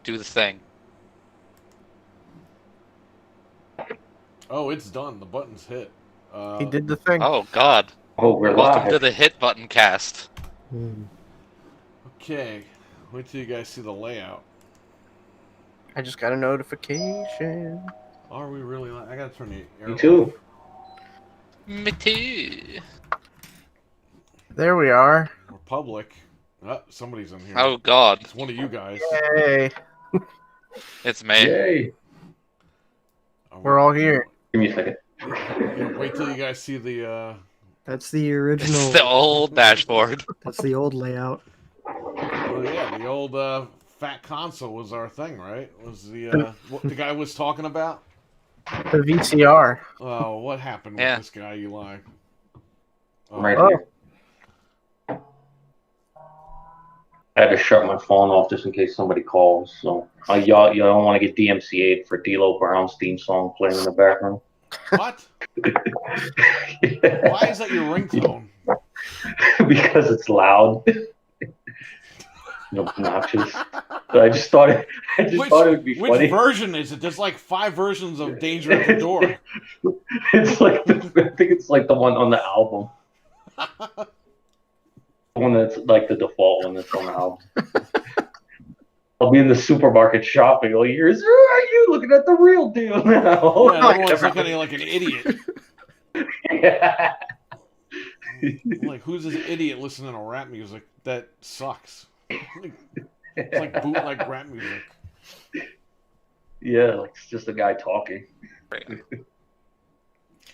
do the thing. Oh, it's done. The button's hit. He did the thing. Oh God! Oh, we're Welcome live. to the hit button cast. Okay. Wait till you guys see the layout. I just got a notification. Are we really? I gotta turn the air. Me too. Me too. There we are. We're public. Somebody's in here. Oh God! It's one of you guys. Hey, It's me. Yay. we're all here. Give me a second. Yeah, wait till you guys see the. That's the original. It's the old dashboard. That's the old layout. Oh yeah, the old fat console was our thing, right? Was the what the guy was talking about? The VCR. Oh, what happened Yeah. with this guy, Eli? Oh, I'm right Oh. here. I had to shut my phone off just in case somebody calls. So y'all don't want to get DMCA'd for D'Lo Brown's theme song playing in the background. What? Why is that your ringtone? Because it's loud. Obnoxious. So I just thought it would be Which funny. version is it? There's like 5 versions of Danger at the Door. It's like I think it's like the one on the album. The one that's like the default one that's on the album. I'll be in the supermarket shopping all year. Who are you looking at the real deal now? Yeah, everyone's looking at you like an idiot. Yeah. Like, who's this idiot listening to rap music? That sucks. It's like bootleg rap music. Yeah, like it's just a guy talking.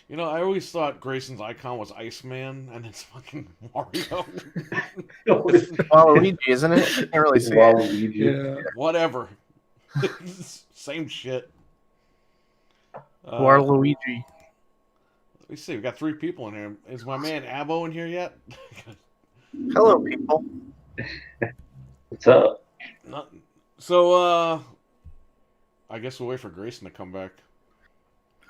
You know, I always thought Grayson's icon was Iceman, and it's fucking Mario. Waluigi, isn't it? I can't really see it. Waluigi. Whatever. Same shit. Waluigi. Let me see. We got 3 people in here. Is my man Abo in here yet? Hello, people. What's up? Nothing. So, I guess we'll wait for Grayson to come back.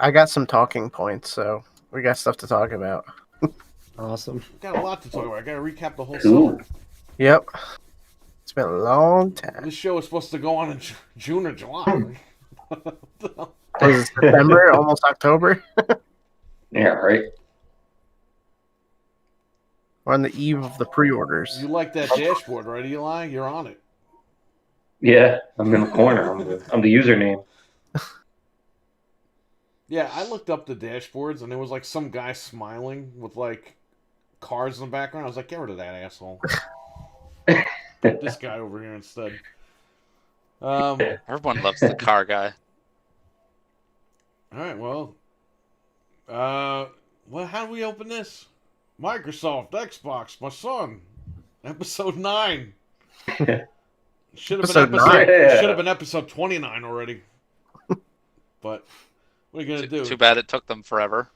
I got some talking points, so we got stuff to talk about. Awesome. We got a lot to talk about. I got to recap the whole Cool. summer. Yep. It's been a long time. This show was supposed to go on in June or July. Was it September? Almost October? Yeah, right. We're on the eve of the pre-orders. You like that dashboard, right, Eli? You're on it. Yeah, I'm in the corner. I'm the username. Yeah, I looked up the dashboards, and there was like some guy smiling with like cars in the background. I was like, get rid of that asshole. This guy over here instead. Everyone loves the car guy. All right, well, how do we open this? Microsoft, Xbox, my son, episode 9. Should have been Episode 9? should have been episode 29 already. But what are you gonna do? Too bad it took them forever.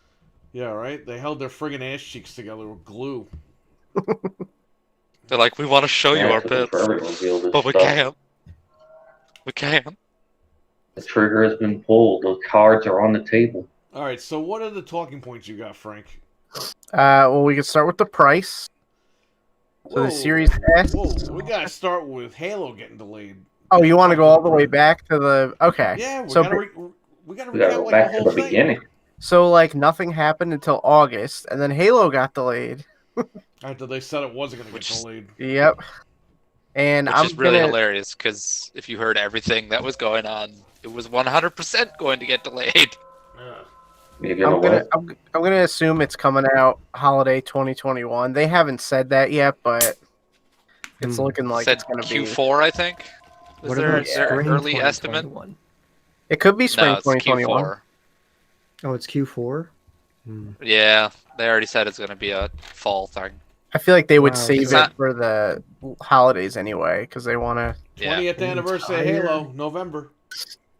Yeah, right. They held their friggin' ass cheeks together with glue. They're like, we want to show you Yeah, our it took me bits, forever to reveal this but we stuff. can't. We can't. The trigger has been pulled. Those cards are on the table. All right. So what are the talking points you got, Frank? Well, we could start with the price. So the Series S. Whoa, we gotta start with Halo getting delayed. Oh, you want to go all the way back to the... Okay. Yeah, we So gotta We gotta recap go like back the to whole the thing. beginning. So, like, nothing happened until August, and then Halo got delayed. After they said it wasn't gonna get Which is- delayed. Yep. And Which I'm is really gonna... hilarious, because if you heard everything that was going on, it was 100% going to get delayed. Yeah. You know I'm gonna, what? I'm gonna assume it's coming out holiday 2021. They haven't said that yet, but it's looking like Said it's gonna be. Q4, I think. Is What there about their spring early estimate? 2021? It could be spring No, it's 2021. Q4. Oh, it's Q4? Yeah, they already said it's going to be a fall thing. I feel like they would Wow. save It's it not- for the holidays anyway, because they want to. Yeah. 20th anniversary of entire- Halo, November.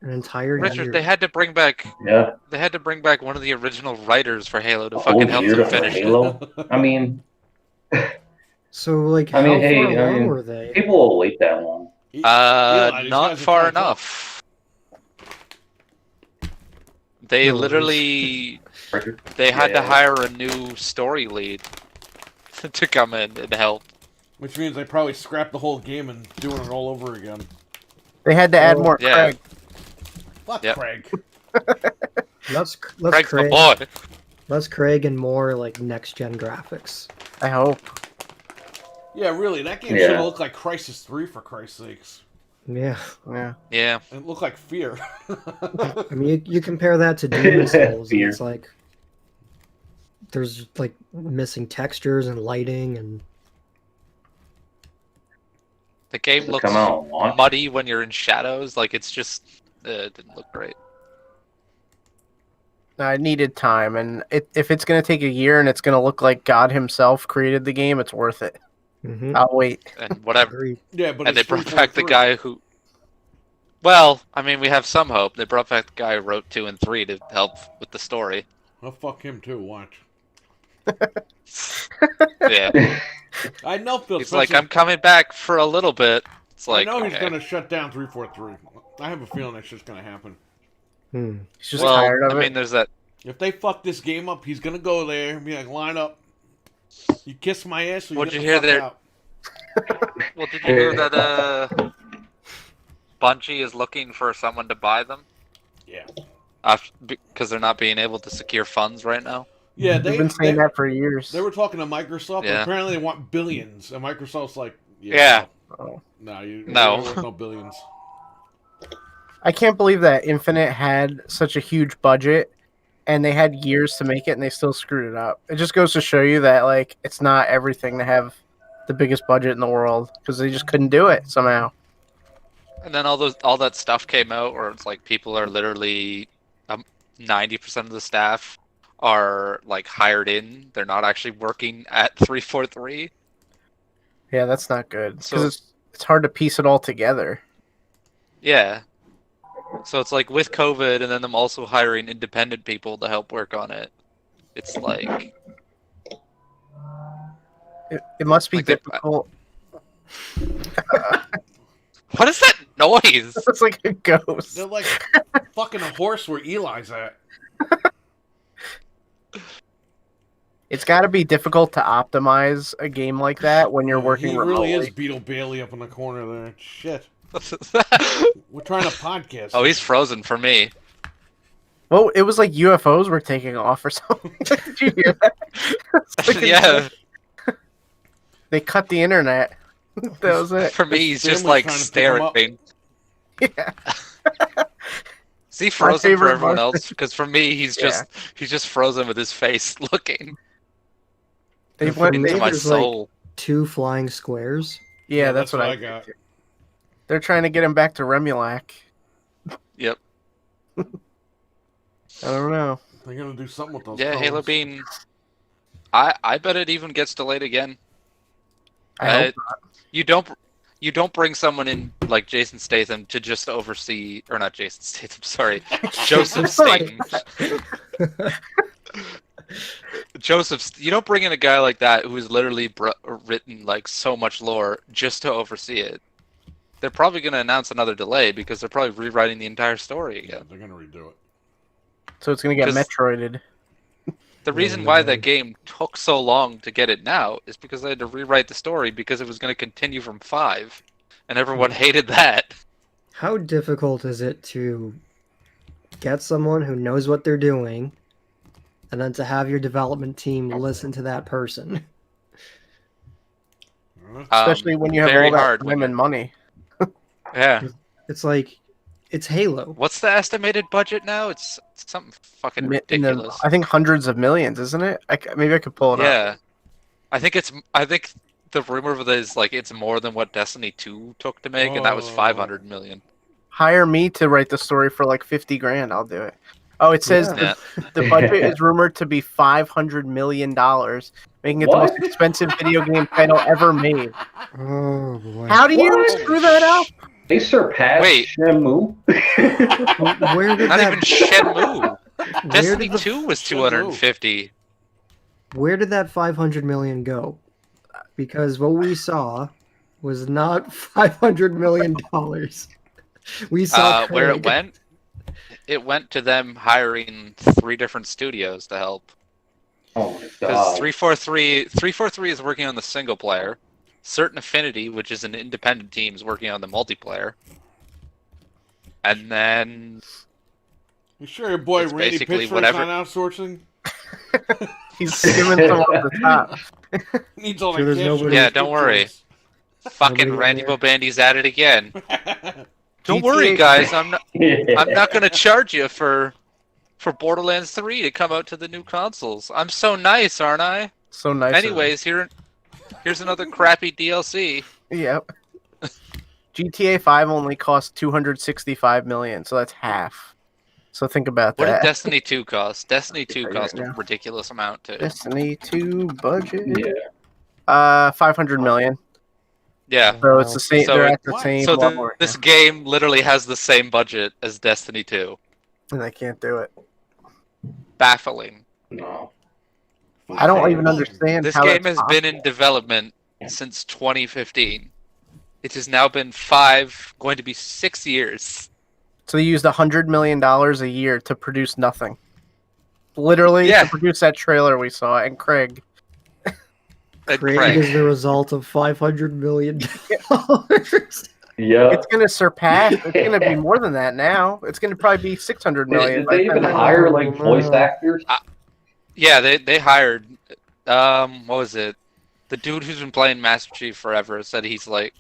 An entire Richard, year. they had to bring back Yeah. one of the original writers for Halo to A fucking whole help year them to finish it. Halo. I mean, So, like, I how mean, hey, far I along mean, were they? people will wait that long. Eli, these Not guys are far trying to talk. enough. They No, literally Richard? they had to Yeah. hire a new story lead to come in and help. Which means they probably scrapped the whole game and doing it all over again. They had to add Oh, more yeah. Craig. Fuck Yep. Craig. Let's Craig's the Craig. boy. Let's Craig and more like next gen graphics. I hope. Yeah, really, that game Yeah. should have looked like Crisis 3 for Christ's sakes. Yeah. Yeah. Yeah. And it looked like Fear. I mean, you compare that to Demon's Souls, and Fear. it's like there's like missing textures and lighting, and The game Does it looks come out on launch? muddy when you're in shadows. Like it's just it didn't look great. I needed time, and if it's gonna take a year and it's gonna look like God Himself created the game, it's worth it. I'll wait. And whatever. Agreed. Yeah, but And they it's brought back the 343. guy who. Well, I mean, we have some hope. They brought back the guy who wrote 2 and 3 to help with the story. I'll fuck him too. Watch. Yeah. I know Phil He's like, Spencer- I'm coming back for a little bit. It's like, I know he's okay. gonna shut down 343. I have a feeling that's just gonna happen. Hmm. He's just well, tired of I it. mean, there's that. If they fuck this game up, he's gonna go there and be like, line up. You kiss my ass, or you What'd get you the hear fuck there? out. Well, did you hear that? Bungie is looking for someone to buy them Yeah. because they're not being able to secure funds right now. Yeah, They've been saying they, that for years. they were talking to Microsoft. Yeah. Apparently, they want billions, and Microsoft's like, Yeah. Oh. no, No. you're worth no billions. I can't believe that Infinite had such a huge budget, and they had years to make it, and they still screwed it up. It just goes to show you that like it's not everything to have the biggest budget in the world because they just couldn't do it somehow. And then all that stuff came out where it's like people are literally 90% of the staff are like hired in. They're not actually working at 343. Yeah, that's not good because So- it's hard to piece it all together. Yeah. So it's like with COVID and then them also hiring independent people to help work on it. It's like It must be Like they- difficult. what is that noise? It's like a ghost. They're like fucking a horse where Eli's at. It's got to be difficult to optimize a game like that when you're working He remotely. really is Beetle Bailey up in the corner there. Shit. We're trying to podcast. Oh, he's frozen for me. Well, it was like UFOs were taking off or something. Did you hear that? It's like a- Yeah, They cut the internet. That was it. for me, he's just Family's like trying to pick him up. staring. Yeah. Is he frozen for favorite everyone part- else? Because for me, he's just frozen with his face looking They For went. me, They, into my there's, like- soul. 2 flying squares. yeah, that's what I got. They're trying to get him back to Remulac. Yep. I don't know. They're gonna do something with those. Yeah, Halo cones. Bean. I bet it even gets delayed again. I hope You don't bring someone in like Jason Statham to just oversee, or not Jason Statham, sorry, Joseph Statham. You don't bring in a guy like that who's literally written like so much lore just to oversee it. They're probably going to announce another delay because they're probably rewriting the entire story Yeah, again. they're gonna redo it. so. It's gonna get 'Cause- Metroided. The reason why that game took so long to get it now is because they had to rewrite the story because it was going to continue from 5, and everyone hated that. How difficult is it to get someone who knows what they're doing, and then to have your development team listen to that person? Especially when you have very all that hard time when and money. Yeah. It's like, it's Halo. What's the estimated budget now? It's something fucking In the- ridiculous. I think hundreds of millions, isn't it? Maybe I could pull it up. Yeah, I think the rumor of it is like it's more than what Destiny 2 took to make, and that was Oh. 500 million. Hire me to write the story for like 50 grand. I'll do it. Oh, it says Yeah. the budget is rumored to be $500 million, making it What? the most expensive video game title ever made. Oh boy. How do you What? screw that up? They surpassed Wait. Shenmue. Where did Not that? even Shenmue. where Destiny did the 2 was Shenmue. 250. Where did that 500 million go? Because what we saw was not 500 million dollars. We saw Where it Craig. went to them hiring 3 different studios to help. Oh my Because god. 343 is working on the single player. Certain Affinity, which is an independent team, is working on the multiplayer. And then You sure your boy It's Randy basically Pitchford's whatever- not outsourcing? He's skimming some off the top. Needs all Sure the there's cash. nobody- Yeah, don't worry. fucking Nobody Randy in there. Bobandy's at it again. Don't GTA worry, guys. I'm Yeah. not gonna charge you for Borderlands 3 to come out to the new consoles. I'm so nice, aren't I? So nice. of him. Anyways, here's another crappy DLC. Yep. GTA 5 only cost 265 million, so that's half. So think about What did that. Destiny 2 cost? Destiny 2 Right cost now. a ridiculous amount too. Destiny 2 budget. Yeah. 500 million. Yeah. So it's the same. So they're it- at the What? same So level right this game literally has the same budget as Destiny 2. now, and I can't do it. Baffling. No. I don't even understand This how game that's has been in development since 2015. It has now been going to be 6 years. So they used $100 million a year to produce nothing. Literally Yeah. to produce that trailer we saw, and Craig. And Craig Craig. is the result of $500 million. Yeah. It's gonna surpass. It's gonna be more than that now. It's gonna probably be 600 million. Did by they the even time- hire like voice actors? Yeah, they hired what was it? The dude who's been playing Master Chief forever said he's like,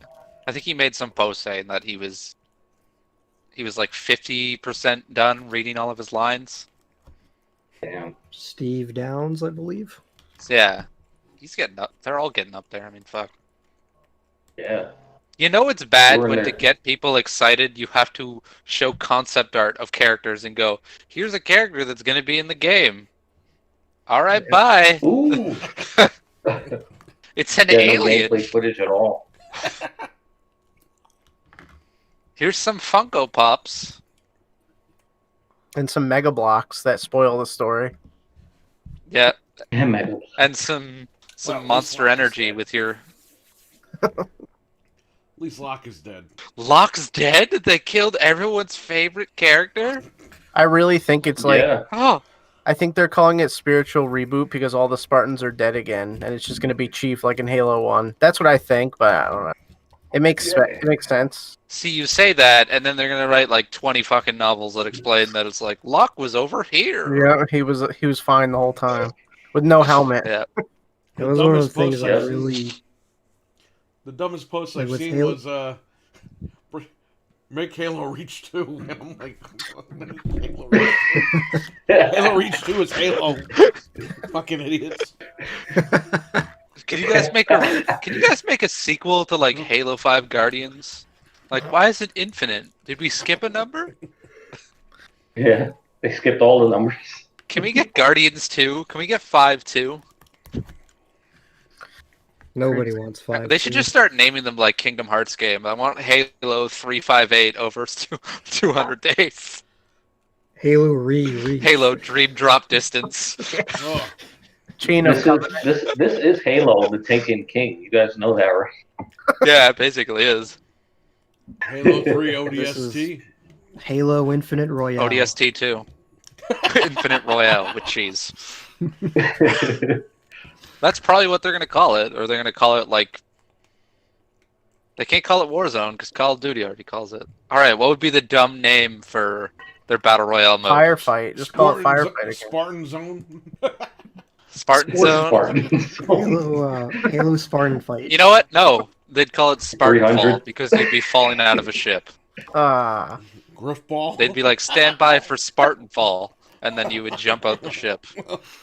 I think he made some post saying that he was like 50% done reading all of his lines. Damn. Steve Downs, I believe. So yeah, he's getting up. They're all getting up there. I mean, fuck. Yeah. You know it's bad We're in when to there. get people excited, you have to show concept art of characters and go, here's a character that's going to be in the game. All right, Yeah. bye. Ooh. It's an Yeah, no alien. gameplay footage at all. Here's some Funko Pops. and some Mega Blocks that spoil the story. Yeah, Damn it. and some Well, Monster Locke is Energy dead. with your At least Locke is dead. Locke's dead. They killed everyone's favorite character. I really think it's like Yeah. Oh, I think they're calling it spiritual reboot because all the Spartans are dead again, and it's just gonna be Chief like in Halo 1. That's what I think, but I don't know. It makes Yeah. it makes sense. see, you say that, and then they're gonna write like 20 fucking novels that explain that it's like Locke was over here. Yeah, he was fine the whole time with no helmet. Yeah. It was one of the dumbest things post I I've really. The dumbest post Like I've with seen Halo- was make Halo Reach 2. And I'm like, Halo Reach 2. Halo Reach 2 is Halo. Fucking idiots. Can you guys make a sequel to like Halo 5 Guardians? Like, why is it infinite? Did we skip a number? Yeah. They skipped all the numbers. Can we get Guardians 2? Can we get 5 too? Nobody wants 5. They should just start naming them like Kingdom Hearts game. I want Halo 358 over 200 days. Halo Re. Halo Dream Drop Distance. Oh, Chain of This is Halo, the Taken King. You guys know that, right? Yeah, it basically is. Halo 3 This is- ODST. Halo Infinite Royale. ODST 2. Infinite Royale with cheese. That's probably what they're going to call it. Or they're going to call it like... They can't call it Warzone because Call of Duty already calls it. Alright, what would be the dumb name for their Battle Royale mode? Firefight. Just call it Firefight again. Spartan Zone. Spartan Zone? Spartans. Halo Spartan Fight. You know what? No. They'd call it Spartan 300. Fall because they'd be falling out of a ship. Ah, Griff Ball. They'd be like, stand by for Spartan Fall. And then you would jump out the ship.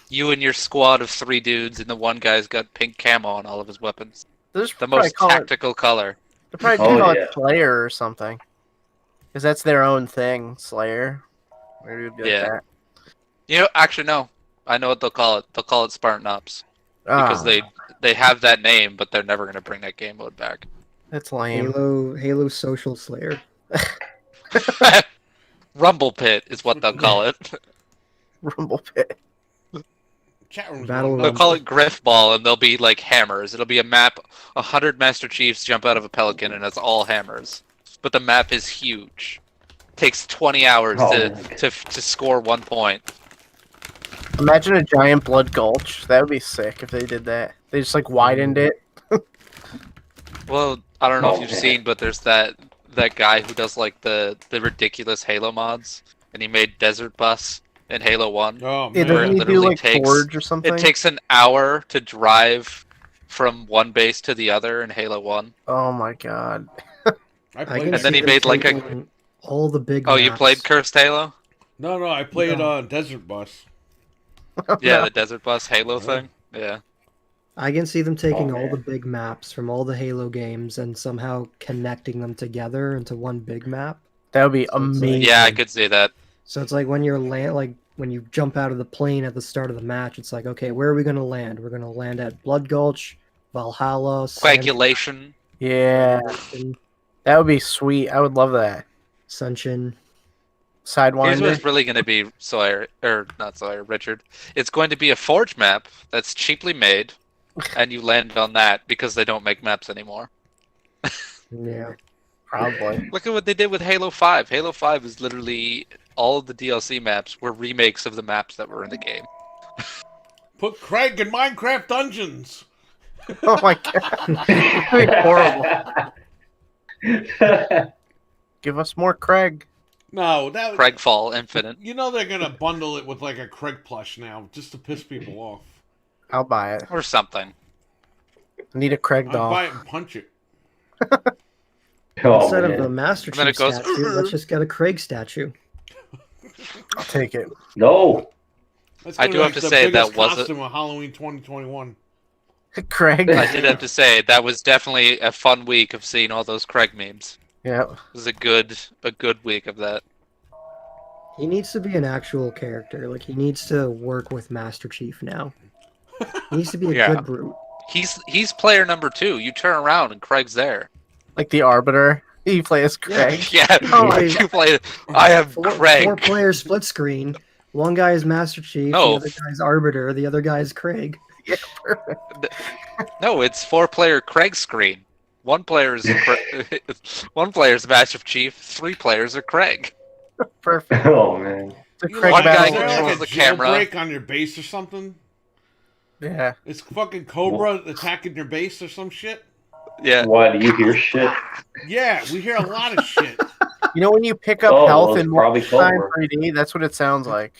You and your squad of 3 dudes, and the one guy's got pink camo on all of his weapons. they'll just The probably most call it. tactical color. They'll probably Oh, call yeah. it Slayer or something, because that's their own thing. Slayer. Maybe it'd be like Yeah. that. You know, actually, no. I know what they'll call it. They'll call it Spartan Ops. Because Ah, they have that name, but they're never going to bring that game mode back. that's lame. Halo Social Slayer. Rumble Pit is what they'll call it. Rumble Pit. Chat room's Battle going They'll nuts. call it Griff Ball, and they'll be like hammers. It'll be a map. 100 Master Chiefs jump out of a pelican, and it's all hammers. But the map is huge. Takes 20 hours Oh to, my God. to score 1 point. Imagine a giant blood gulch. That would be sick if they did that. They just like widened it. Well, I don't know Oh, if you've man. seen, but there's that that guy who does like the ridiculous Halo mods, and he made Desert Bus in Halo 1. Oh Yeah, man. Where doesn't it he do literally like takes- Forge or something? It takes an hour to drive from one base to the other in Halo 1. Oh my god. I I played can And that then see he them game. made, like, a- taking all the big. Oh, you maps. played Cursed Halo? No, I played No. Desert Bus. Yeah, No. the Desert Bus Halo Yeah. thing. Yeah. I can see them taking Oh, all the man. big maps from all the Halo games and somehow connecting them together into one big map. That would be So it's like- amazing. Yeah, I could see that. So it's like when you're when you jump out of the plane at the start of the match, it's like, okay, where are we going to land? We're going to land at Blood Gulch, Valhalla, Coagulation. Yeah, Sunshine, that would be sweet. I would love that. Sunshine. Here's Sidewinder. what's really going to be Sawyer, or not Sawyer, Richard. It's going to be a Forge map that's cheaply made, and you land on that because they don't make maps anymore. Yeah. Probably. Look at what they did with Halo 5. Halo 5 is literally all of the DLC maps were remakes of the maps that were in the game. Put Craig in Minecraft Dungeons. Oh my god. That'd be horrible. Give us more Craig. No, that Cragfall Infinite. You know they're gonna bundle it with like a Craig plush now, just to piss people off. I'll buy it. Or something. I need a Craig I'd doll. buy it and punch it. Oh, Instead man. of the Master And then Chief it goes, statue, let's just get a Craig statue. I'll take it. No. That's I gonna do be have like to the say, biggest that was a- costume of Halloween 2021. Craig. I did have to say, that was definitely a fun week of seeing all those Craig memes. Yeah. It was a good week of that. He needs to be an actual character. Like, he needs to work with Master Chief now. He needs to be a Yeah. good brute. He's player number 2. You turn around and Craig's there. Like the Arbiter. He plays Craig. Yeah, Oh, I- you play. I am Four Craig. player split screen. One guy is Master Chief, No. the other guy's Arbiter, the other guy is Craig. Yeah, perfect. No, it's 4-player Craig screen. One player is one player is Master Chief. 3 players are Craig. Perfect. Oh, man. The You Craig One guy is battle. there controls like a the camera. jailbreak on your base or something? Yeah. It's fucking Cobra attacking your base or some shit? Yeah. Why do you hear shit? Yeah, we hear a lot of shit. You know when you pick up Oh, health well, in it's probably Wolfenstein Cobra. 3D, that's what it sounds like.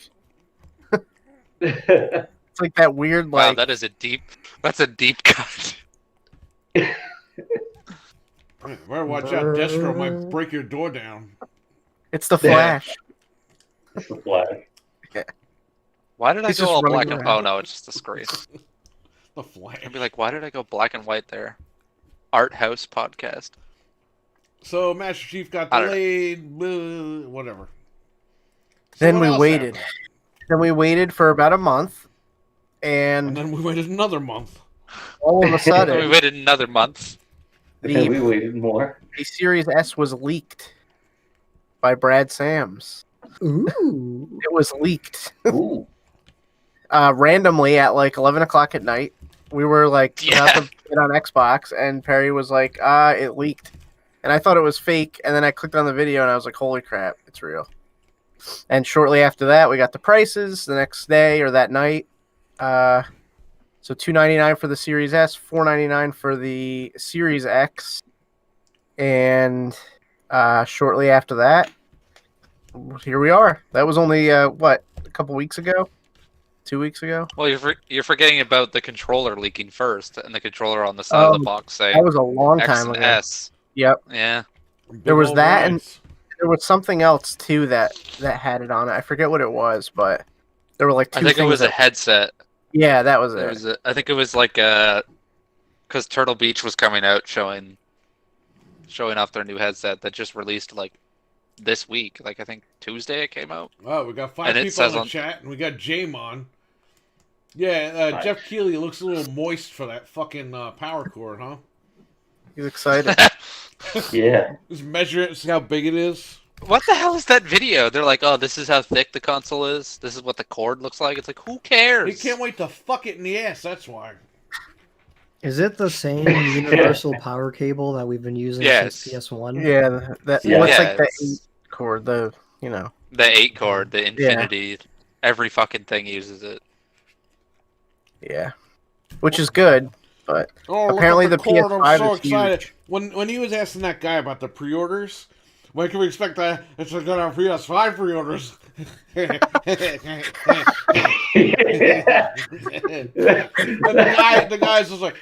It's like that weird Wow, like that's a deep cut. Man, better watch out, Destro might break your door down. it's the Yeah. Flash. It's the flag. Why did I He's go just all running black and? around. Oh no, it's just the screen. The Flash. I'd be like, why did I go black and white there? Art House podcast. So Master Chief got I don't know. delayed, whatever. So Then what we else waited. happened? Then we waited for about a month, And and then we waited another month. all of a Then we sudden, waited another month. And we the, waited more. the Series S was leaked by Brad Sams. Ooh. It was leaked Ooh. randomly at like 11 o'clock at night. We were like about to get on Xbox, and Perry was like, it leaked. And I thought it was fake, and then I clicked on the video, and I was like, holy crap, it's real. And shortly after that, we got the prices the next day or that night. So $299 for the Series S, $499 for the Series X, and shortly after that, here we are. That was only a couple weeks ago, 2 weeks ago. Well, you're forgetting about the controller leaking first, and the controller on the side of the box saying That was a long X time and ago. S. Yep. Yeah. There was Big old that and- rides. There was something else too that had it on it. I forget what it was, but there were like two I think it things was a that- headset. Yeah, that was There it. was I think it was like because Turtle Beach was coming out showing off their new headset that just released like this week. Like I think Tuesday it came out. Oh, we got 5 And it people says in the on- chat, and we got Jamon. Yeah, Nice. Jeff Keighley looks a little moist for that fucking power cord, huh? He's excited. Yeah. Just measure it, see how big it is. What the hell is that video? They're like, oh, this is how thick the console is. This is what the cord looks like. It's like, who cares? He can't wait to fuck it in the ass, that's why. Is it the same universal power cable that we've been using Yes. since PS1? Yeah, that Yeah. looks Yeah, like the it's 8 cord. The the 8 cord, the Infinity. Every fucking thing uses it. yeah, which is good, but Oh, look Apparently at the the cord, PS5 I'm so is excited. huge. when he was asking that guy about the pre-orders, when can we expect that it's gonna have PS5 pre-orders? And the guy's just like,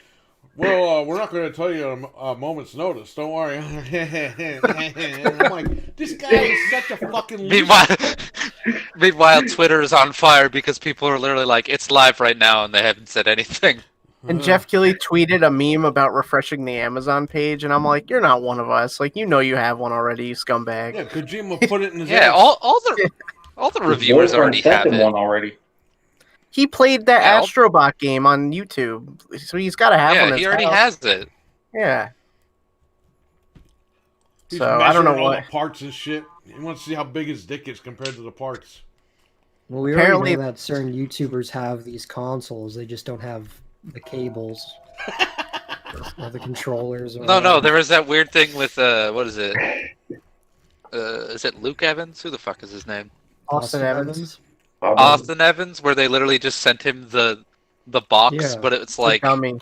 well, we're not going to tell you a moment's notice. Don't worry. And I'm like, this guy is such a fucking loser. Meanwhile, Twitter is on fire because people are literally like, it's live right now, and they haven't said anything. And Jeff Keighley tweeted a meme about refreshing the Amazon page, and I'm like, you're not one of us. Like, you know you have one already, you scumbag. Yeah, Kojima put it in his Yeah, ass. all the reviewers already have it. One already. He played that Yeah, Astrobot game on YouTube, so he's got to have one. Yeah, he already has it. Yeah. He's So I don't know measuring all what. the parts and shit. He wants to see how big his dick is compared to the parts. Well, we Apparently- already know that certain YouTubers have these consoles. They just don't have the cables or the controllers. Or No, whatever. there was that weird thing with what is it? Is it Luke Evans? Who the fuck is his name? Austin Evans. Austin Evans, where they literally just sent him the box, Yeah. but it's Like, like dummy.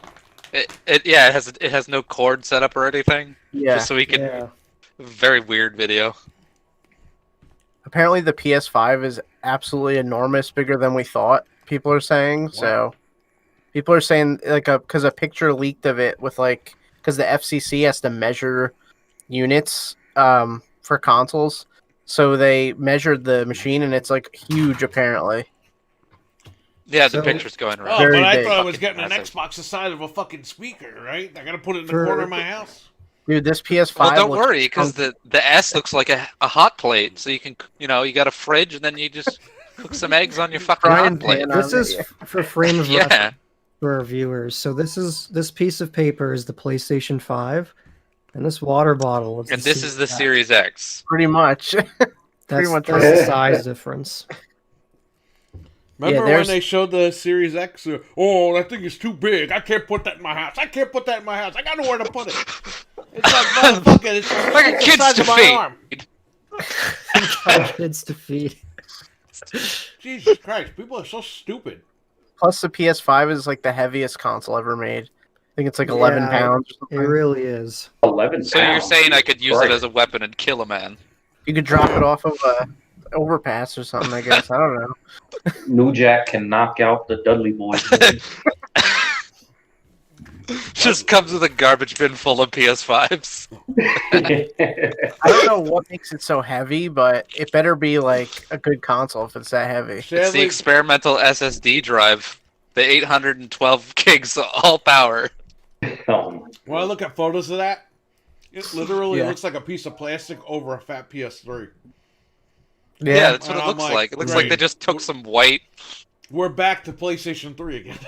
it has no cord set up or anything. Yeah. Just so he can Yeah. very weird video. Apparently, the PS5 is absolutely enormous, bigger than we thought. People are saying so. People are saying like because a picture leaked of it with like because the FCC has to measure units for consoles, so they measured the machine and it's like huge apparently. Yeah, So- the picture's going Oh, around. Very but I big. thought I was Fucking getting an massive. Xbox the size of a fucking speaker, right? I gotta put it in the For- corner of my house. Dude, this PS5. Well, don't looks worry, because the S looks like a hot plate, so you can you got a fridge and then you just cook some eggs on your fucking Frying hot plate. pan. This is for frame of reference Yeah, for our viewers. So this piece of paper is the PlayStation 5, and this water bottle is and the this is the Series X. Series X. pretty much. That's, much that's right. the size difference. Remember when there's- they showed the Series X? Oh, that thing is too big. I can't put that in my house. I can't put that in my house. I got nowhere to put it. It's like, motherfucker, it's Like a the kid's size of my defeat. arm. Kids to feed. Jesus Christ, people are so stupid. Plus, the PS5 is like the heaviest console ever made. I think it's like 11 Yeah, pounds. Or It something. really is. 11 So you're pounds. saying I could use Right. it as a weapon and kill a man? You could drop it off of a overpass or something. I guess I don't know. New Jack can knock out the Dudley boys. Just comes with a garbage bin full of PS5s. I don't know what makes it so heavy, but it better be like a good console if it's that heavy. It's the Sadly, experimental SSD drive, the 812 gigs all power. when I look at photos of that, it literally Yeah. looks like a piece of plastic over a fat PS3. Yeah, that's what And it I'm looks like, like. It looks like they great. just took some white. We're back to PlayStation 3 again.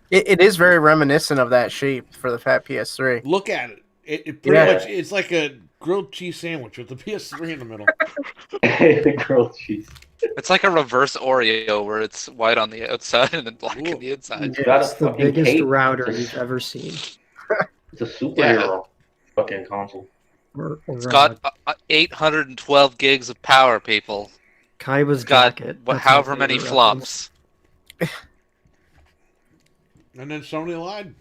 It is very reminiscent of that shape for the fat PS3. Look at it. It pretty Yeah. much, it's like a grilled cheese sandwich with the PS3 in the middle. Grilled cheese. It's like a reverse Oreo where it's white on the outside and then black Ooh. on the inside. You got It's a the fucking biggest cake. router you've ever seen. It's a superhero fucking console. It's got 812 gigs of power, people. Kaiba's It's got jacket. That's my however many favorite flops. And then Sony lied.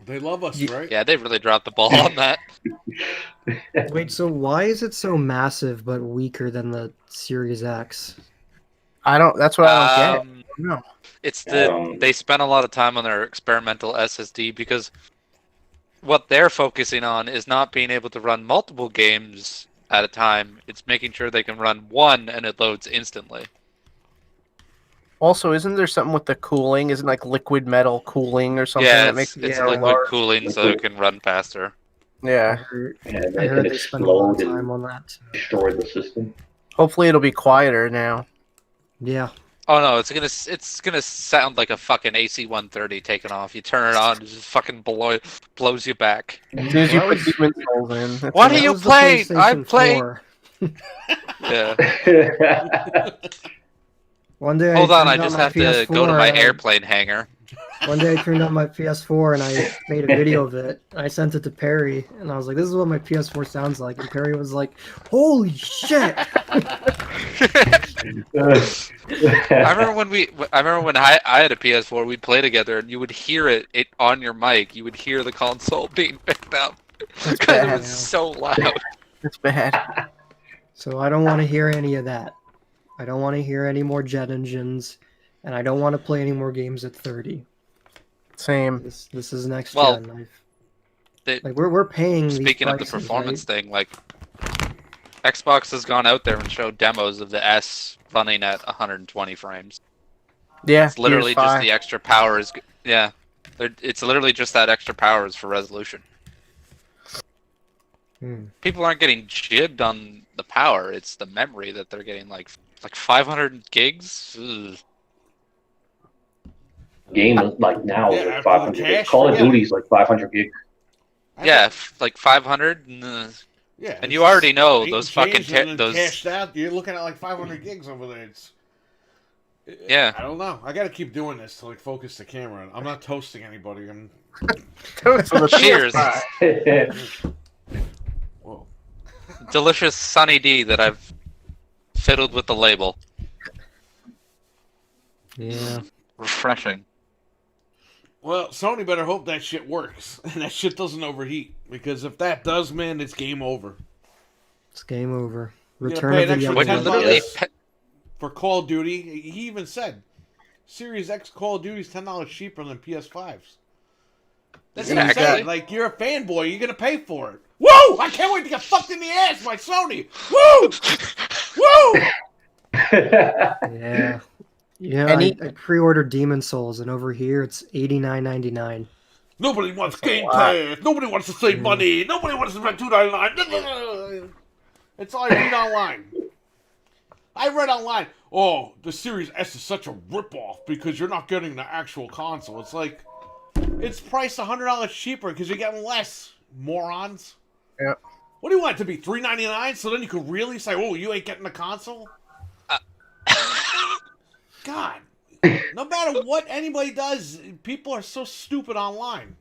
They love us, right? Yeah, they really dropped the ball on that. reference. Wait, so why is it so massive but weaker than the Series X? That's what I don't get. Um, No. It's they spent a lot of time on their experimental SSD because what they're focusing on is not being able to run multiple games at a time. It's making sure they can run one and it loads instantly. Also, isn't there something with the cooling? Isn't like liquid metal cooling or something Yeah, that makes it it's yeah, liquid large? cooling so it can run faster. I Yeah. heard, Yeah, I they heard could they spent a lot of explode time and on that. destroy the system. Hopefully, it'll be quieter now. Yeah. Oh no, it's gonna sound like a fucking AC-130 taking off. You turn it on, it just fucking blows you back. As soon as you That put was- Demon's Souls in. that's What it. are you That was the playing? I'm PlayStation playing. 4. Yeah. One day Hold on, I turned just my have to go to my PS4, airplane hangar. One day I turned on my PS4 and I made a video of it. I sent it to Perry and I was like, "This is what my PS4 sounds like." And Perry was like, "Holy shit!" I remember when I had a PS4, we'd play together, and you would hear it on your mic. You would hear the console being picked up because it bad. was so loud. It's bad. So I don't want to hear any of that. I don't want to hear any more jet engines, and I don't want to play any more games at 30. Same. This is next Well, gen. they- Like we're paying. Speaking these of the prices, performance right? thing, like Xbox has gone out there and showed demos of the S running at 120 frames. Yeah. It's literally Gears just 5. the extra power is yeah. It's literally just that extra power is for resolution. People aren't getting jibbed on the power; it's the memory that they're getting like 500 gigs. Ugh. Game like now Yeah, is like after the 500 cash, gigs. Call of forget it. Duty's like 500 gigs. Yeah, like 500. Yeah, And you already know ain't those fucking changed and then those. cashed out. You're looking at like 500 gigs over there. It's Yeah. I don't know. I got to keep doing this to like focus the camera. I'm not toasting anybody. I'm Cheers. whoa. Delicious Sunny D that I've fiddled with the label. Yeah. Refreshing. Well, Sony better hope that shit works and that shit doesn't overheat, because if that does, man, it's game over. It's game over. You're Return gonna of pay an the extra When Young you $10 Ones. literally for Call of Duty. He even said Series X Call of Duty is $10 cheaper than PS5s. That's Yeah, insane. actually. Like, you're a fanboy, you're gonna pay for it. Woo! I can't wait to get fucked in the ass by Sony. Woo! Woo! Yeah. Yeah, Any- I pre-ordered Demon Souls, and over here it's $89.99. Nobody wants That's a Game lot. Pass. Nobody wants to save money. Nobody wants to spend $2.99. It's all I read online. I read online, oh, the Series S is such a ripoff because you're not getting the actual console. It's like, it's priced $100 cheaper because you're getting less, morons. Yeah. What do you want it to be, $3.99? So then you could really say, oh, you ain't getting the console? God. No matter what anybody does, people are so stupid online.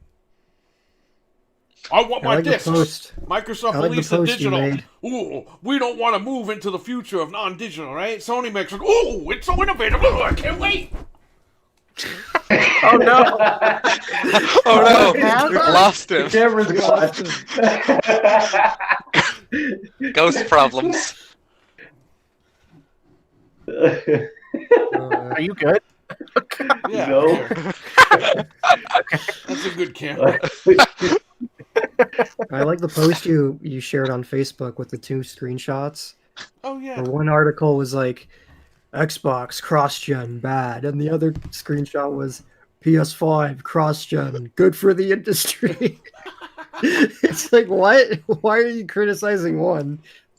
I want I my like the discs. post. Microsoft I like the released the post you digital. made. Ooh, we don't want to move into the future of non-digital, right? Sony makes like, ooh, it's so innovative. Ooh, I can't wait. Oh no! Oh no! Have We've I? lost him. Camera's gone. Ghost problems. Are you good? Yeah, No. here. That's a good camera. I like the post you shared on Facebook with the 2 screenshots. Oh yeah. Where one article was like, Xbox cross-gen bad, and the other screenshot was PS5 cross-gen good for the industry. It's like, what? Why are you criticizing one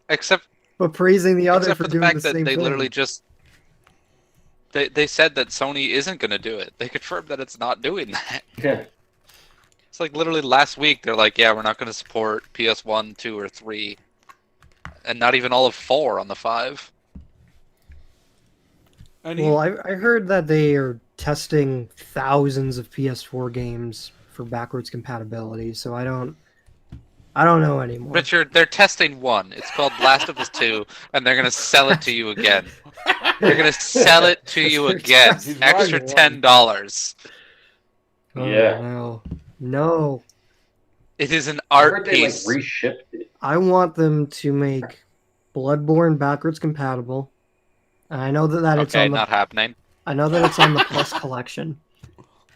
Except but praising the other except for for the doing fact the that same they thing? literally just they said that Sony isn't going to do it. They confirmed that it's not doing that. Yeah. It's like literally last week they're like, yeah, we're not going to support PS1, 2, or 3, and not even all of 4 on the 5. And Well, I heard that they are testing thousands of PS4 games for backwards compatibility, so I don't know anymore. Richard, they're testing one. It's called Last of Us 2, and they're going to sell it to you again. They're going to sell it to you again. He's Extra right. $10. Oh, Yeah. No. It is an I heard art they like piece. reshipped it. I want them to make Bloodborne backwards compatible. And I know that it's Okay, on the not happening. I know that it's on the Plus collection,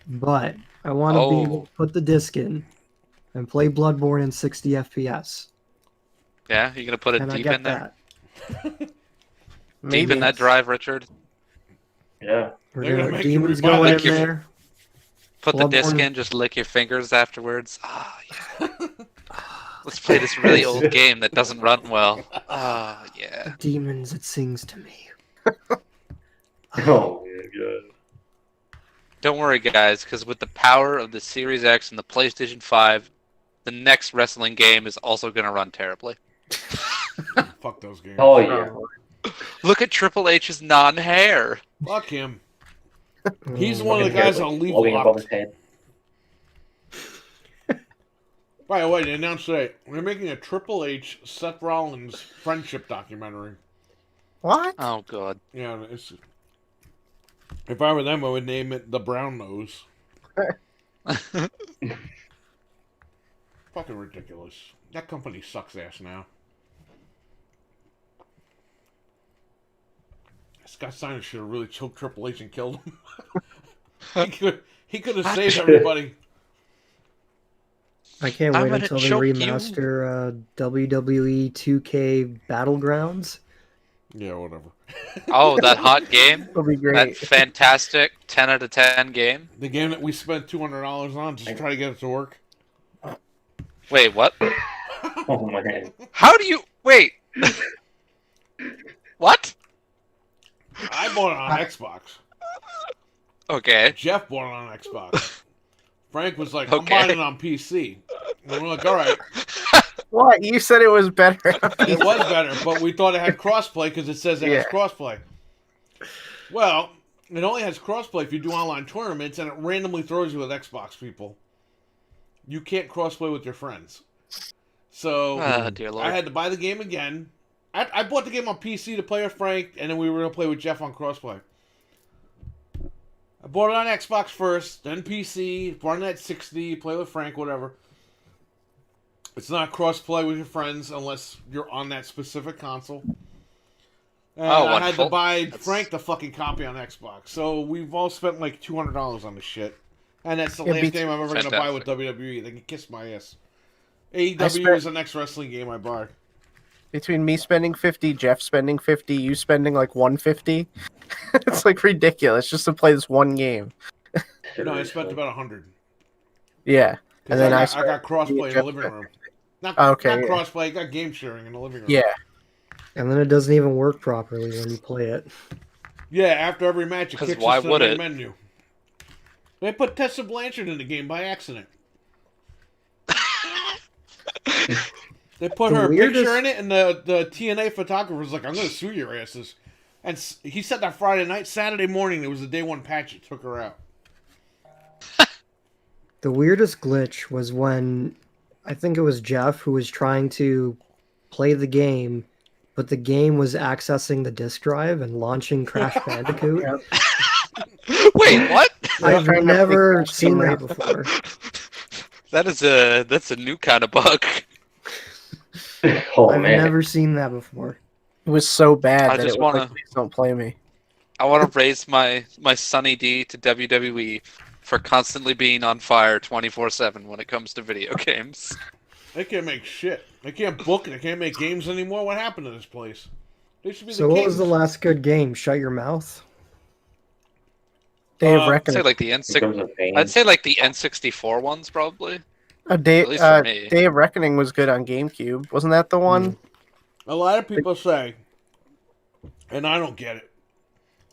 but I want to be able Oh. to put the disc in and play Bloodborne in 60 FPS. Yeah, you going to put it And I deep get in there? that. Deep Maybe. in that drive, Richard? Yeah. We're They're gonna gonna make you demons rebuy going like in your- there. Put the disc Bloodborne- in, just lick your fingers afterwards. Ah, yeah. Let's play this really old game that doesn't run well. Ah, yeah. Demons, it sings to me. Oh my god. Don't worry, guys, because with the power of the Series X and the PlayStation 5, the next wrestling game is also going to run terribly. fuck those games. Oh yeah. Look at Triple H's non-hair. Fuck him. He's Mm. one of the guys on Leave floating above Locked. his head. By the way, they announced today they're making a Triple H Seth Rollins friendship documentary. What? Oh god. Yeah, if I were them, I would name it The Brown Nose. Fucking ridiculous. That company sucks ass now. Scott Steiner should have really choked Triple H and killed him. he could have saved everybody. I can't I'm wait gonna until they choke you. remaster WWE 2K Battlegrounds. Yeah, whatever. Oh, that hot game. It'll be That great. fantastic 10 out of 10 game. The game that we spent $200 on just to try to get it to work. Wait, what? Oh man. How do you wait? What? I bought it on Xbox. Okay. Jeff bought it on Xbox. Frank was like, I'm Okay. buying it on PC. And we're like, all right. What? You said it was better. It was better, but we thought it had crossplay because it says it has Yeah. crossplay. Well, it only has crossplay if you do online tournaments, and it randomly throws you with Xbox people. You can't crossplay with your friends. So Oh, dear Lord. I had to buy the game again. I bought the game on PC to play with Frank, and then we were going to play with Jeff on crossplay. I bought it on Xbox first, then PC, run it at 60, play with Frank, whatever. It's not cross-play with your friends unless you're on that specific console. And Oh, I had to wonderful. buy That's- Frank the fucking copy on Xbox. So we've all spent like $200 on this shit. And that's the Yeah, last beats- game I'm ever going to buy with Fantastic. WWE. They can kiss my ass. AEW spent- is the next wrestling game I buy. Between me spending 50, Jeff spending 50, you spending like 150. It's like ridiculous just to play this one game. No, I spent about 100. Yeah. Because And then I I got crossplay in the Jeff living spent room. Not, Okay, not yeah. crossplay, I got game sharing in the living room. Yeah. And then it doesn't even work properly when you play it. Yeah, after every match, it 'Cause kicks why us to would the main it? menu. They put Tessa Blanchard in the game by accident. They put The her weirdest- picture in it, and the TNA photographer was like, I'm going to sue your asses. And he said that Friday night. Saturday morning, there was a day one patch that took her out. The weirdest glitch was when I think it was Jeff who was trying to play the game, but the game was accessing the disk drive and launching Crash Bandicoot. Wait, what? I've trying to never make seen that Crash before. That's a new kind of bug. Oh I've man. never seen that before. It was so bad I that just it was like, wanna- please don't play me. I want to raise my Sunny D to WWE for constantly being on fire 24/7 when it comes to video games. They can't make shit. They can't book it. They can't make games anymore. What happened to this place? They should be So the what was kings. the last good game? Shut Your Mouth? Day of I'd I'd say Reckoning. like the Becomes a pain. I'd say like the N64 ones probably. Day, at least for me. Day of Reckoning was good on GameCube. Wasn't that the one? A lot of people say, and I don't get it.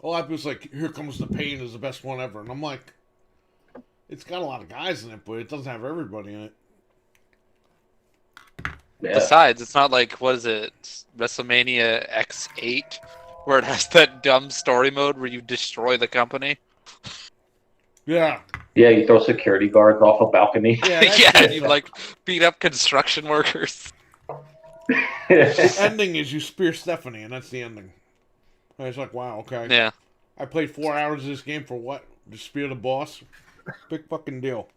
A lot of people say, "Here Comes the Pain" is the best one ever, and I'm like, it's got a lot of guys in it, but it doesn't have everybody in it. Yeah. Besides, it's not like what is it, WrestleMania X8, where it has that dumb story mode where you destroy the company. Yeah, Yeah, you throw security guards off a balcony. yeah. That's Yeah, it. you like beat up construction workers. The ending is you spear Stephanie, and that's the ending. And it's like, wow, okay. Yeah. I played 4 hours of this game for what? To spear the boss? Big fucking deal.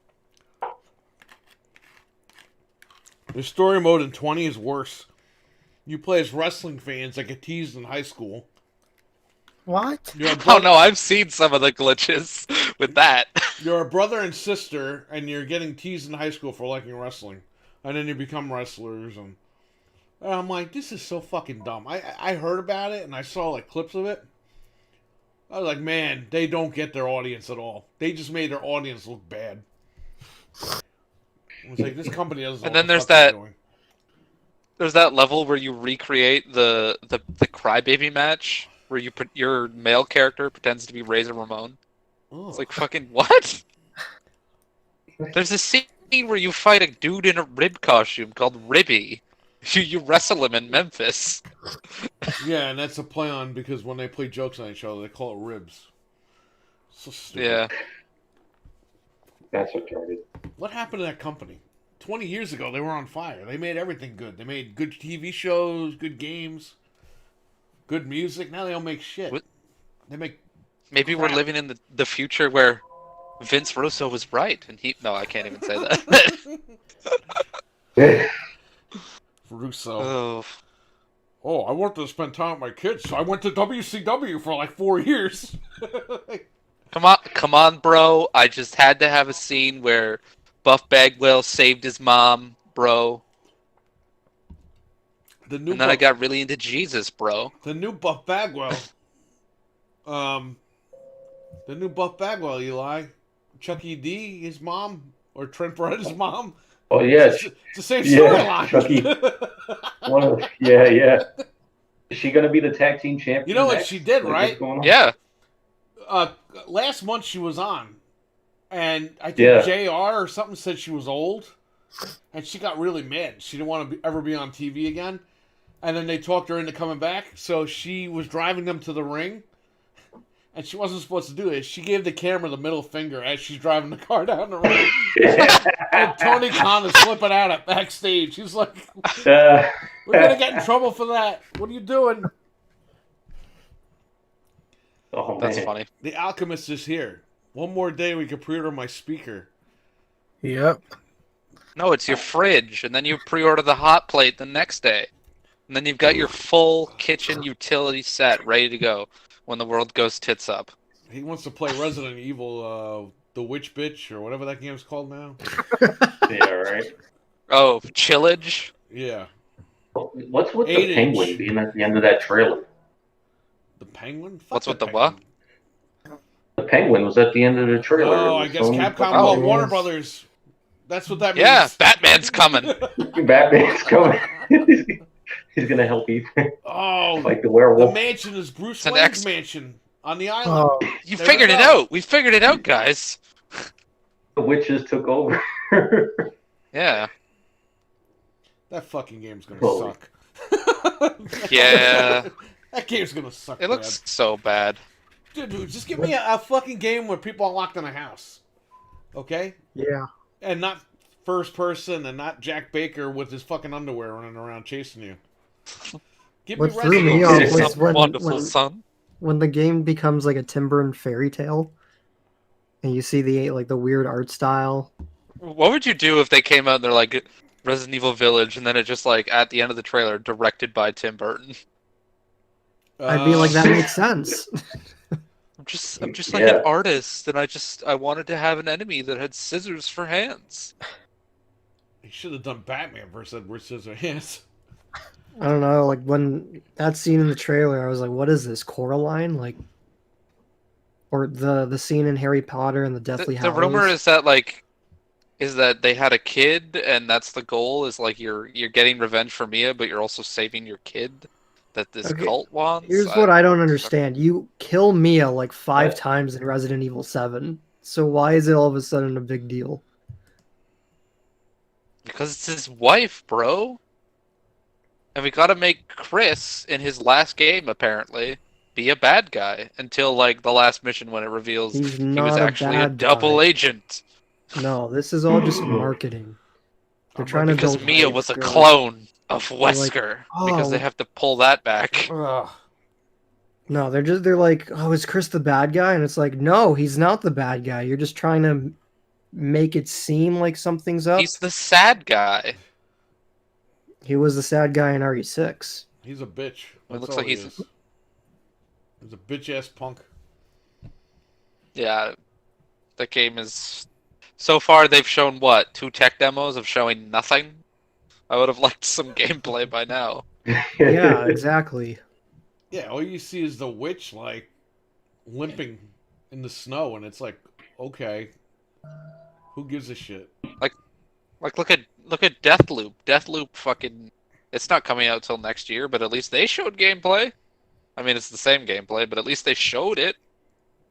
The story mode in 20 is worse. You play as wrestling fans that get teased in high school. What? You're a, Oh brother, no, I've seen some of the glitches with that. you're a brother and sister, and you're getting teased in high school for liking wrestling. And then you become wrestlers, and I'm like, this is so fucking dumb. I heard about it, and I saw like clips of it. I was like, man, they don't get their audience at all. They just made their audience look bad. I was like, this company doesn't know And what then the there's fuck they're that- doing. There's that level where you recreate the crybaby match where your male character pretends to be Razor Ramon. Oh. It's like fucking what? There's a scene where you fight a dude in a rib costume called Ribby. You wrestle him in Memphis. Yeah, and that's a play on because when they play jokes on each other, they call it ribs. So stupid. Yeah. That's retarded. What happened to that company? 20 years ago, they were on fire. They made everything good. They made good TV shows, good games, good music. Now they don't make shit. What? They make Maybe we're crap. living in the future where Vince Russo was right, and he. No, I can't even say that. Russo. Oh, Oh, I wanted to spend time with my kids, so I went to WCW for like 4 years. come on, bro! I just had to have a scene where Buff Bagwell saved his mom, bro, The new and then I Buff, got really into Jesus, bro. the new Buff Bagwell. The new Buff Bagwell, Eli, Chucky D, his mom, or Trent Beretta's mom. Oh yeah, It's the same yeah, storyline. Chucky. Yeah. Is she gonna be the tag team champion? You know what next? she did, Like, right? what's going on? Yeah, Last month she was on, and I think Yeah. JR or something said she was old, and she got really mad. She didn't want to ever be on TV again, and then they talked her into coming back. So she was driving them to the ring, and she wasn't supposed to do it. She gave the camera the middle finger as she's driving the car down the ring. And Tony Khan is flipping out at backstage. He's like, "We're gonna get in trouble for that. What are you doing?" Oh, that's man. funny. The Alchemist is here. One more day, we can pre-order my speaker. Yep. No, it's your fridge, and then you pre-order the hot plate the next day, and then you've got your full kitchen utility set ready to go when the world goes tits up. He wants to play Resident Evil, the Witch Bitch, or whatever that game's called now. Yeah, right. Oh, Chillage. Yeah, What's with the 8 penguin inch. being at the end of that trailer? the Penguin. Fuck What's with the Penguin. The penguin was at the end of the trailer. Oh, It I was guess Sony Capcom fucking- called Oh. Warner Brothers. That's what that means. Yeah, Batman's coming. Batman's coming. He's gonna help Ethan Oh, like the the werewolf. mansion is Bruce It's an Wayne's ex- mansion on the island. Oh, You There figured we it go. out. We figured it out, guys. The witches took over. Yeah. That fucking game's gonna Holy. suck. Yeah. That game's gonna suck. It looks so bad. bad. Dude, just give me a fucking game where people are locked in a house, okay? yeah. And not first person, and not Jack Baker with his fucking underwear running around chasing you. Give What me threw Resident me Evil. off It's was a wonderful when, son. when the game becomes like a Tim Burton fairy tale, and you see the weird art style. What would you do if they came out and they're like Resident Evil Village, and then it just like at the end of the trailer, directed by Tim Burton? I'd be like, that makes sense. I'm just like Yeah. an artist, and I wanted to have an enemy that had scissors for hands. He should have done Batman versus Edward Scissorhands. I don't know, like when that scene in the trailer, I was like, what is this, Coraline? Like, or the scene in Harry Potter and the Deathly The Hallows. rumor is that they had a kid, and that's the goal. Is like you're getting revenge for Mia, but you're also saving your kid that this Okay, cult wants. Here's what I don't understand. You kill Mia like 5 times in Resident Evil 7. So why is it all of a sudden a big deal? Because it's his wife, bro. And we gotta make Chris, in his last game, apparently, be a bad guy until like the last mission when it reveals He's he was not a actually a bad double guy. agent. No, this is all just marketing. They're trying to Because build Mia hype, was a they're like, clone of like, Wesker. Because they oh. have to pull that back. Ugh. No, they're like, oh, is Chris the bad guy? And it's like, no, he's not the bad guy. You're just trying to make it seem like something's up. He's the sad guy. He was the sad guy in RE6. He's a bitch. That's looks all like he he's- is. He's a bitch ass punk. Yeah. The game is... So far, they've shown, what, 2 tech demos of showing nothing? I would have liked some gameplay by now. Yeah, exactly. Yeah, all you see is the witch like limping in the snow, and it's like, okay, who gives a shit? Like, look at Deathloop. Deathloop fucking... It's not coming out till next year, but at least they showed gameplay. I mean, it's the same gameplay, but at least they showed it.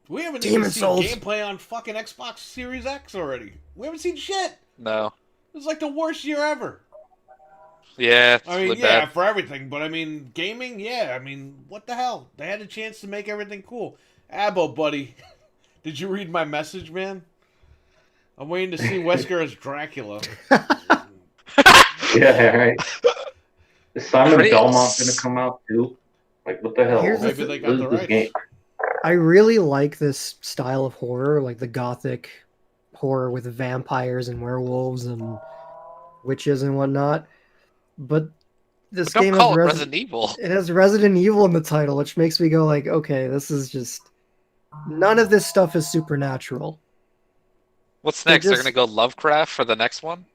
We haven't even Demon's seen Souls. gameplay on fucking Xbox Series X already. We haven't seen shit. No. It's like the worst year ever. Yeah, it's I mean, really yeah, bad. for everything, but I mean, gaming, yeah. I mean, what the hell? They had a chance to make everything cool. Abo, buddy. Did you read my message, man? I'm waiting to see Wesker as Dracula. Yeah, right. Is Simon Pretty- Belmont gonna come out too? Like, what the hell? Here's the Maybe they got the This rights. game. I really like this style of horror, like the gothic horror with vampires and werewolves and witches and whatnot. But this Don't game call it has Resident Evil. it has Resident Evil in the title, which makes me go like, okay, this is just none of this stuff is supernatural. What's They're next? They're just- gonna go Lovecraft for the next one.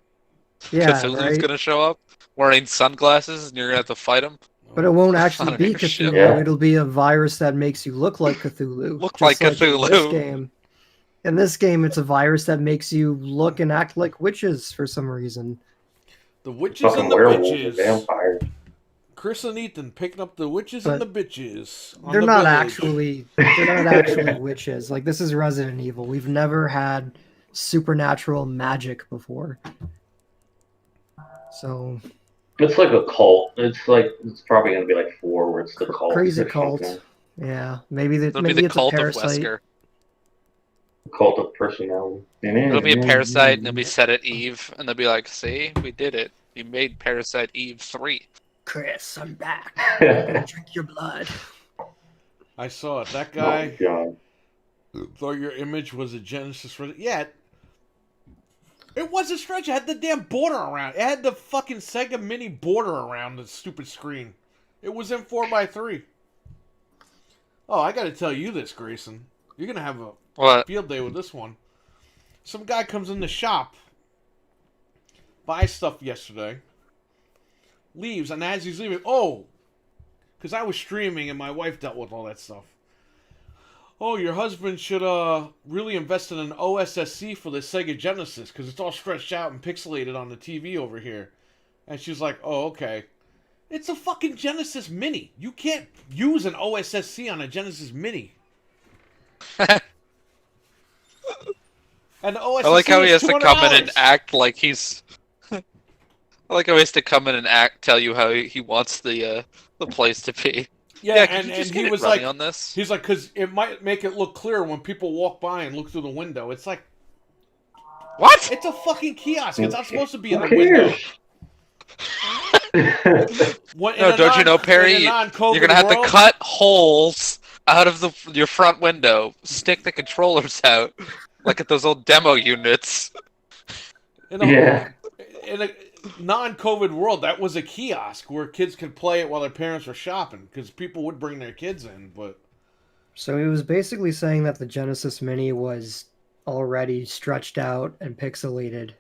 Yeah, Cthulhu's right? gonna show up wearing sunglasses, and you're gonna have to fight him. But it won't actually On be a ship. Cthulhu. Yeah. It'll be a virus that makes you look like Cthulhu. Look just like in this Cthulhu. game. In this game, it's a virus that makes you look and act like witches for some reason. The witches Fucking and the werewolves and bitches. vampires. Chris and Ethan picking up the witches But and the bitches. on They're the not village. they're not actually witches. Like, this is Resident Evil. We've never had supernatural magic before. So It's like a cult. It's probably gonna be like 4, where it's the cult. crazy or cult. something. Yeah, maybe It'll maybe be the it's cult a of parasite. Wesker. Cult of personality. It'll be a Parasite, and it'll be set at Eve, and they'll be like, "See, we did it. We made Parasite Eve 3." Chris, I'm back. I'm gonna drink your blood. I saw it. That Oh guy god. thought your image was a Genesis. Yeah. It was a stretch. It had the damn border around. It had the fucking Sega Mini border around the stupid screen. It was in 4x3. Oh, I gotta tell you this, Grayson. You're gonna have a What? field day with this one. Some guy comes in the shop, buys stuff yesterday, leaves, and as he's leaving, because I was streaming and my wife dealt with all that stuff. Oh, your husband should really invest in an OSSC for the Sega Genesis because it's all stretched out and pixelated on the TV over here. And she's like, oh, okay. It's a fucking Genesis Mini. You can't use an OSSC on a Genesis Mini. And the OSSC I like how he is has to come in and $200. act like he's. I like how he has to come in and tell you how he wants the place to be. Yeah, could you and just he get it was running like, on this. he's like, because it might make it look clearer when people walk by and look through the window. It's like, What? it's a fucking kiosk. It's not supposed to be in Who the window. cares? No, don't you know, Perry? You're gonna have to cut holes out of your front window, stick the controllers out, like at those old demo units. Yeah. In a non-COVID world, that was a kiosk where kids could play it while their parents were shopping because people would bring their kids in. But So he was basically saying that the Genesis Mini was already stretched out and pixelated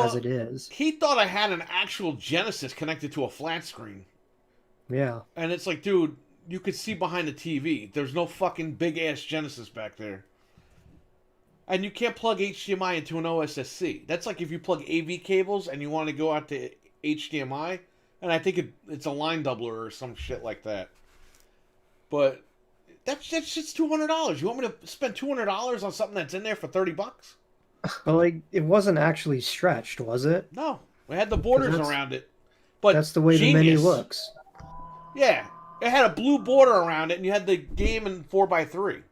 as it is. he thought I had an actual Genesis connected to a flat screen. Yeah. And it's like, dude, you could see behind the TV. There's no fucking big-ass Genesis back there. And you can't plug HDMI into an OSSC. That's like if you plug AV cables and you want to go out to HDMI. And I think it's a line doubler or some shit like that. But that shit's $200. You want me to spend $200 on something that's in there for $30? But like, it wasn't actually stretched, was it? No. We had the borders that's- around it. But That's the way the Mini genius. looks. Yeah, it had a blue border around it, and you had the game in 4x3.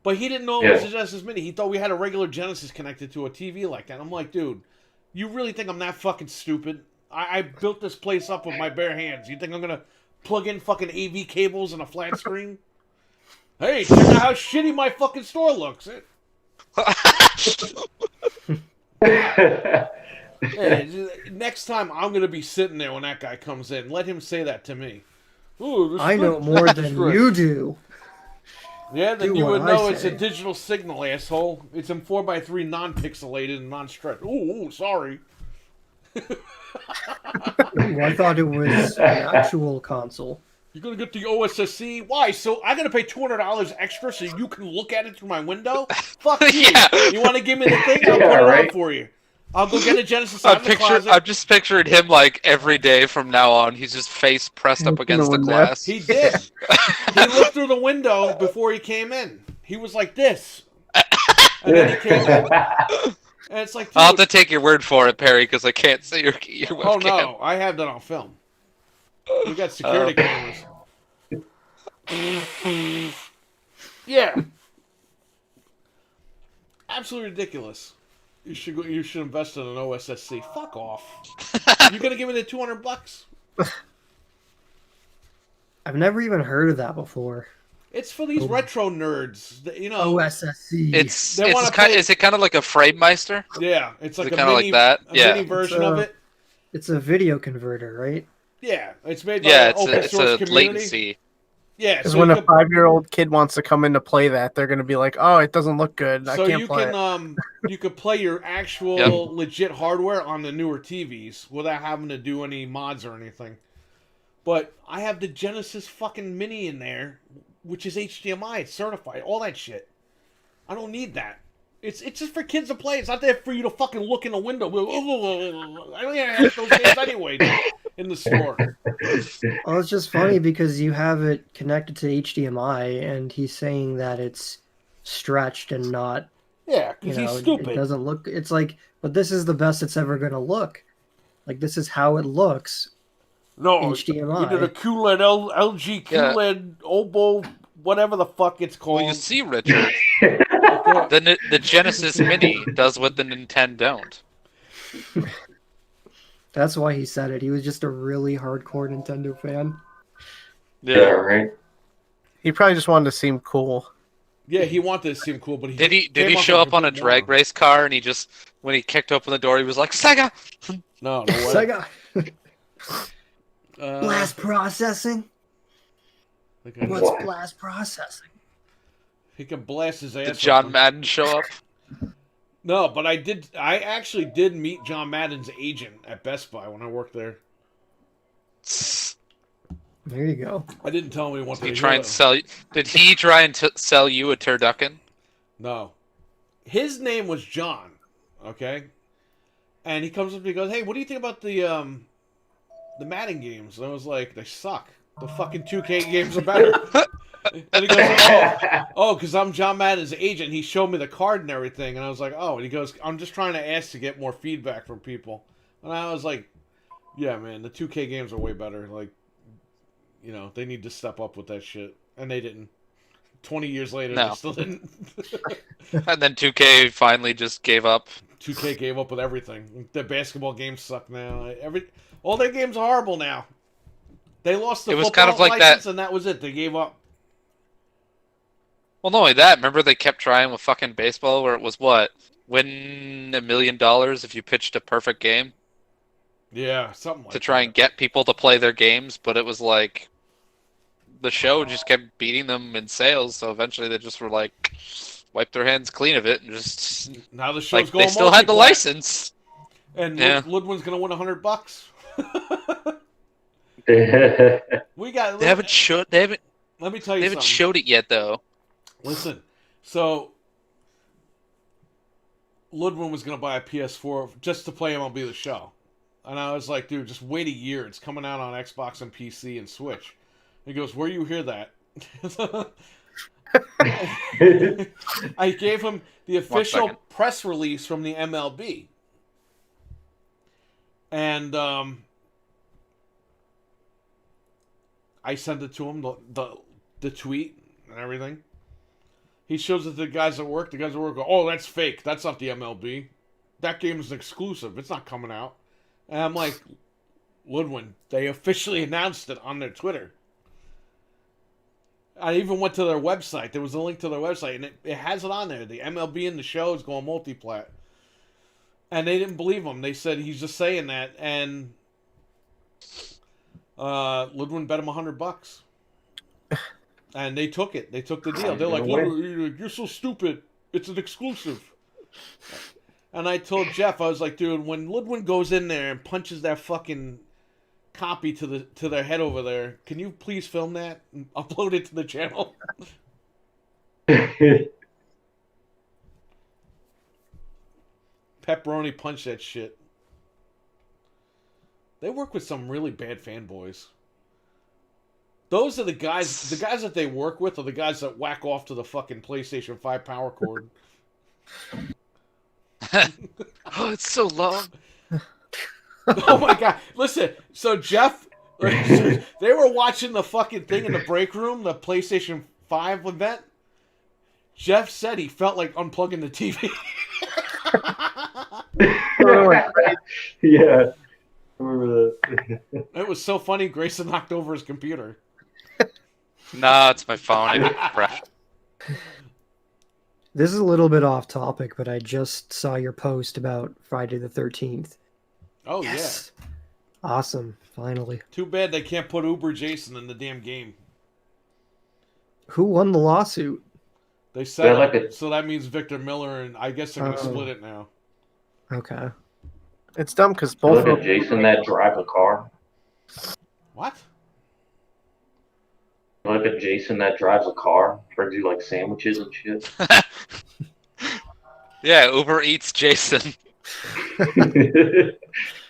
But he didn't know it was a Genesis Mini. He thought we had a regular Genesis connected to a TV like that. I'm like, dude, you really think I'm that fucking stupid? I built this place up with my bare hands. You think I'm gonna plug in fucking AV cables and a flat screen? Hey, check out how shitty my fucking store looks. Hey, next time I'm gonna be sitting there when that guy comes in. Let him say that to me. Ooh, I know more than you do. Yeah, then Do you what would I know it's a say. digital signal, asshole. It's in 4x3 non-pixelated and non-stretched. Ooh, sorry. Ooh, I thought it was an actual console. You're gonna get the OSSC? Why? So I gotta pay $200 extra so you can look at it through my window? Fuck you! Yeah. You want to give me the thing? I'll Yeah, put it right. on for you. I'll go get a Genesis out of the closet. I'm just picturing him like every day from now on. He's just face pressed up against the window. glass. He did. He looked through the window before he came in. He was like this, and then he came in. And it's like, dude, I'll have to take your word for it, Perry, because I can't see your webcam. oh no, I have that on film. We got security cameras. Yeah. Absolutely ridiculous. You should go. You should invest in an OSSC. Fuck off. You're gonna give me the $200? I've never even heard of that before. It's for these retro nerds. You know. OSSC. They wanna play- is it kind of like a Framemeister? Yeah, it's like Is it a kinda mini, like that? a Yeah. mini version of it. It's a video converter, right? Yeah, it's made by Yeah, an open it's source a community. latency. Yeah, Because so when you a can, 5-year-old kid wants to come in to play that, they're going to be like, "Oh, it doesn't look good. I so can't you play can it." you could play your actual Yep. legit hardware on the newer TVs without having to do any mods or anything. But I have the Genesis fucking Mini in there, which is HDMI, it's certified, all that shit. I don't need that. It's just for kids to play. It's not there for you to fucking look in the window. I don't even have those games anyway in the store. Well, it's just funny because you have it connected to HDMI, and he's saying that it's stretched and not, Yeah, you because know, he's it stupid. doesn't look. It's like, but this is the best it's ever gonna look. Like this is how it looks. No, HDMI. you did a QLED, LG QLED, Obo, whatever the fuck it's called. Well, you see, Richard, the Genesis Mini does what the Nintendo don't. That's why he said it. He was just a really hardcore Nintendo fan. Yeah, right. He probably just wanted to seem cool. Yeah, he wanted to seem cool, but he Did he came show with up on a complete drag moron. race car and he just when he kicked open the door he was like Sega? No, no way. Sega. Uh, Blast processing. like I- What's What? blast processing? He can blast his ass. Did John open. Madden show up? No, but I actually did meet John Madden's agent at Best Buy when I worked there. There you go. I didn't tell him he wanted Did he to try hear and it. sell? Did he try and sell you a turducken? No. His name was John, okay? And he comes up to me and goes, "Hey, what do you think about the Madden games?" And I was like, "They suck. The fucking 2K games are better." And he goes, "Oh, because I'm John Madden's agent." He showed me the card and everything, and I was like, "Oh." And he goes, "I'm just trying to ask to get more feedback from people." And I was like, "Yeah, man, the 2K games are way better. Like, you know, they need to step up with that shit." And they didn't. 20 years later, No. they still didn't. And then 2K finally just gave up. 2K gave up with everything. Their basketball games suck now. All their games are horrible now. They lost the It was football kind of like license, that- and that was it. They gave up. Well, not only that, remember they kept trying with fucking baseball where it was what? Win $1 million if you pitched a perfect game Yeah, something like to try that. and get people to play their games, but it was like the show just kept beating them in sales, so eventually they just were like wipe their hands clean of it and just Now the show's like going they still had the multiplat. license. And Yeah. Ludwin's going to win $100. We got. They haven't showed they haven't Let me tell they you haven't something. showed it yet though. Listen, so Ludwin was going to buy a PS4 just to play MLB The Show. And I was like, dude, just wait a year. It's coming out on Xbox and PC and Switch. He goes, where you hear that? I gave him the official second. press release from the MLB. And I sent it to him, the tweet and everything. He shows it to the guys at work. The guys at work go, "Oh, that's fake. That's not the MLB. That game is exclusive. It's not coming out." And I'm like, Ludwin, they officially announced it on their Twitter. I even went to their website. There was a link to their website, and it has it on there. The MLB in the show is going multiplat. And they didn't believe him. They said he's just saying that, and Ludwin bet him $100. And they took it. They took the deal. They're like, "Ludwin, you're so stupid. It's an exclusive." And I told Jeff, I was like, dude, when Ludwin goes in there and punches that fucking copy to their head over there, can you please film that and upload it to the channel? Pepperoni punched that shit. They work with some really bad fanboys. Those are the guys that they work with are the guys that whack off to the fucking PlayStation 5 power cord. Oh, it's so long. Oh my god. Listen, so Jeff, they were watching the fucking thing in the break room, the PlayStation 5 event. Jeff said he felt like unplugging the TV. Yeah. I remember that. It was so funny. Grayson knocked over his computer. No, it's my phone. I didn't crash. This is a little bit off topic, but I just saw your post about Friday the 13th. Oh Yes. Awesome. Finally. yeah. Too bad they can't put Uber Jason in the damn game. Who won the lawsuit? They said They're like so that means Victor Miller, and I guess they're gonna Oh. split it now. Okay. It's dumb because both Look of at Jason that drives a car. What? Look at Jason that drives a car. Brings you like sandwiches and shit. Yeah, Uber Eats Jason.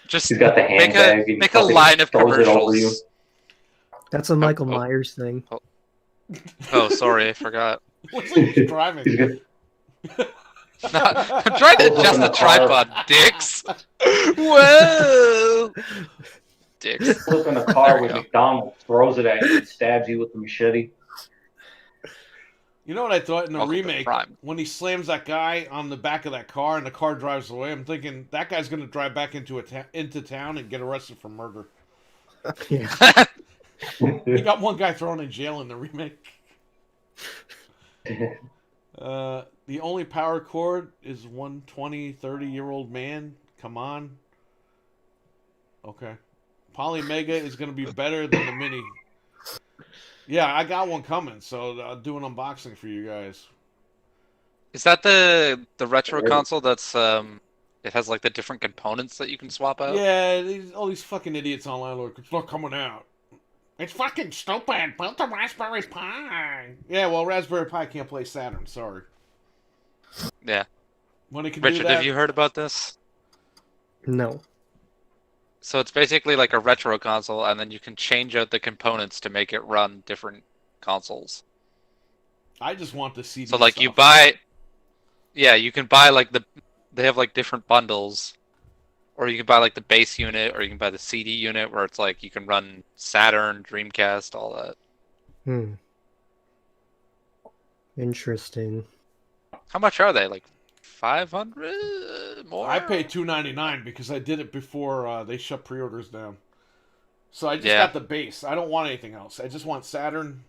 Just He's got the handbag. and make a fucking line of throws it over you. commercials. That's a Michael oh. Myers thing. Oh, sorry, I forgot. Looks like he's driving. He's got, I'm trying to adjust the tripod, dicks. Whoa, dicks. flipping a car There we with go. McDonald's, throws it at you, and stabs you with the machete. You know what I thought in the Welcome to remake Prime. when he slams that guy on the back of that car and the car drives away? I'm thinking that guy's gonna drive back into town and get arrested for murder. Yeah. He got one guy thrown in jail in the remake. The only power cord is 30-year-old man. Come on. Okay. Polymega is going to be better than the Mini. Yeah, I got one coming, so I'll do an unboxing for you guys. Is that the retro console that's it has like the different components that you can swap out? Yeah, all these fucking idiots online look, it's not coming out. It's fucking stupid. Built a Raspberry Pi. Yeah, well, Raspberry Pi can't play Saturn. Sorry. Yeah. When it can do Richard, that, have you heard about this? No. So it's basically like a retro console, and then you can change out the components to make it run different consoles. I just want the CD. So like you stuff. buy, yeah, you can buy like they have like different bundles, or you can buy like the base unit, or you can buy the CD unit where it's like you can run Saturn, Dreamcast, all that. Interesting. How much are they? Like 500 more? I paid $2.99 because I did it before they shut pre-orders down. So I just Yeah. got the base. I don't want anything else. I just want Saturn,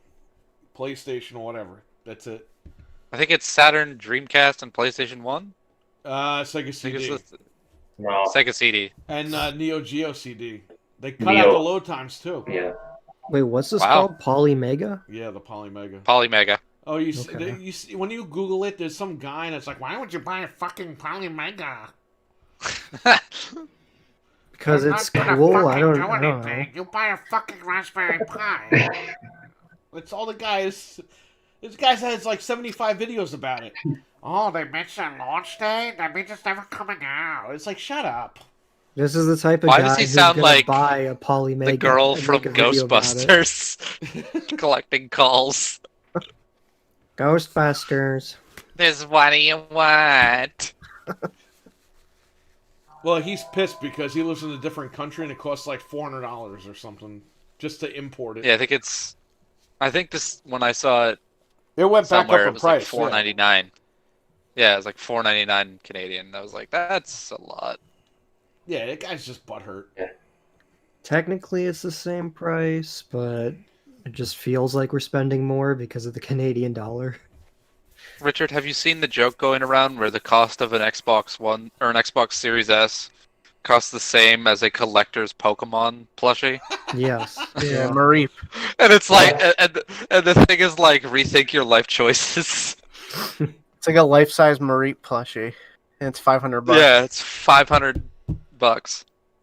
PlayStation, or whatever. That's it. I think it's Saturn, Dreamcast, and PlayStation 1. Sega I think CD it's No. Sega CD. and Neo Geo CD. They cut Neo. out the load times too. Yeah. Wait, what's this Wow. called? Polymega? Yeah, the Polymega. Polymega. Oh, you see, Okay. you see, when you Google it, there's some guy and it's like, why would you buy a fucking Polymega? Because They're it's not gonna cool. fucking I do don't know. anything. You buy a fucking Raspberry Pi. It's all the guys. This guy has like 75 videos about it. Oh, they mentioned launch day? That means it's never coming out. It's like, shut up. This is the type of Why guy does he who's sound gonna like buy a Polymega. The girl and from make a video about it. Ghostbusters collecting calls. Ghostbusters. This what do you want? Well, he's pissed because he lives in a different country and it costs like $400 or something just to import it. Yeah, I think this when I saw it It went back somewhere, up it in was price. like $4.99. Yeah, it was like $4.99 Canadian. I was like, that's a lot. Yeah, that guy's just butthurt. Technically, it's the same price, but it just feels like we're spending more because of the Canadian dollar. Richard, have you seen the joke going around where the cost of an Xbox One or an Xbox Series S costs the same as a collector's Pokemon plushie? Yes. Yeah, Mareep. And it's like, and the thing is like, rethink your life choices. It's like a life-size Mareep plushie, and it's $500. Yeah, it's $500.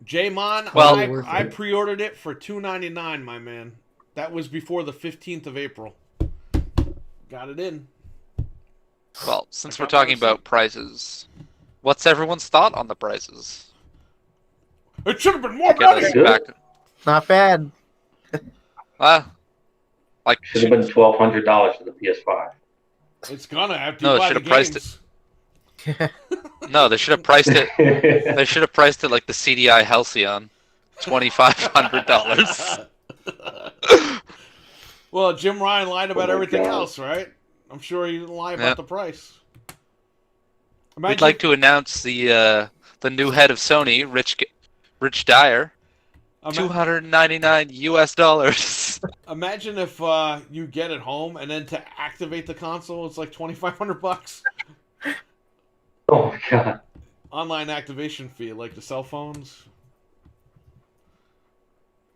J-Mon, Well- Worth I it. pre-ordered it for $2.99, my man. That was before the 15th of April. Got it in. Well, since I we're got my talking about receipt. prices, what's everyone's thought on the prices? It should have been more Get us money. Good. back. Not bad. Like Should have been $1,200 for the PS5. It's gonna have to No, it buy should the have priced games. no, they should have priced it. They should have priced it like the CDI Halcyon, $2,500. Well, Jim Ryan lied about Oh my everything God. else, right? I'm sure he didn't lie about the price. Imagine We'd like to announce the new head of Sony, Rich Dyer, $299. Imagine if you get it home and then to activate the console, it's like $2,500. Oh my god. Online activation fee, like the cell phones.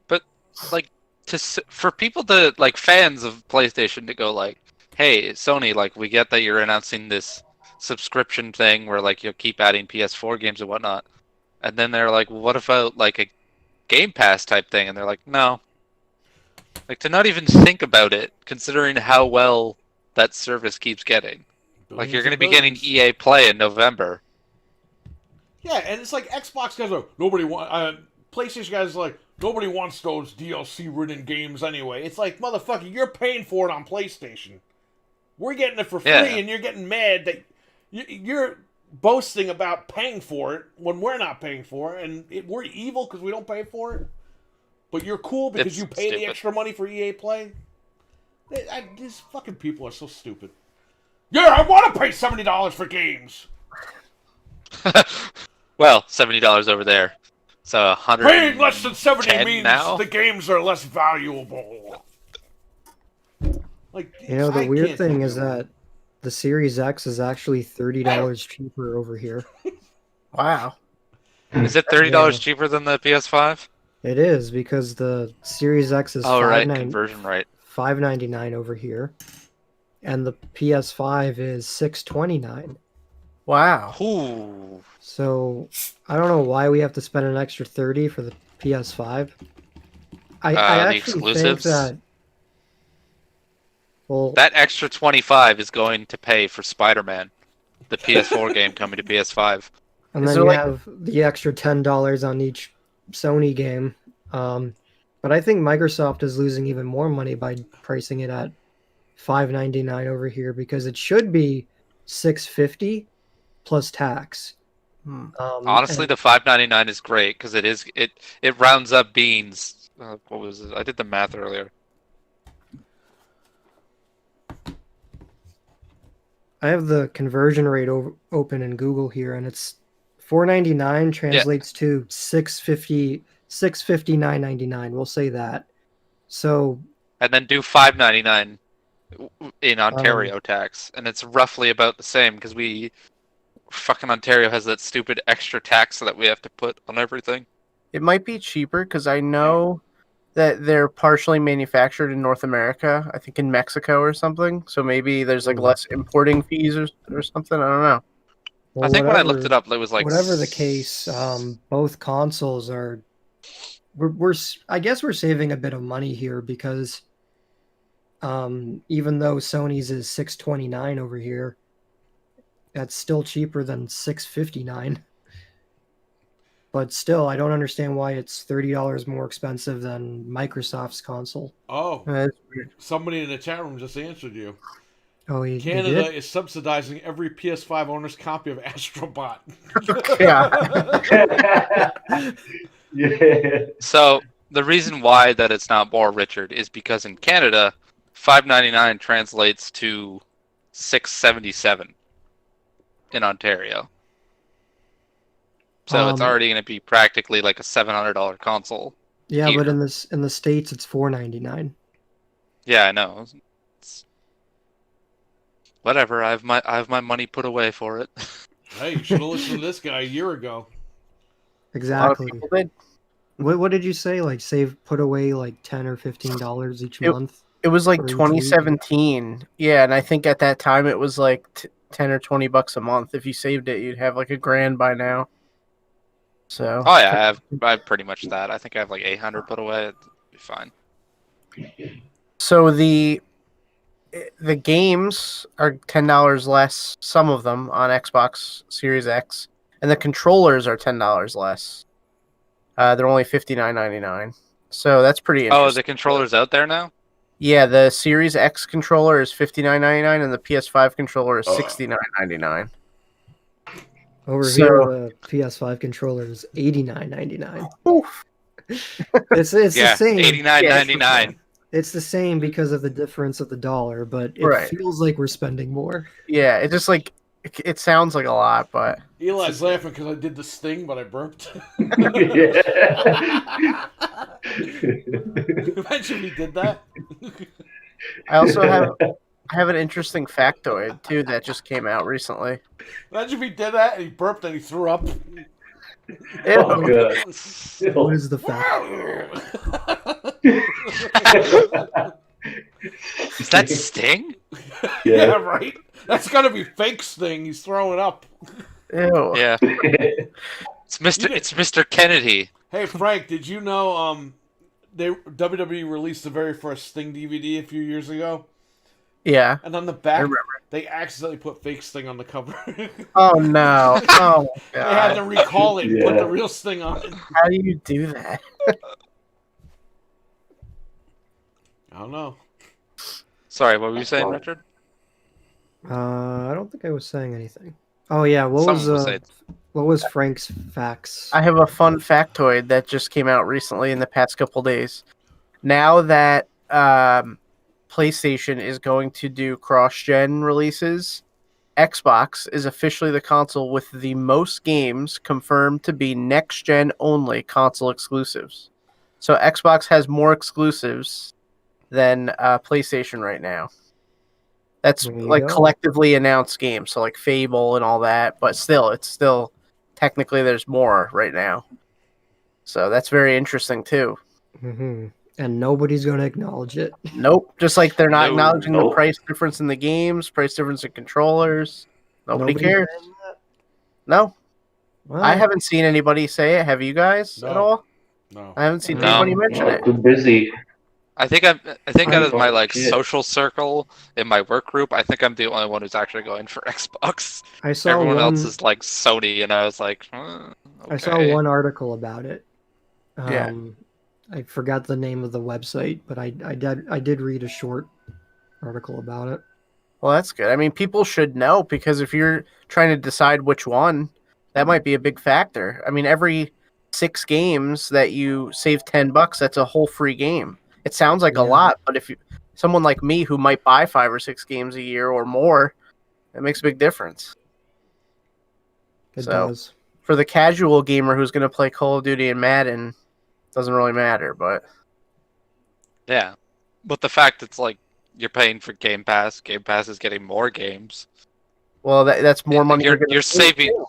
But like for people to like fans of PlayStation to go like, hey, Sony, like we get that you're announcing this subscription thing where like you'll keep adding PS4 games and whatnot, and then they're like, well, what about like a Game Pass type thing? And they're like, no. Like to not even think about it, considering how well that service keeps getting. Like you're going to be getting EA Play in November. Yeah, and it's like Xbox guys are PlayStation guys are like nobody wants those DLC ridden games anyway. It's like motherfucker, you're paying for it on PlayStation. We're getting it for free, and you're getting mad that you're boasting about paying for it when we're not paying for it, and we're evil because we don't pay for it. But you're cool because you pay the extra money for EA Play. These fucking people are so stupid. Yeah, I want to pay $70 for games. Well, $70 over there. So 100. Paying less than 70 means now? the games are less valuable. Like, the weird thing is that the Series X is actually $30 cheaper over here. Wow. Is it $30 cheaper than the PS5? It is, because the Series X is conversion rate. $599 over here, and the PS5 is $629. Wow. Ooh. So I don't know why we have to spend an extra $30 for the PS5. I the actually exclusives? think that. Well, That extra 25 is going to pay for Spider-Man, the PS4 game coming to PS5. and then you have the extra $10 on each Sony game. But I think Microsoft is losing even more money by pricing it at $599 over here, because it should be $650 plus tax. Honestly, the $599 is great because it rounds up beans. What was it? I did the math earlier. I have the conversion rate open in Google here, and it's $499 translates to $659.99. We'll say that. So, and then do $599 in Ontario tax, and it's roughly about the same because fucking Ontario has that stupid extra tax that we have to put on everything. It might be cheaper because I know that they're partially manufactured in North America. I think in Mexico or something. So maybe there's like less importing fees or something. I don't know. well, I think when I looked it up, it was like whatever the case, both consoles are. I guess we're saving a bit of money here because, even though Sony's is $629 over here, that's still cheaper than $659. But still, I don't understand why it's $30 more expensive than Microsoft's console. Oh, That's weird. somebody in the chat room just answered you. Oh, he Canada did? is subsidizing every PS5 owner's copy of Astrobot. Yeah. So the reason why that it's not more, Richard, is because in Canada, $599 translates to $677 in Ontario. So it's already going to be practically like a $700 console. Yeah, here. but in the States it's $499. Yeah, I know. Whatever. I have my money put away for it. Hey, you should have listened to this guy a year ago. Exactly. people did. What did you say? Like put away like $10 or $15 each month? It was like Or 2017. Yeah, and I think at that time it was like 10 or $20 a month. If you saved it, you'd have like $1,000 by now. So. Oh yeah, I have pretty much that. I think I have like 800 put away. It'd be fine. So the games are $10 less, some of them on Xbox Series X, and the controllers are $10 less. They're only $59.99. So that's pretty interesting. Oh, the controller's out there now? Yeah, the Series X controller is $59.99 and the PS5 controller is $69.99. Over So- here, the PS5 controller is $89.99. Oof. It's Yeah, the same. $89.99. It's the same because of the difference of the dollar, but it Right. feels like we're spending more. Yeah, it just like it sounds like a lot, but Eli's laughing because I did the sting, but I burped. Yeah. Imagine we did that. I also have an interesting factoid too that just came out recently. Imagine if he did that and he burped and he threw up. Oh, Ew. good. What is the fact? Is that Sting? Yeah, Yeah. right. That's gotta be fake sting. He's throwing up. Ew. Yeah. It's Mr. Kennedy. Hey Frank, did you know WWE released the very first Sting DVD a few years ago, Yeah. and on the I back remember. they accidentally put fake Sting on the cover. Oh no. Oh my They had god. to recall it and put Yeah. the real Sting on it. How do you do that? I don't know. Sorry, what were you saying, Richard? I don't think I was saying anything. Oh yeah, Someone was saying. what was Frank's facts? I have a fun factoid that just came out recently in the past couple days. Now that PlayStation is going to do cross-gen releases, Xbox is officially the console with the most games confirmed to be next-gen only console exclusives. So Xbox has more exclusives than PlayStation right now. That's There you like go. collectively announced games, so like Fable and all that. But still, it's still technically there's more right now. So that's very interesting too. Hmm. And nobody's going to acknowledge it. Nope, just like they're not No, acknowledging the nope. price difference in the games, price difference in controllers. Nobody Nobody's cares. saying that? No, Well, I haven't seen anybody say it. Have you guys at No. all? No. I haven't seen No. anybody mention it. Too busy. I think out of my like shit. social circle in my work group, I think I'm the only one who's actually going for Xbox. I saw Everyone one. else is like Sony, and I was like, I saw okay. one article about it. Yeah. I forgot the name of the website, but I did read a short article about it. Well, that's good. I mean, people should know because if you're trying to decide which one, that might be a big factor. I mean, every 6 games that you save $10, that's a whole free game. It sounds like a Yeah. lot, but if you, someone like me who might buy 5 or 6 games a year or more, it makes a big difference. It So- does. For the casual gamer who's going to play Call of Duty and Madden, doesn't really matter. But Yeah, but the fact it's like you're paying for Game Pass. Game Pass is getting more games, well, that's more money You're gonna save, saving, too.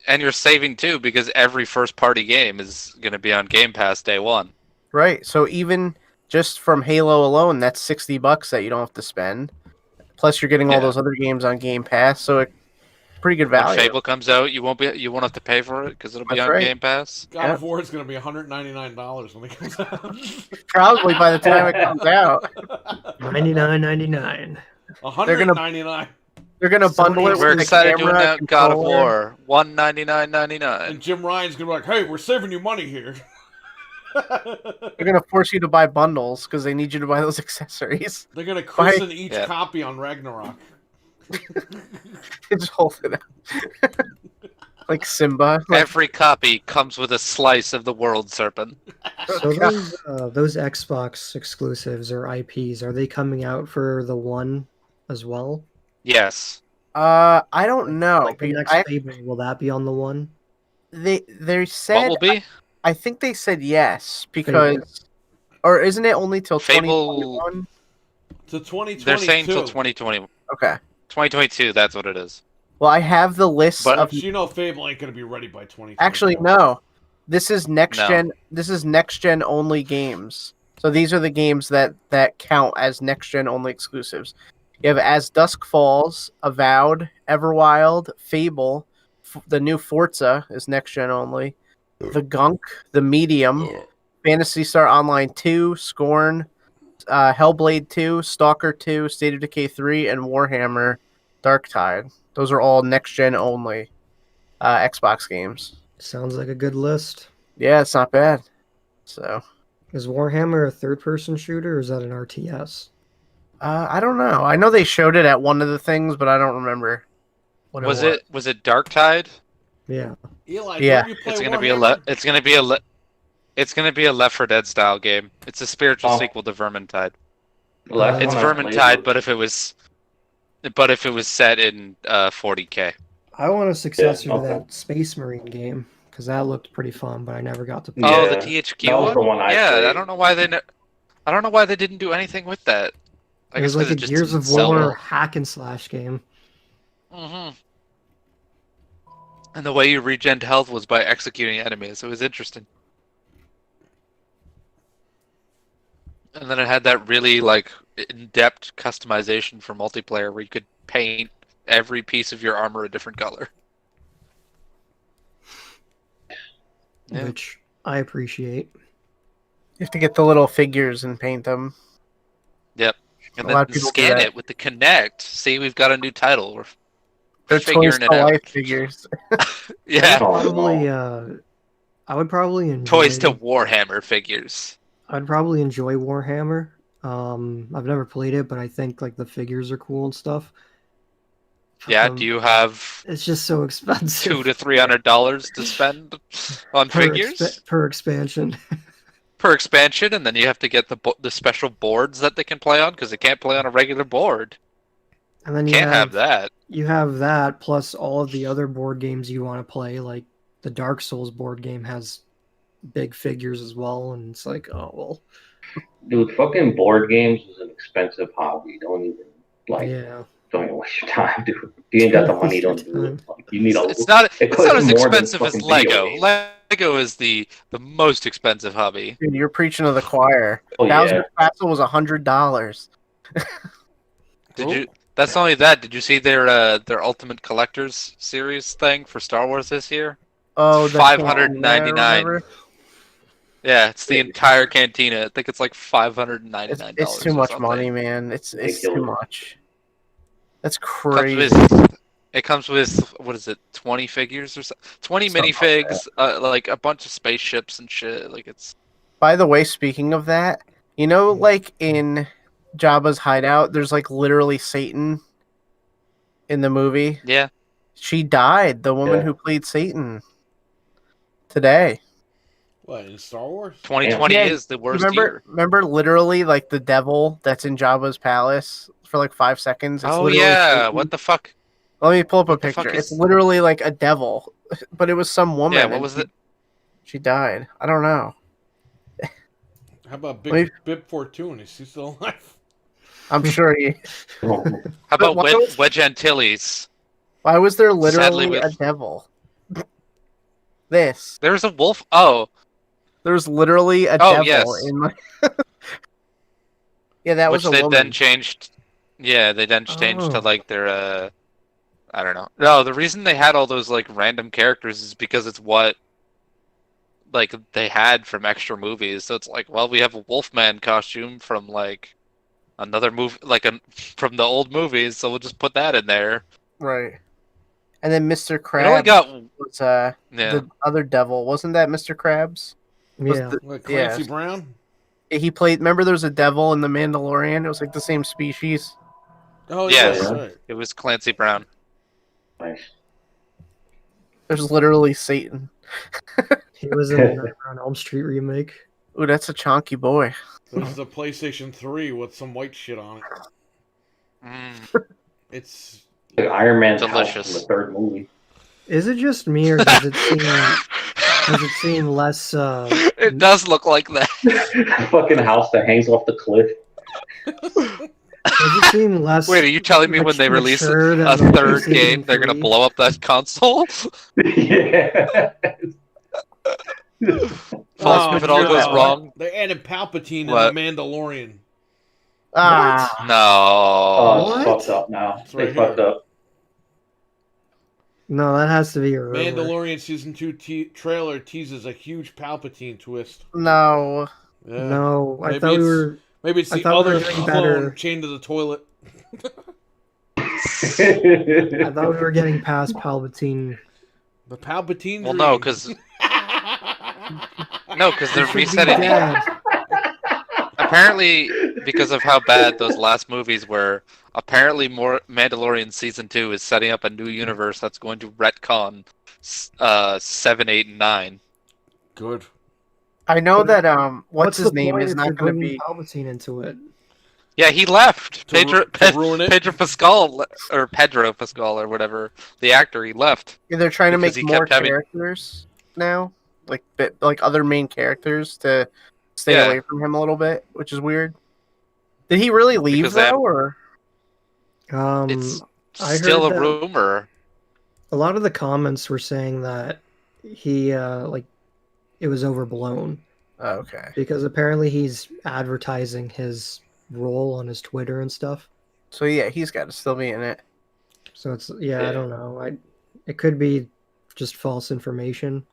and you're saving too because every first-party game is going to be on Game Pass day one. Right. So even just from Halo alone, that's $60 that you don't have to spend. Plus, you're getting all Yeah. those other games on Game Pass, so it pretty good When value. Fable comes out, you won't have to pay for it because it'll be That's on right. Game Pass. God of War is going to be $199 when it comes out. Probably by the time it comes out, $99.99. $199. they're gonna bundle it Sony- We're with the excited to camera, announce God of controller. War, $199.99. And Jim Ryan's going to be like, hey, we're saving you money here. They're gonna force you to buy bundles because they need you to buy those accessories. They're going to christen each Yeah. copy on Ragnarok. Just hold it out. Like Simba. Like, Every copy comes with a slice of the world serpent. So those Xbox exclusives or IPs, are they coming out for the One as well? Yes. I don't know. Like the next Fable, will that be on the One? They What said will be? I think they said yes because, or isn't it only till Fable- 2021? To 2022. They're saying till 2020, Okay. 2022. That's what it is. Well, I have the list But- of. You know Fable ain't going to be ready by 2022. Actually, no. This is next No. gen. This is next gen only games. So these are the games that count as next gen only exclusives. You have As Dusk Falls, Avowed, Everwild, Fable, the new Forza is next gen only. The Gunk, The Medium, Phantasy Star Online 2, Scorn, Hellblade 2, Stalker 2, State of Decay 3, and Warhammer Darktide. Those are all next gen only Xbox games. Sounds like a good list. Yeah, it's not bad. So Is Warhammer a third-person shooter, or is that an RTS? I don't know. I know they showed it at one of the things, but I don't remember. What Was it Darktide? Yeah. Eli, Yeah. don't you play It's gonna be Warhammer? it's gonna be a Left 4 Dead style game. It's a spiritual Oh. sequel to Vermintide. The last It's one I played Vermintide, was- but if it was set in 40K. I want a successor to okay. that Space Marine game because that looked pretty fun, but I never got to play. Oh, Yeah, the THQ that was one. the one I yeah, played. I don't know why I don't know why they didn't do anything with that. I It guess was like 'cause a it just Gears didn't of sell War well. hack and slash game. Mm-hmm. And the way you regen health was by executing enemies. It was interesting. And then it had that really like in-depth customization for multiplayer where you could paint every piece of your armor a different color. Yeah. Which I appreciate. You have to get the little figures and paint them. Yep. And A lot of then people do scan that. it with the Kinect. See, we've got a new title. We're They're Toys figuring to it out. Life figures. Yeah. Probably, I would probably enjoy. Toys to Warhammer figures. I'd probably enjoy Warhammer. I've never played it, but I think like the figures are cool and stuff. Yeah, do you have It's just so expensive. $200 to $300 to spend on figures per expansion. per expansion, and then you have to get the special boards that they can play on because they can't play on a regular board. And then you Can't have that. You have that plus all of the other board games you want to play, like the Dark Souls board game has big figures as well, and it's like, oh well. Dude, fucking board games is an expensive hobby. Don't even Yeah. don't even waste your time, dude. If you ain't got the money, don't do it. Like, you need a. It's not it as costs more than expensive as fucking video Lego. games. Lego is the most expensive hobby. Dude, you're preaching to the choir. Oh, yeah. Bowser's Castle was $100. Did you? That's not only that. Did you see their Ultimate Collectors series thing for Star Wars this year? Oh, the $599. whatever. Yeah, it's the entire cantina. I think it's like $599. It's too or much something. money, man. It's too Ridiculous. much. That's Comes crazy. it comes with what is it? 20 figures or so? 20 Something minifigs, like a bunch of spaceships and shit. Like it's By the way, speaking of that, you know, like in Jabba's hideout, there's like literally Satan in the movie. yeah. She died, the woman Yeah. who played Satan, today. What, in Star Wars? 2020 Yeah, is the worst Remember, year. remember, literally, like the devil that's in Jabba's palace for like 5 seconds. It's Oh literally yeah, Satan. what the fuck? Let me pull up a the fuck picture. It's is- literally like a devil, but it was some woman. Yeah, what and was it? She died. I don't know. How about Wait. Bib Fortune? Is he still alive? I'm sure he. Oh, How about why was- Wedge Antilles? Why was there Sadly, literally with- a devil? This. There's a wolf. Oh, There's literally a Oh, devil yes. in my. Yeah, that which was a they woman. then changed. Yeah, they then changed to Oh. like their. I don't know. No, the reason they had all those like random characters is because it's what. Like they had from extra movies, so it's like, well, we have a Wolfman costume from like another movie, from the old movies, so we'll just put that in there. Right. And then Mr. It only Krabs got was yeah. the other devil. Wasn't that Mr. Krabs? Was Yeah. the- What, Clancy yeah. Brown? He played. Remember, there was a devil in the Mandalorian. It was like the same species. Oh, Yes. yeah, that's right. It was Clancy Brown. nice. There's literally Satan. He was in the Nightmare on Elm Street remake. Ooh, that's a chonky boy. This is a PlayStation 3 with some white shit on it. Mm. It's Like Iron Man's house Delicious. in the third movie. Is it just me, or does it seem less? It does look like that. Fucking house that hangs off the cliff. Does it seem less? Wait, are you telling me when they release mature than a the third PlayStation game, they're gonna 3? blow up that console? Yeah. Plus, if it all no. goes wrong, They added Palpatine What? in The Mandalorian. Ah, no. Oh, it's What? fucked up now. It's They right fucked here. up. No, that has to be a rumor. Mandalorian Season 2 trailer teases a huge Palpatine twist. no. Yeah. No, I Maybe thought we it's- were. Maybe it's I the thought we other were doing clone better. chained to the toilet. I thought we were getting past Palpatine. The Palpatine Well, no, dream. because they're He should be resetting. dead. Apparently, because of how bad those last movies were, apparently more Mandalorian season 2 is setting up a new universe that's going to retcon 7, 8, and 9. Good. I know that what's his the name point is if not you're going to bringing be. Palpatine into it. Yeah, he left. To ruin it? Pedro Pascal or Pedro Pascal or whatever, the actor, he left. Yeah, they're trying to Because make he more kept having- characters now, like other main characters to stay Yeah. away from him a little bit, which is weird. Did he really leave Because they have- though, or It's I still a heard that- rumor. A lot of the comments were saying that he like it was overblown oh, okay? because apparently he's advertising his role on his Twitter and stuff. So yeah, he's got to still be in it. So it's I Yeah. don't know. It could be just false information.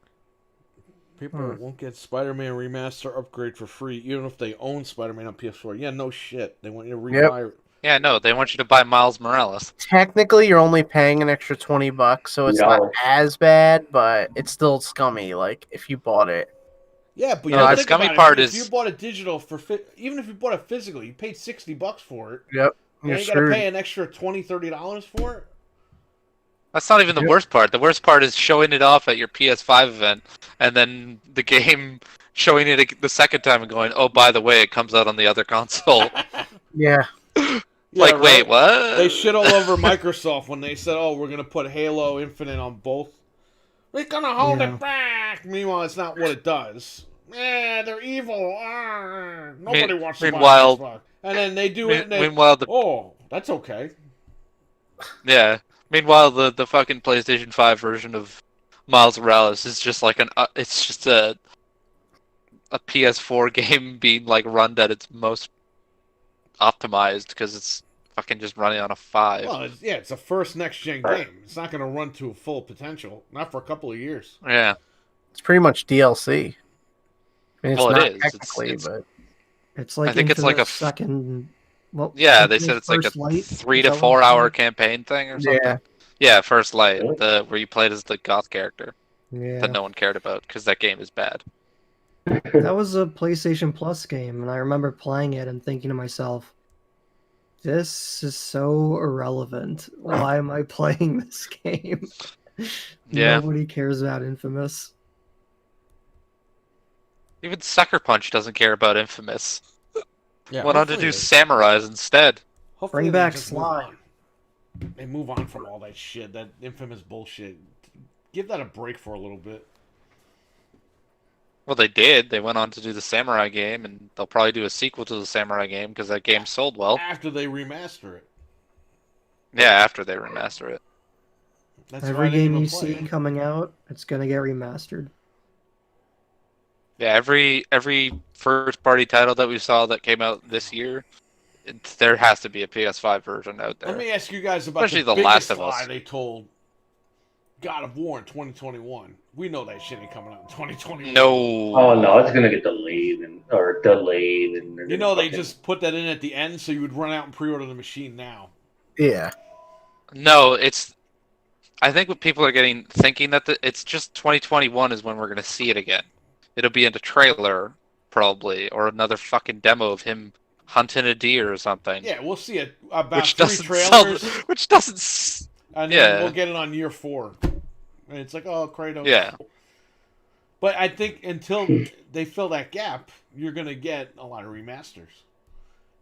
People won't get Spider-Man remaster upgrade for free, even if they own Spider-Man on PS4. Yeah, no shit. They want you to Yep. rebuy it. Yeah, no, they want you to buy Miles Morales. Technically, you're only paying an extra $20, so it's not $3. as bad, but it's still scummy. Like if you bought it, Yeah, but No, you the think scummy about it, part if is- you bought a digital for even if you bought it physical, you paid $60 for it. you're And you got to screwed. pay an extra $20-$30 for it. That's not even the Yep. worst part. The worst part is showing it off at your PS5 event, and then the game showing it the second time and going, "Oh, by the way, it comes out on the other console." Yeah, Like, Yeah, wait, right. what? They shit all over Microsoft when they said, "Oh, we're gonna put Halo Infinite on both. We're gonna hold Yeah. it back." Meanwhile, it's not what it does. They're evil. Nobody wants to buy meanwhile- Xbox. And then they do it. And they, Meanwhile, oh, that's okay. yeah. Meanwhile, the fucking PlayStation 5 version of Miles Morales is just like it's just a PS4 game being like run at its most optimized because it's fucking just running on a 5. Well, it's a first next gen game. It's not gonna run to full potential. Not for a couple of years. Yeah. it's pretty much DLC. I mean, it's Well, it not is. technically, It's- but It's like I think it's like a Infamous second. Well, Yeah, they Infamous said it's like a First Light, 3 is to that what 4 it's hour called? campaign thing or something. yeah, Yeah, First Light, Really? where you played as the goth character Yeah, that no one cared about because that game is bad. that was a PlayStation Plus game, and I remember playing it and thinking to myself, "This is so irrelevant. Why am I playing this game?" Yeah. Nobody cares about Infamous. Even Sucker Punch doesn't care about Infamous. Yeah, Went on to hopefully do they- Samurais instead. hopefully Bring they back just move Slime. on. They move on from all that shit, that infamous bullshit. Give that a break for a little bit. Well, they did. They went on to do the Samurai game, and they'll probably do a sequel to the Samurai game because that game sold well. After they remaster it. Yeah, after they remaster it. That's why Every I didn't game even you play see it. coming out, it's gonna get remastered. Yeah, every first party title that we saw that came out this year, there has to be a PS5 version out there. Let me ask you guys about Especially the The Last biggest of Us. lie they told God of War in 2021. We know that shit ain't coming out in 2021. No. Oh no, it's gonna get delayed and they're You gonna know they fucking- just put that in at the end so you would run out and pre-order the machine now. yeah. No, it's. I think what people are thinking that it's just 2021 is when we're gonna see it again. It'll be in a trailer probably, or another fucking demo of him hunting a deer or something. Yeah, we'll see it about Which 3 doesn't trailers, which doesn't. and yeah. then we'll get it on year 4. And it's like, oh, Kratos. Yeah. But I think until they fill that gap, you're gonna get a lot of remasters.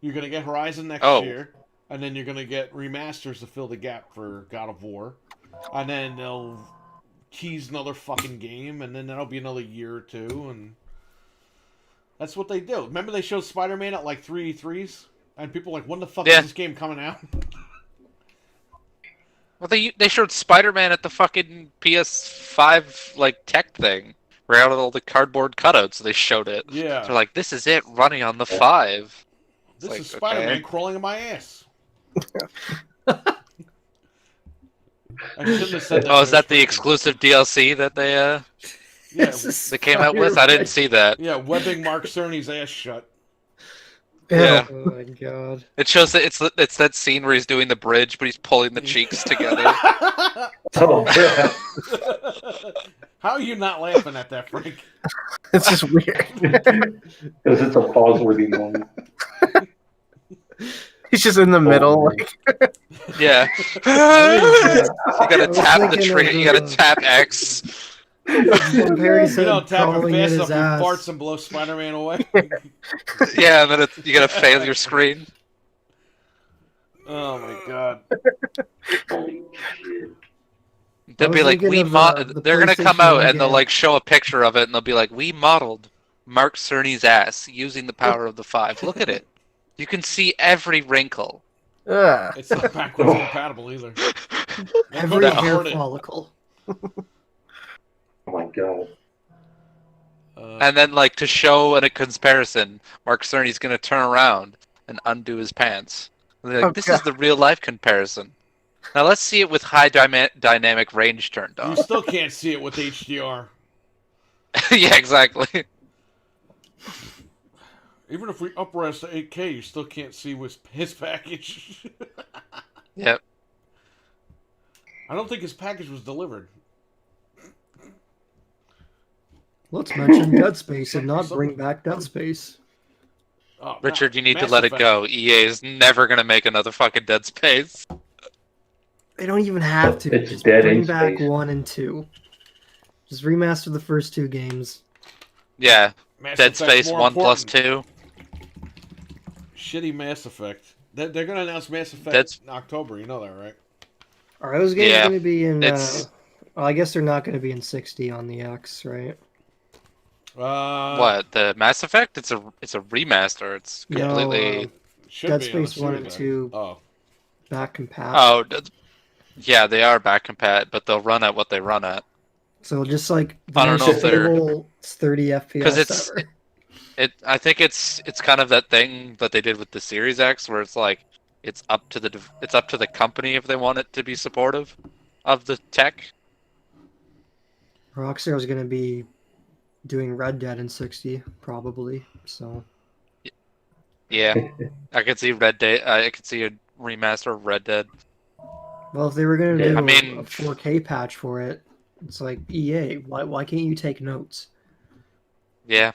You're gonna get Horizon next Oh. year, and then you're gonna get remasters to fill the gap for God of War, and then they'll tease another fucking game, and then that'll be another year or two, and that's what they do. Remember they showed Spider-Man at like 3 E3s, and people were like, when the fuck Yeah. is this game coming out? Well, they showed Spider-Man at the fucking PS5 like tech thing, where out of all the cardboard cutouts they showed it. Yeah, They're like, this is it running on the 5. this like, is Spider-Man okay. crawling in my ass. I shouldn't have said that. Oh, is that to the his face. exclusive DLC that they Yeah, This is they came out with? I didn't see that. yeah, webbing Mark Cerny's ass shut. Yeah. Oh my god. It shows that it's that scene where he's doing the bridge, but he's pulling the cheeks together. Oh yeah. How are you not laughing at that, Frank? It's just weird. Because it's a pause-worthy moment. He's just in the middle, like Yeah. you I gotta was tap the thinking trigger. of, You gotta tap X. When Perry You said don't tap it crawling in fast his enough, he ass. farts and blows Spider-Man away. Yeah, and then you gotta fail your screen. Oh my god. Holy shit. They'll I be was like, thinking of, the they're gonna come PlayStation out 1 and they'll game. like show a picture of it and they'll be like, we modeled Mark Cerny's ass using the power of the 5. Look at it. You can see every wrinkle. Ugh. It's not backwards compatible either. Every No. hair follicle. Oh my god. And then, like, to show in a comparison, Mark Cerny's gonna turn around and undo his pants. And they're like, Oh, this God. is the real life comparison. Now let's see it with high dynamic range turned You on. still can't see it with HDR. Yeah, exactly. Even if we upres to 8K, you still can't see his package. Yep. I don't think his package was delivered. Let's mention Dead Space and not bring back Dead Space. Oh, Richard, no. you need to Mass let Effect. it go. EA is never gonna make another fucking Dead Space. They don't even have to. It's Just dead bring in back space. 1 and 2. Just remaster the first 2 games. Yeah, Mass Dead Effect's Space more 1 plus important. 2. Shitty Mass Effect. They're going to announce Mass Effect That's- in October. You know that, right? Are those games Yeah, going to be in? it's- Well, I guess they're not going to be in 60 on the X, right? What, the Mass Effect? It's a remaster. It's No, completely. Should Dead be on the Space 1 and Series X. 2 Oh. back compat. Oh, yeah, they are back compat, but they'll run at what they run at. So just like the I don't most know if they're- stable 30 FPS it's- ever. I think it's kind of that thing that they did with the Series X, where it's like it's up to the company if they want it to be supportive of the tech. Rockstar is going to be doing Red Dead in 60 probably. So Yeah, I could see Red Dead. I could see a remaster of Red Dead. well, if they were going to Yeah, do I mean- a 4K patch for it, it's like EA. Why can't you take notes? Yeah.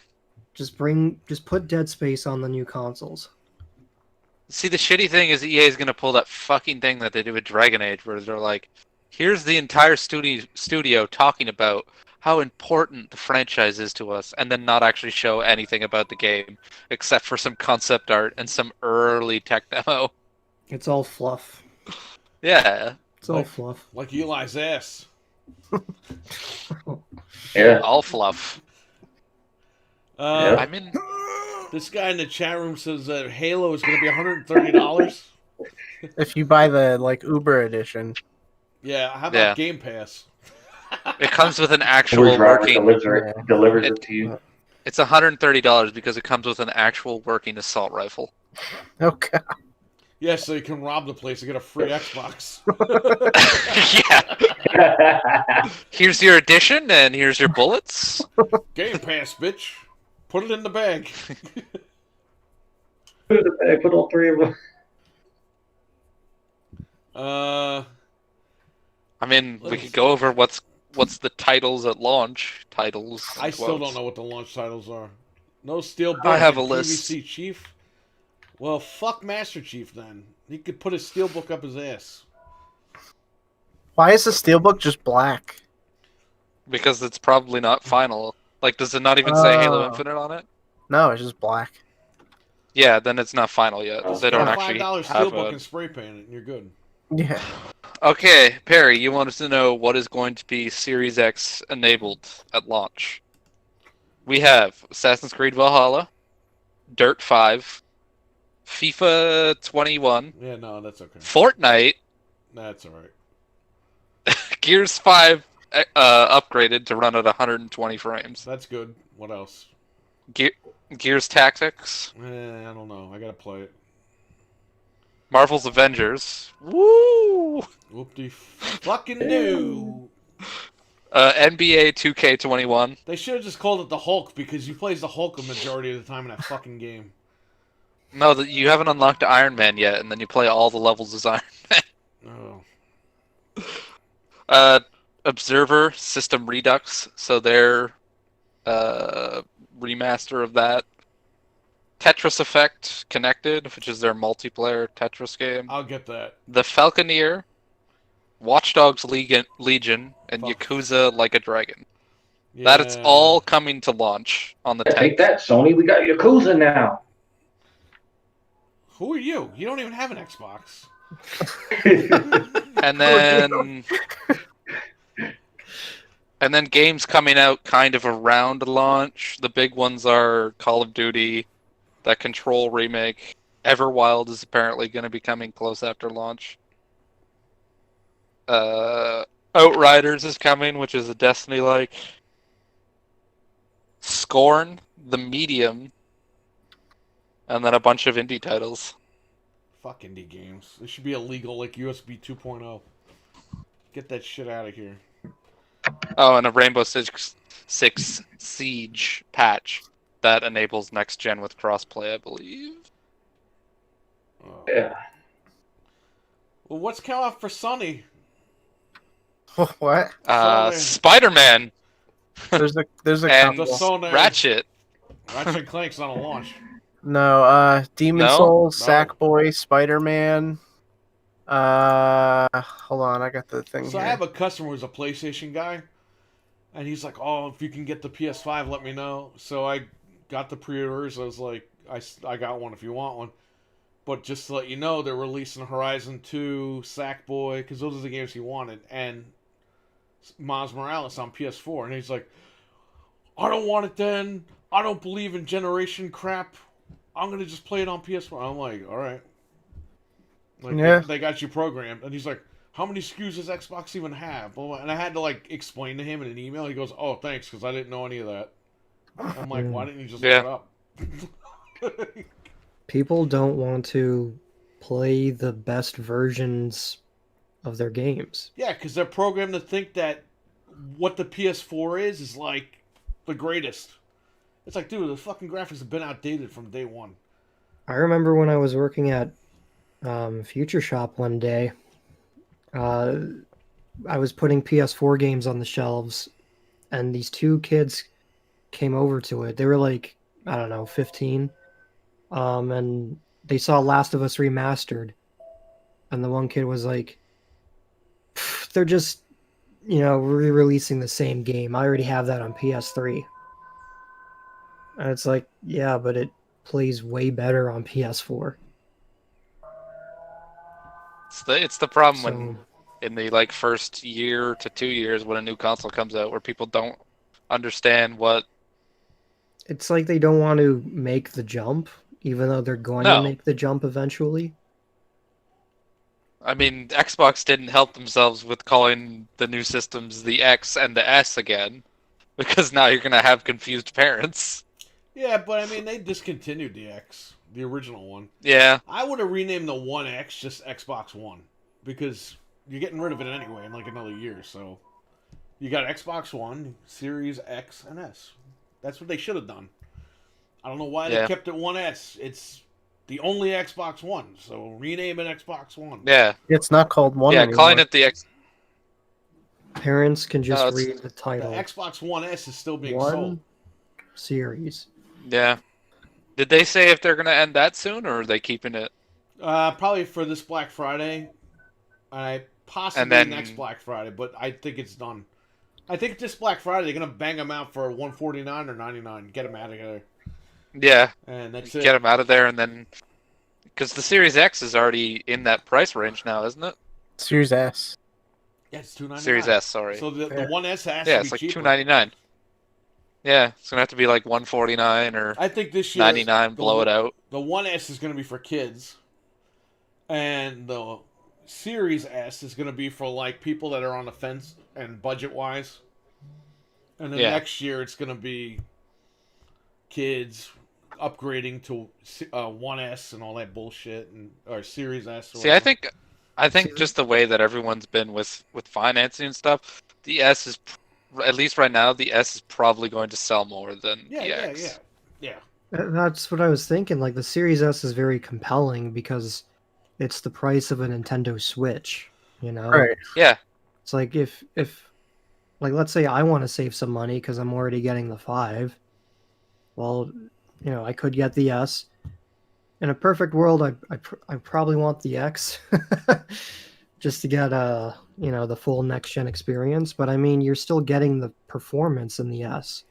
Just put Dead Space on the new consoles. See, the shitty thing is EA is gonna pull that fucking thing that they did with Dragon Age, where they're like, "Here's the entire studio talking about how important the franchise is to us," and then not actually show anything about the game except for some concept art and some early tech demo. It's all fluff. Yeah, It's all Like- fluff. Like Eli's ass. Yeah. all fluff. Uh, I mean, This guy in the chat room says that Halo is going to be $130. If you buy the like Uber edition. Yeah, how about Yeah. Game Pass? it comes with an Uber actual driver working. delivers It- it to you. It's $130 because it comes with an actual working assault rifle. Oh god. Yeah, so you can rob the place and get a free Xbox. Yeah. Here's your addition, and here's your bullets. Game Pass, bitch. Put it in the bag. I put all 3 of them. Uh, I mean, we could go over what's the titles at launch. Titles. in I still quotes. don't know what the launch titles are. No Steelbook. I have a and list. PVC Chief. Well, fuck Master Chief then. He could put his Steelbook up his ass. Why is the steelbook just black? Because it's probably not final. Like, does it not even say Halo Oh. Infinite on it? No, it's just black. Yeah, then it's not final yet. Oh, They don't Get a actually $5 have Steelbook a... and spray paint it, and you're good. Yeah. Okay, Perry, you want us to know what is going to be Series X enabled at launch. We have Assassin's Creed Valhalla, Dirt 5, FIFA 21, Yeah, no, that's okay. Fortnite, That's all right. Gears 5 upgraded to run at 120 frames. That's good. What else? Gears Tactics, I don't know. I gotta play it. Marvel's Avengers, woo! Whoop-de fucking new. NBA 2K21, They should have just called it the Hulk because he plays the Hulk a majority of the time in that fucking game. No, that you haven't unlocked Iron Man yet, and then you play all the levels as Iron Oh. Man. Observer System Redux, so their remaster of that. Tetris Effect Connected, which is their multiplayer Tetris game. I'll get that. The Falconeer, Watch Dogs Legion, and Fuck. Yakuza Like a Dragon. Yeah. That it's all coming to launch on the 10th. Take that, Sony. We got Yakuza now. Who are you? You don't even have an Xbox. And then games coming out kind of around launch. The big ones are Call of Duty, that Control remake. Everwild is apparently going to be coming close after launch. Outriders is coming, which is a Destiny-like. Scorn, The Medium, and then a bunch of indie titles. Fuck indie games. It should be illegal like USB 2.0. Get that shit out of here. Oh, and a Rainbow Six Siege patch that enables next gen with crossplay, I believe. Oh. Yeah. Well, what's coming out for Sony? What? Sony. Spider-Man There's a and The couple. Sony. Ratchet. Ratchet and Clank's not a launch. No, Demon No? Souls, No. Sackboy, Spider-Man. Hold on, I got the thing So here. I have a customer who's a PlayStation guy, and he's like, "Oh, if you can get the PS5, let me know." So I got the pre-orders. I was like, "I got one if you want one." But just to let you know, they're releasing Horizon 2, Sackboy, because those are the games he wanted, and Miles Morales on PS4. And he's like, "I don't want it then. I don't believe in generation crap. I'm going to just play it on PS4. I'm like, all right. Like, Yeah. they got you programmed. And he's like, how many SKUs does Xbox even have? Blah, blah. And I had to, like, explain to him in an email. He goes, oh, thanks, because I didn't know any of that. I'm like, why didn't you just look it up? People don't want to play the best versions of their games. Yeah, because they're programmed to think that what the PS4 is like the greatest. It's like, dude, the fucking graphics have been outdated from day one. I remember when I was working at Future Shop one day, I was putting PS4 games on the shelves, and these two kids came over to it. They were like, I don't know, 15. And they saw Last of Us Remastered. And the one kid was like, they're just, re-releasing the same game. I already have that on PS3. And it's like, yeah, but it plays way better on PS4. It's the problem when in the like first year to 2 years when a new console comes out where people don't understand what. It's like they don't want to make the jump, even though they're going to make the jump eventually. I mean, Xbox didn't help themselves with calling the new systems the X and the S again, because now you're going to have confused parents. Yeah, but I mean, they discontinued the X, the original one. Yeah. I would have renamed the One X just Xbox One, because you're getting rid of it anyway in like another year. So you got Xbox One, Series X, and S. That's what they should have done. I don't know why they kept it One S. It's the only Xbox One, so rename it Xbox One. Yeah. It's not called One. Yeah, anymore. calling it the X. Parents can just read the The title. Xbox One S is still being One sold. series. Yeah. Did they say if they're going to end that soon, or are they keeping it? Probably for this Black Friday. Possibly And then- next Black Friday, but I think it's done. I think this Black Friday they're gonna bang them out for $149 or $99. Get them out of there, Yeah. and that's Get it. them out of there, and then because the Series X is already in that price range now, isn't it? Series S. Yeah, it's $299. Series S, sorry. So the Yeah. One S has Yeah, to it's be like cheaper. $299. Yeah, it's gonna have to be like $149 or I think this year $99. Blow it out. The One S is gonna be for kids, and the Series S is gonna be for like people that are on the fence and budget wise. And then next year it's gonna be kids upgrading to One S and all that bullshit, or Series S. Or See, I think just the way that everyone's been with financing and stuff, the S is at least right now the S is probably going to sell more than the X. yeah. That's what I was thinking. Like, the Series S is very compelling because it's the price of a Nintendo Switch, Right. Yeah. It's like if like, let's say I want to save some money because I'm already getting the 5. Well, I could get the S. In a perfect world, I probably want the X just to get the full next gen experience. But I mean, you're still getting the performance in the S.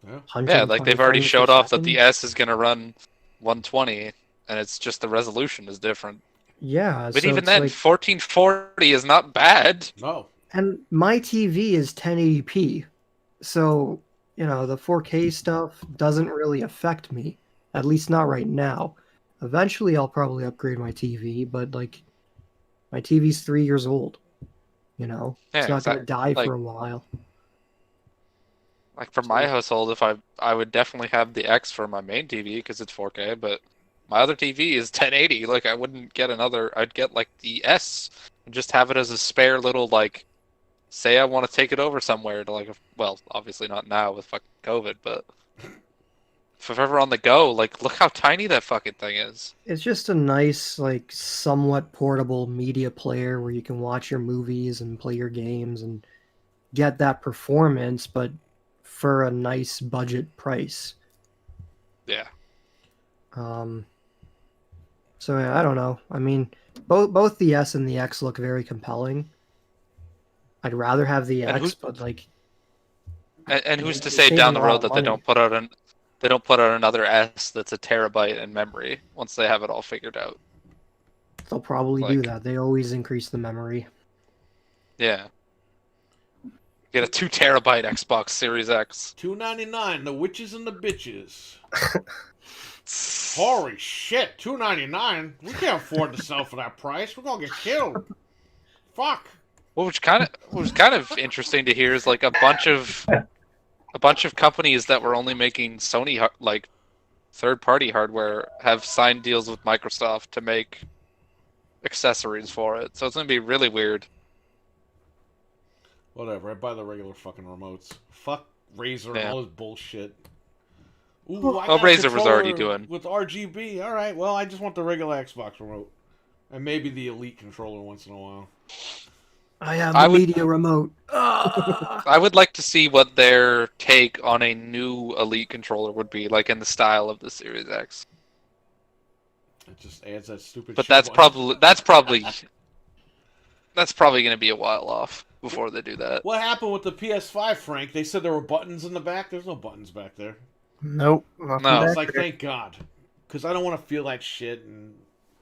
Yeah. Yeah, like they've already 120 showed frames per off that the second. S is going to run 120, and it's just the resolution is different. Yeah, But so even it's then, like, 1440 is not bad. No. and my TV is 1080p, so you know the 4K stuff doesn't really affect me, at least not right now. Eventually, I'll probably upgrade my TV, but like my TV's 3 years old. You know, it's Yeah, not going to exactly. die Like, for a while. Like for my household, if I would definitely have the X for my main TV because it's 4K, but my other TV is 1080. Like I wouldn't get another. I'd get like the S and just have it as a spare little like. Say I want to take it over somewhere to like, well, obviously not now with fucking COVID, but if ever on the go, like look how tiny that fucking thing is. It's just a nice, like, somewhat portable media player where you can watch your movies and play your games and get that performance, but for a nice budget price. Yeah. Um, so yeah, I don't know. I mean, both the S and the X look very compelling. I'd rather have the And X, but like, And who's to you're say saving down a the lot road of that money. they don't put out another S that's a terabyte in memory once they have it all figured out. They'll probably do Like- that. They always increase the memory. Yeah. Get a 2 terabyte Xbox Series X. $2.99. The witches and the bitches. Holy shit! $2.99. We can't afford to sell for that price. We're gonna get killed. Fuck. What was kind of interesting to hear is like a bunch of companies that were only making Sony like third-party hardware have signed deals with Microsoft to make accessories for it. So it's gonna be really weird. Whatever. I buy the regular fucking remotes. Fuck Razer and Yeah. all this bullshit. Ooh, I Well, got a Razer was already controller doing. with RGB. All right. Well, I just want the regular Xbox remote, and maybe the Elite controller once in a while. I have I the would- media remote. I would like to see what their take on a new Elite controller would be, like in the style of the Series X. It just adds that stupid. But shit that's button. probably going to be a while off before they do that. What happened with the PS5, Frank? They said there were buttons in the back. There's no buttons back there. Nope. Nothing No. back It's like, there. thank God, because I don't want to feel that shit, and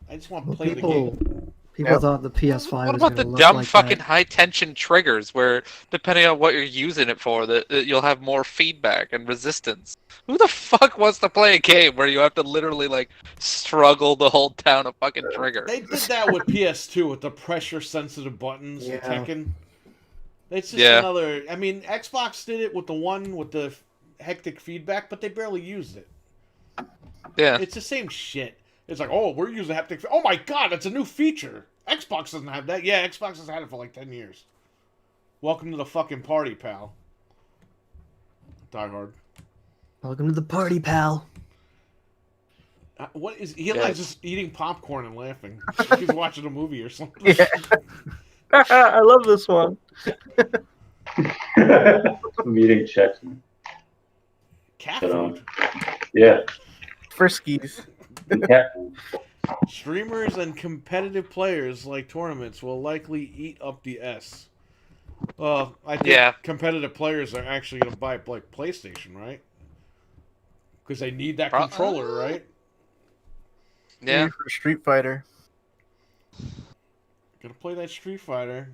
I just want to Well, play the game. people Yep. thought the PS5 What was about going to the look dumb like fucking that. high tension triggers where, depending on what you're using it for, that you'll have more feedback and resistance? Who the fuck wants to play a game where you have to literally like struggle to hold down a fucking trigger? They did that with PS2 with the pressure-sensitive buttons and Yeah. Tekken. It's just Yeah. another. I mean, Xbox did it with the one with the hectic feedback, but they barely used it. Yeah. It's the same shit. It's like, oh, we're using haptic. Oh my god, it's a new feature. Xbox doesn't have that. Yeah, Xbox has had it for like 10 years. Welcome to the fucking party, pal. Die Hard. Welcome to the party, pal. What is he? Yeah. Like just eating popcorn and laughing. Like he's watching a movie or something. Yeah. I love this one. Meeting checks. Cat But, food. Yeah. Friskies. Cat. Streamers and competitive players like tournaments will likely eat up the S. Well, I think Yeah. competitive players are actually going to buy like PlayStation, right? Because they need that Pro- controller, right? Yeah. Maybe for Street Fighter. Gonna play that Street Fighter.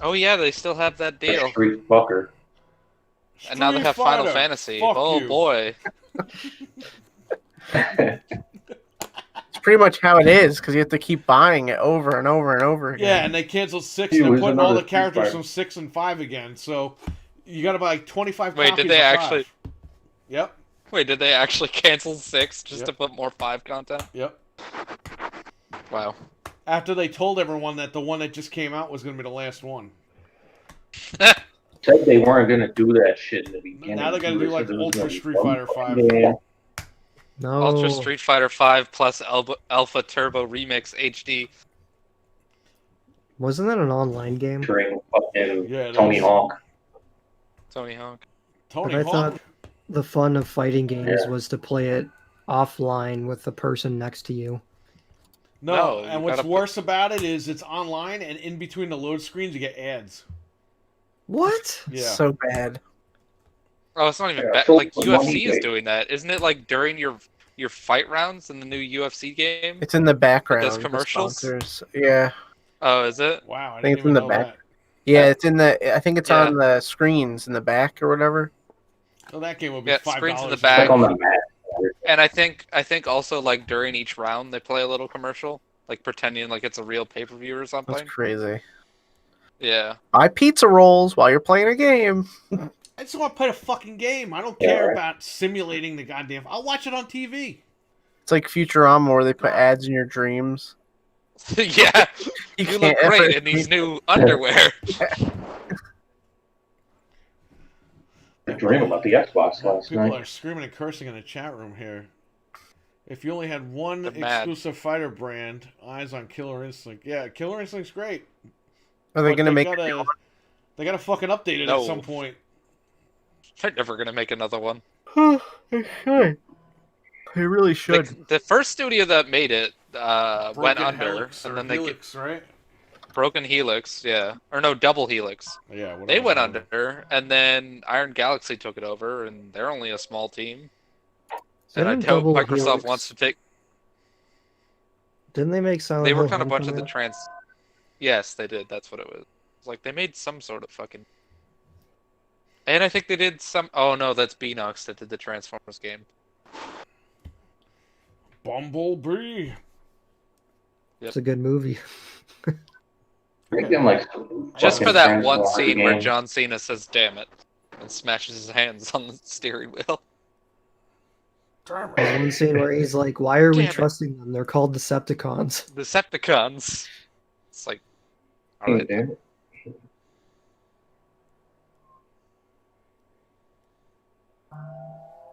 Oh yeah, they still have that deal. Street fucker. And now they Street have Final Fighter, Fantasy. fuck Oh you. boy. It's pretty much how it is because you have to keep buying it over and over and over again. Yeah, and they canceled 6 He and they're was putting all another the characters Street from 6 and 5 again. So you gotta buy like 25 Wait, copies did they of actually? 5. Yep, Wait, did they actually cancel 6 just Yep. to put more 5 content? yep. Wow. After they told everyone that the one that just came out was gonna be the last one. Said they weren't gonna do that shit in the beginning. Now they gotta do like It was Ultra gonna be Street some Fighter 5. Yeah. No. Ultra Street Fighter 5 plus Alpha Turbo Remix HD. Wasn't that an online game? Featuring fucking Yeah, it Tony is. Hawk. Tony Hawk. Tony But I Hawk. thought the fun of fighting games Yeah. was to play it offline with the person next to you. No, No, and you what's gotta- worse about it is it's online, and in between the load screens, you get ads. What? Yeah. So bad. Oh, it's not even Yeah, bad. so Like for UFC money, is they- doing that, isn't it? Like during your your fight rounds in the new UFC game. It's in the background. Those the commercials? sponsors. Yeah, Oh, is it? Wow, I think didn't it's in even the know back. that. yeah. It's in the. I think it's Yeah. on the screens in the back or whatever. So that game will be Yeah, $5. screens in the It's like back. on the mat. And I think also like during each round they play a little commercial, like pretending like it's a real pay-per-view or That's something. crazy. Yeah. Buy pizza rolls while you're playing a game. I just want to play the fucking game. I don't Yeah, care right. about simulating the goddamn. I'll watch it on TV. It's like Futurama where they put ads in your dreams. Yeah. You can't look ever great in these new underwear. I dream about the Xbox last People night. are screaming and cursing in the chat room here. If you only had one They're mad. exclusive fighter brand, eyes on Killer Instinct. Yeah, Killer Instinct's great. Are they but gonna make? They gotta fucking update it No. at some point. They're never gonna make another one. They should. They really should. The first studio that made it went Broken under, Helix, and or then they Helix, right? Broken Helix, yeah, or no, Double Helix. Yeah, whatever. They went under, and then Iron Galaxy took it over, and they're only a small team. And I Didn't doubt Double Microsoft Helix- wants to take. Didn't they make Silent They Hill worked on a bunch of the Homecoming? Yes, they did. That's what it was. It's like they made some sort of fucking. And I think they did some. Oh no, that's Beanox that did the Transformers game. Bumblebee. It's a good movie. I think I'm like Just fucking for that friends one with a scene where game. John Cena says "damn it" and smashes his hands on the steering wheel. There's one scene where he's like, "Why are we Damn it. trusting them? They're called Decepticons." Decepticons. It's like, all right. Dude.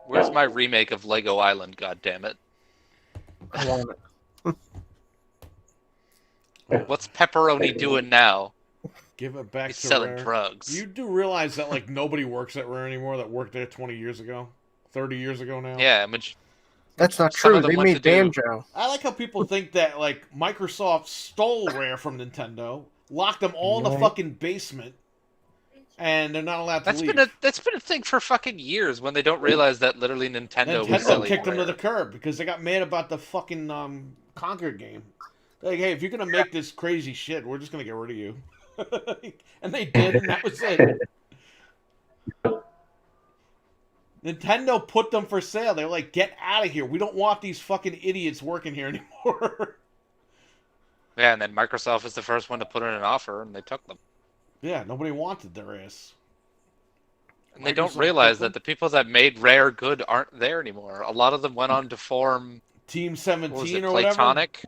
Where's my remake of Lego Island? God damn it! I want it. What's Pepperoni doing now? Give it back He's to selling Rare. drugs. You do realize that like nobody works at Rare anymore that worked there 20 years ago, 30 years ago now. Yeah, That's not Some true. of them They went made to do- Banjo. I like how people think that like Microsoft stole Rare from Nintendo, locked them all in the Right. fucking basement, and they're not allowed to that's leave. been a thing for fucking years when they don't realize that literally Nintendo was Nintendo selling kicked them to Rare. the curb because they got mad about the fucking Conquer game. They're like, hey, if you're gonna make this crazy shit, we're just gonna get rid of you. And they did, and that was it. Nintendo put them for sale. They were like, get out of here. We don't want these fucking idiots working here anymore. Yeah, and then Microsoft was the first one to put in an offer, and they took them. Yeah, nobody wanted their ass. And they don't Microsoft realize took them. that the people that made Rare good aren't there anymore. A lot of them went on to form, Team what was 17 it, or whatever. Platonic?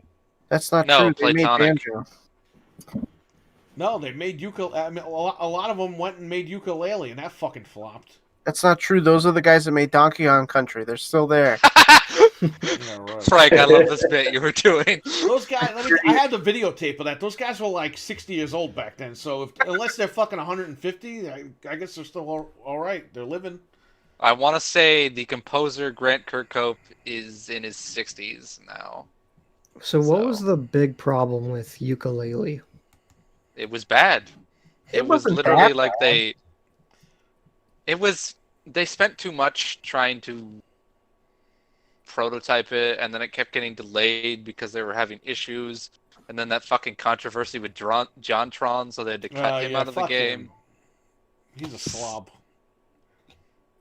That's not No, true. They made Platonic. Banjo. No, they made ukulele. I mean, a lot of them went and made ukulele, and that fucking flopped. That's not true. Those are the guys that made Donkey Kong Country. They're still there. Yeah, right. Frank, I love this bit you were doing. Those guys, I had the videotape of that. Those guys were like 60 years old back then. So unless they're fucking 150, I guess they're still all right. They're living. I want to say the composer Grant Kirkhope is in his 60s now. So what So- was the big problem with ukulele? It was bad. It was wasn't literally that like bad. they spent too much trying to prototype it, and then it kept getting delayed because they were having issues, and then that fucking controversy with Jontron, so they had to cut him Yeah, out of the fuck game. him. He's a slob.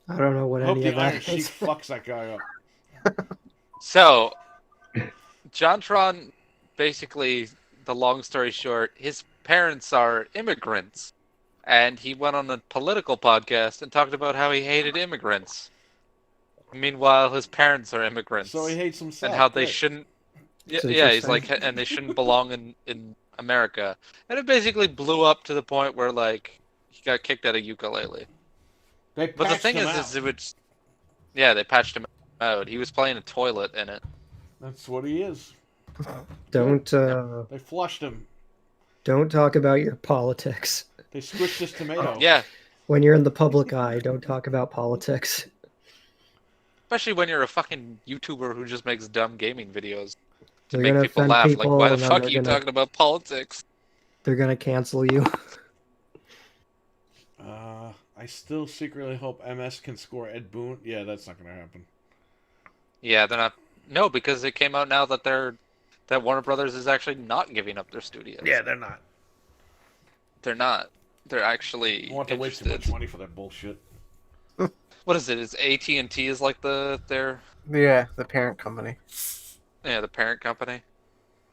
I don't know what I hope any the of Iron that Sheik is. fucks that guy up. So, Jontron, basically, the long story short, his parents are immigrants, and he went on a political podcast and talked about how he hated immigrants. Meanwhile, his parents are immigrants, So he hates himself. and how they Great. shouldn't. Yeah, It's yeah, he's interesting. like, and they shouldn't belong in America. And it basically blew up to the point where like he got kicked out of ukulele. They But the patched thing him is out. it would. Yeah, they patched him out. He was playing a toilet in it. That's what he is. Don't They flushed him. don't talk about your politics. They squished his tomato. Yeah, When you're in the public eye, don't talk about politics. especially when you're a fucking YouTuber who just makes dumb gaming videos to They're make gonna people offend laugh. people, Like, why the and then fuck are they're you gonna- talking about politics? They're gonna cancel you. I still secretly hope MS can score Ed Boon. Yeah, that's not gonna happen. Yeah, they're not. No, because it came out now that that Warner Brothers is actually not giving up their studios. Yeah, they're not. They're not. They're actually I want to waste too interested. much money for that bullshit. What is it? Is AT&T is like their Yeah, the parent company. the parent company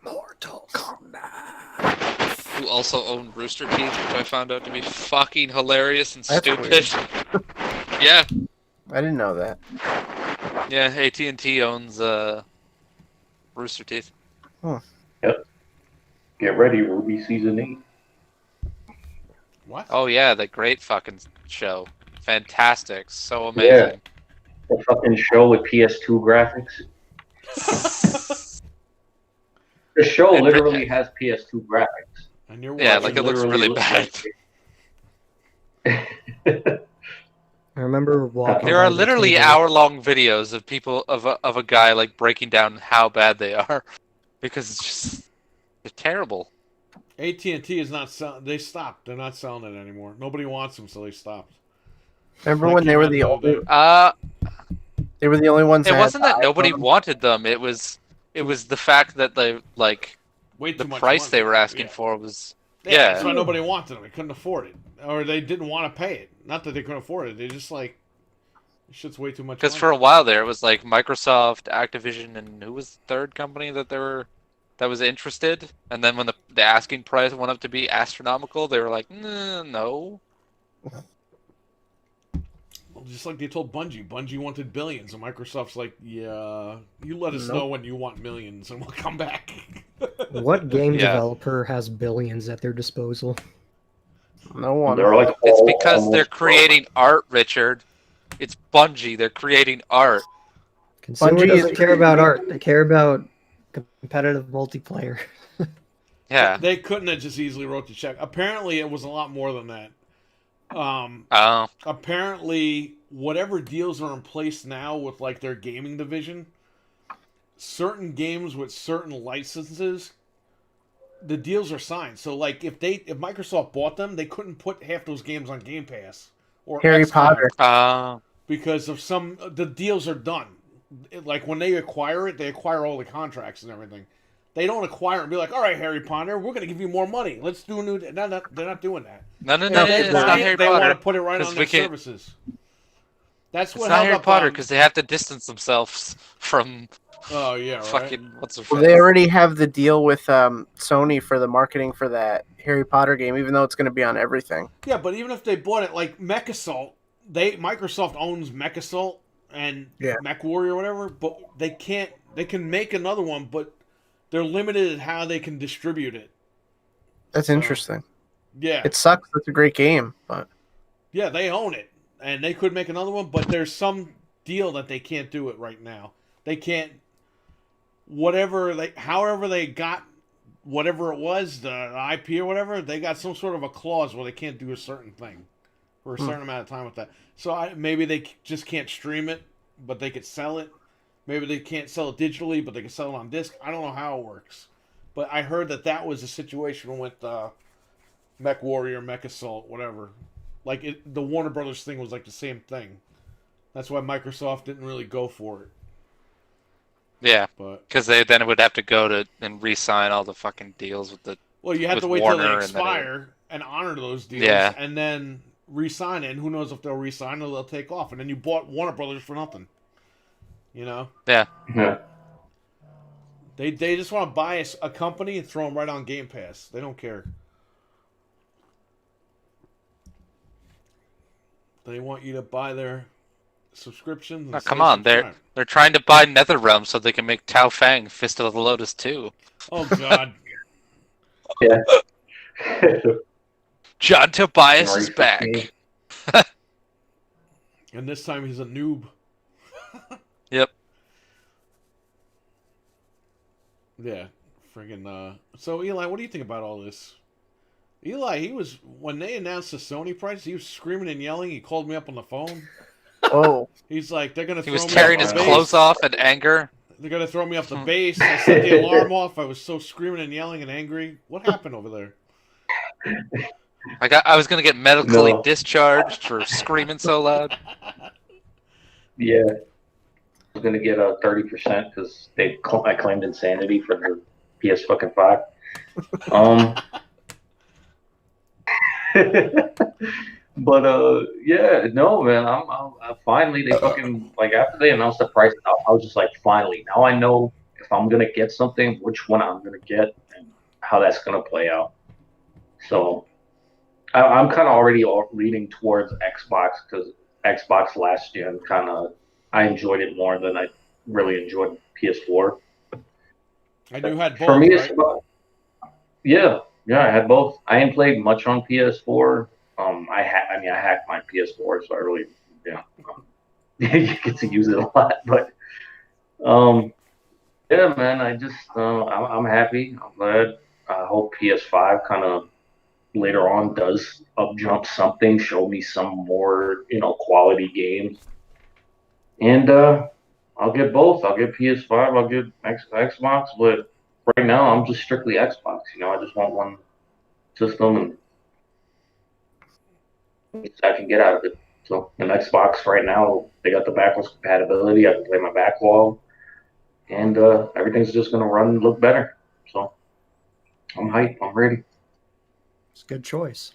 Mortal Kombat. who also own Rooster Teeth, which I found out to be fucking hilarious and That's stupid. Yeah, I didn't know that. yeah. AT&T owns Rooster Teeth. Get ready, Ruby season 8. What? Oh yeah, the great fucking show. Fantastic, so amazing. The fucking show with PS2 graphics. The show And literally has PS2 graphics. And you're Yeah, watching like it looks Literally really bad. I remember walking. There by are the literally table. hour-long videos of people of a guy like breaking down how bad they are, because it's just they're terrible. AT&T is not selling. They stopped. They're not selling it anymore. Nobody wants them, so they stopped. Remember That when they came were out the the other only? day. They were the only ones. It that wasn't had that nobody iPhone. wanted them. It was the fact that they like Way the too much price money. they were asking Yeah. for was That's yeah. why nobody wanted them. They couldn't afford it, or they didn't want to pay it. Not that they couldn't afford it. They just like, this shit's way too much. Because money. for a while there, it was like Microsoft, Activision, and who was the third company that that was interested? And then when the asking price went up to be astronomical, they were like, no. Well, just like they told Bungie. Bungie wanted billions, and Microsoft's like, yeah, you let us Nope. know when you want millions, and we'll come back. What game Yeah. developer has billions at their disposal? No one. They're like It's all because they're almost creating art, Richard. It's Bungie. They're creating art. Consumer Bungie doesn't is- care about art. They care about competitive multiplayer. Yeah. They couldn't have just easily wrote the check. Apparently, it was a lot more than that. Oh. Apparently, whatever deals are in place now with like their gaming division, certain games with certain licenses, the deals are signed. So like if Microsoft bought them, they couldn't put half those games on Game Pass or Harry XCloud Potter. because of the deals are done. Like when they acquire it, they acquire all the contracts and everything. They don't acquire and be like, all right, Harry Potter, we're going to give you more money. Let's do a new. They're not doing that. No, If it's they not buy Harry it, they want Potter. to put it right 'cause on we their can't- services. That's It's what not held Harry up Potter on- because they have to distance themselves from Oh yeah, right. fucking what's the Well, they already have the deal with Sony for the marketing for that Harry Potter game, even though it's going to be on everything. Yeah, but even if they bought it, like MechAssault, Microsoft owns MechAssault and Yeah. MechWarrior or whatever, but they can't. They can make another one, but they're limited in how they can distribute it. That's So- interesting. Yeah, It sucks. It's a great game, but yeah, they own it, and they could make another one, but there's some deal that they can't do it right now. They can't. However they got whatever it was, the IP or whatever, they got some sort of a clause where they can't do a certain thing for a certain amount of time with that. So maybe they just can't stream it, but they could sell it. Maybe they can't sell it digitally, but they can sell it on disc. I don't know how it works, but I heard that was the situation with MechWarrior, MechAssault, whatever. Like the Warner Brothers thing was like the same thing. That's why Microsoft didn't really go for it. yeah, But because they then would have to go to and re-sign all the fucking deals with the well, you have With to wait till Warner they and then expire and honor those deals, Yeah. and then re-sign it. And who knows if they'll re-sign or they'll take off. And then you bought Warner Brothers for nothing. You know, yeah. Yeah. they just want to buy a company and throw them right on Game Pass. They don't care. They want you to buy their subscriptions. and Oh, stay come on, subscribed. they're trying to buy NetherRealm so they can make Tao Fang Fist of the Lotus 2. Oh God. Yeah. John Tobias Sorry is for back. me. And this time he's a noob. Yep. Yeah, friggin'. So Eli, what do you think about all this? Eli, when they announced the Sony price, he was screaming and yelling. He called me up on the phone. oh, He's like, "They're gonna He throw was me tearing off his the base. clothes off in anger. They're gonna throw me off the base." I set the alarm off. I was so screaming and yelling and angry. What happened over there? I was gonna get medically No. discharged for screaming so loud. Yeah. was gonna get a 30% because I claimed insanity for the PS fucking 5. But yeah, no, man, I finally they fucking like after they announced the price, I was just like, finally, now I know if I'm gonna get something, which one I'm gonna get, and how that's gonna play out. So I'm kind of already leaning towards Xbox because Xbox last gen I enjoyed it more than I really enjoyed PS4. And you had both, For me, right? it's about, yeah, I had both. I ain't played much on PS4. I hacked my PS4, so I really, you get to use it a lot. But, yeah, man, I'm happy. I'm glad. I hope PS5 kind of later on does up jump something, show me some more, quality games. And I'll get both. I'll get PS5. I'll get Xbox. But right now, I'm just strictly Xbox. I just want one system and I can get out of it. So, an Xbox right now, they got the backwards compatibility. I can play my backlog, and everything's just gonna run and look better. So, I'm hyped. I'm ready. It's a good choice.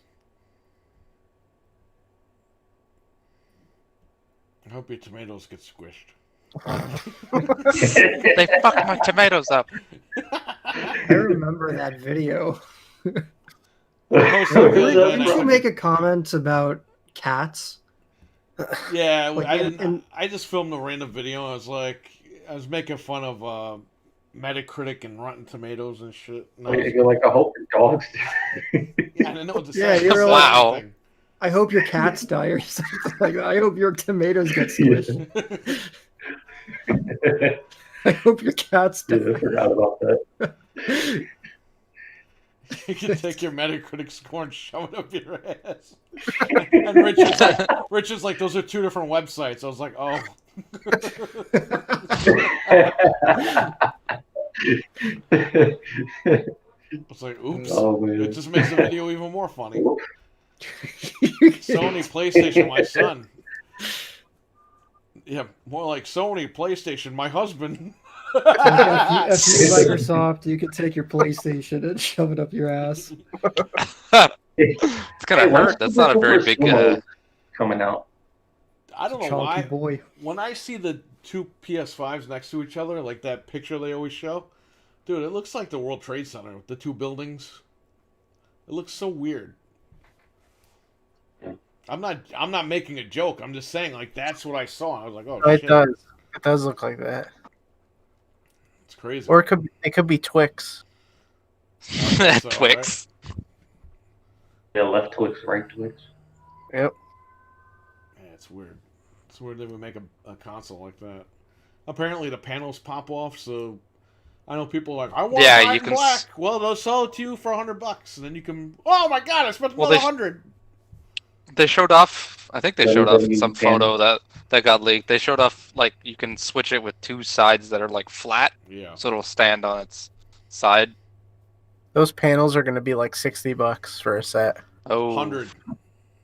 I hope your tomatoes get squished. They fucked my tomatoes up. I remember that video. Post Oh, it Didn't again. you make a comment about cats? Yeah, Like, I didn't. and- I just filmed a random video. I was making fun of Metacritic and Rotten Tomatoes and shit. And You're like, I hope your dogs. I didn't know what to say. Yeah, I just you're said like- Wow. anything. I hope your cats die or something like that. I hope your tomatoes get squished. I hope your cats die. I forgot about that. You can take your Metacritic score and shove it up your ass. And Richard's like, those are two different websites. I was like, oh. I was like, oops. Oh man. It just makes the video even more funny. Sony PlayStation, my son. Yeah, more like Sony PlayStation, my husband. If you Microsoft, you could take your PlayStation and shove it up your ass. It's gonna Hey, when's hurt. That's not a very big. Sumo coming out. I don't know Chunky why. boy. When I see the two PS5s next to each other, like that picture they always show, dude, it looks like the World Trade Center, the two buildings. It looks so weird. Yeah. I'm not making a joke. I'm just saying, like, that's what I saw. I was like, oh It shit, does. It does look like that. it's crazy. Or it could be Twix. So, Twix. Yeah, left Twix, right Twix. Yep. Yeah, it's weird. It's weird they would make a console like that. Apparently the panels pop off, so I know people are like, I want Yeah, mine you can black. Well, they'll sell it to you for $100, and then you can. Oh my god, I spent Well, another they- 100. They showed off. I think they showed off WWE some photo that got leaked. They showed off like you can switch it with two sides that are like flat, Yeah. so it'll stand on its side. Those panels are going to be like $60 for a set. Oh, 100.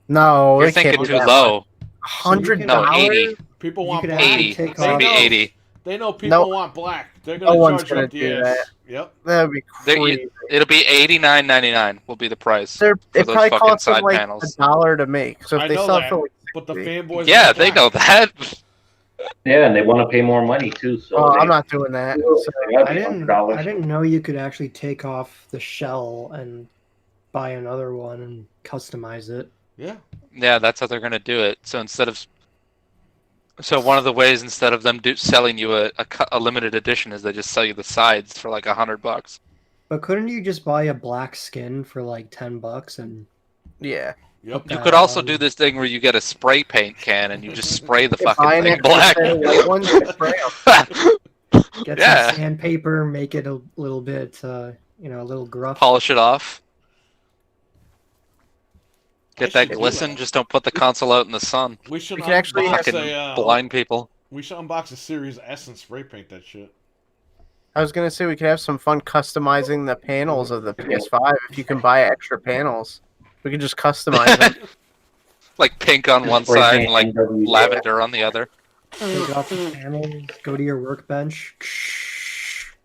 No, You're it can't thinking be too that low. $100? No, 80. People You want could black. actually 80. take They off. Maybe know, 80. They know people Nope. want black. They're No gonna one's charge gonna up the do ass. that. Yep. That'd be They- crazy. It'll be $89.99 will be the price. It those probably fucking costs them side like panels. $1 to make. So I if they know sell it that. for like But the 60, fanboys. Yeah, want they black. know that. Yeah, and they want to pay more money too. So oh, they, I'm not doing that. So, they gotta I be didn't. $100. I didn't know you could actually take off the shell and buy another one and customize it. Yeah. Yeah, that's how they're gonna do it. So one of the ways instead of them selling you a limited edition is they just sell you the sides for like $100. But couldn't you just buy a black skin for like $10 and yeah. Yep. You could also do this thing where you get a spray paint can and you just spray the Buy fucking an thing extra black. set of white ones and spray 'em. get Yeah. some sandpaper, make it a little bit, a little gruff? Polish it off. I Get that should do glisten. that. Just don't put the console out in the sun. We should We could actually unbox Fucking a. blind people. We should unbox a Series S and spray paint that shit. I was gonna say we could have some fun customizing the panels of the PS5 if you can buy extra panels. We could just customize them. Like pink on one Spray side paint and like NWA. lavender on the other. Take off the panels, go to your workbench.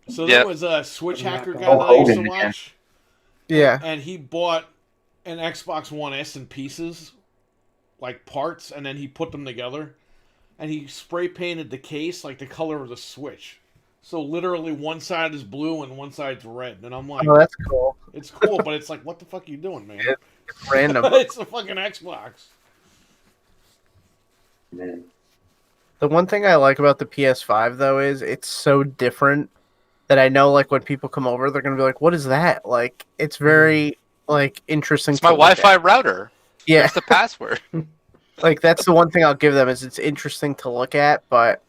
So Yep. there was a Switch Yeah, hacker go guy that I used to Hogan, man. watch, Yeah. and he bought an Xbox One S in pieces, like parts, and then he put them together, and he spray painted the case like the color of the Switch. So literally one side is blue and one side's red, and I'm like, Oh, that's cool. it's cool, but it's like, what the fuck are you doing, man? It's random. It's a fucking Xbox. Man. The one thing I like about the PS5 though is it's so different that I know like when people come over, they're gonna be like, "What is that?" Like it's very like interesting. It's my to look at. Wi-Fi router. Yeah, That's the password. like that's the one thing I'll give them is it's interesting to look at, but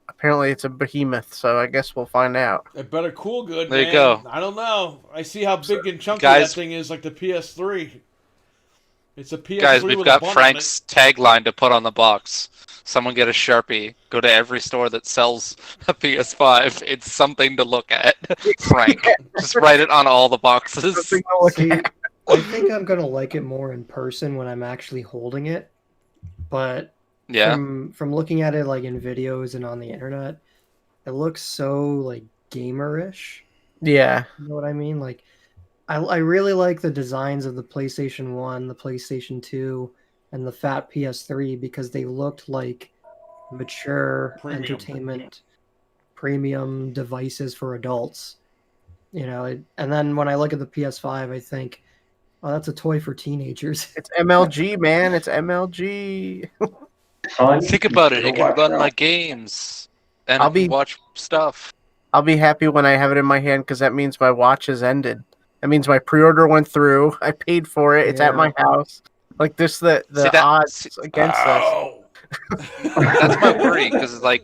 apparently it's a behemoth, so I guess we'll find out. It better cool good, There you man. go. I don't know. I see how big and chunky Guys- that thing is, like the PS3. It's a PS3 Guys, we've with got a bun Frank's tagline to put on the box. Someone get a Sharpie. Go to every store that sells a PS5. It's something to look at. Frank. Just write it on all the boxes. Something to look See, at. I think I'm gonna like it more in person when I'm actually holding it. But Yeah. from looking at it like in videos and on the internet, it looks so like gamerish. Yeah, You know what I mean? Like, I really like the designs of the PlayStation 1, the PlayStation 2, and the fat PS3 because they looked like mature Premium. entertainment premium devices for adults. You know, and then when I look at the PS5, I think, oh, that's a toy for teenagers. it's MLG, man. It's MLG. Son, Think about it. you It can watch run out. my games. And I'll I can be- watch stuff. I'll be happy when I have it in my hand because that means my watch has ended. That means my pre-order went through. I paid for it. It's at Yeah. my house. Like this, the See, that- odds see- against us. Oh. That's my worry, because like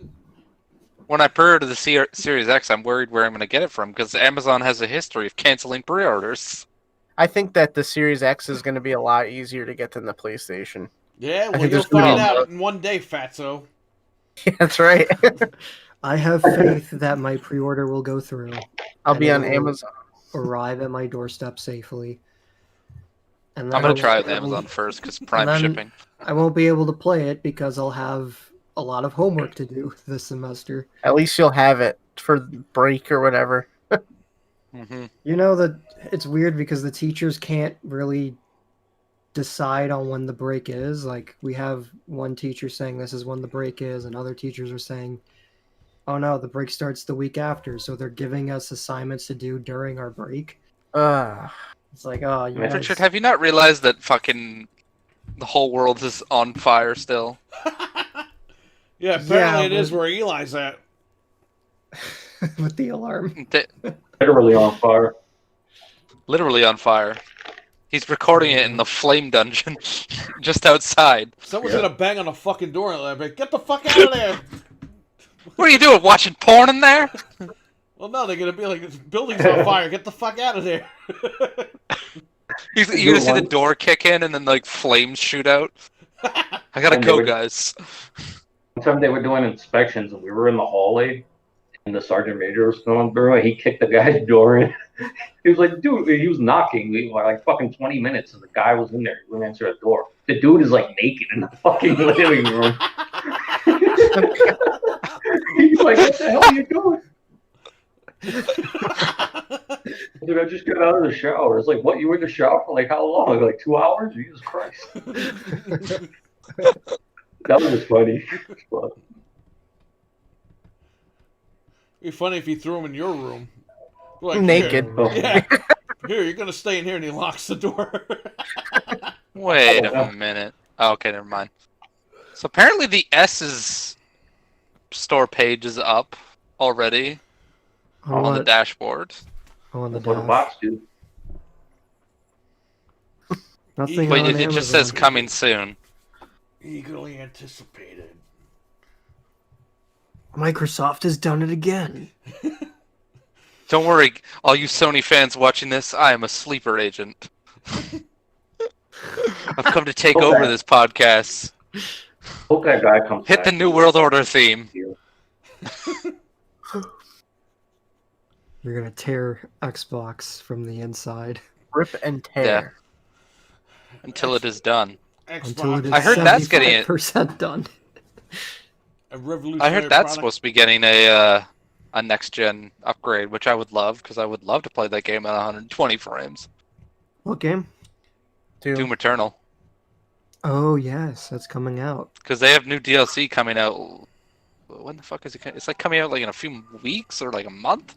when I pre-order the Series X, I'm worried where I'm going to get it from, because Amazon has a history of canceling pre-orders. I think that the Series X is going to be a lot easier to get than the PlayStation. Yeah, well, think you'll there's gonna find be- out in one day, fatso. Yeah, that's right. I have faith that my pre-order will go through, I'll be on And it will Amazon. arrive at my doorstep safely. And I'm then going to I try won't with be able- Amazon first, because Prime then- shipping. I won't be able to play it because I'll have a lot of homework to do this semester. At least you'll have it for break or whatever. Hmm. You know that it's weird because the teachers can't really decide on when the break is. Like we have one teacher saying this is when the break is, and other teachers are saying, "Oh no, the break starts the week after." So they're giving us assignments to do during our break. It's like, oh, you Man, guys- Richard, have you not realized that fucking the whole world is on fire still? Yeah, apparently Yeah, it is but- where Eli's at. with the alarm. Literally on fire. Literally on fire. He's recording it in the flame dungeon, just outside. Someone's Yeah. gonna bang on the fucking door and they'll be like, get the fuck out of there! What are you doing? Watching porn in there? Well, no, they're gonna be like, this building's on fire, get the fuck out of there! You're gonna see the door kick in and then like flames shoot out. I gotta And they go, would- guys. One time they were doing inspections and we were in the hallway and the sergeant major was going through and he kicked the guy's door in. He was like, dude, he was knocking. We were like fucking 20 minutes and the guy was in there. He wouldn't answer the door. The dude is like naked in the fucking living room. He's like, what the hell are you doing? Dude, I just got out of the shower. It's like, what? You were in the shower for like how long? Like 2 hours? Jesus Christ. That was funny. But It'd be funny if he threw him in your room. Like, Naked. Here, yeah. Here, you're gonna stay in here, and he locks the door. Wait a minute. Oh, okay, never mind. So apparently the S's store page is up already on the dashboard. on the what the dash. box do? Nothing But on it just says Amazon. coming soon. Eagerly anticipated. Microsoft has done it again. Don't worry, all you Sony fans watching this, I am a sleeper agent. I've come to take over this podcast. Hope that guy comes Hit the back. New World Order theme. You're gonna tear Xbox from the inside Rip and tear. Until it is done. until it Xbox. is I heard that's getting it. 75% done. a revolutionary I heard that's product. supposed to be getting a next gen upgrade, which I would love because I would love to play that game at 120 frames. What game? Doom Eternal, Oh yes, that's coming out. because they have new DLC coming out. When the fuck is it? It's like coming out like in a few weeks or like a month.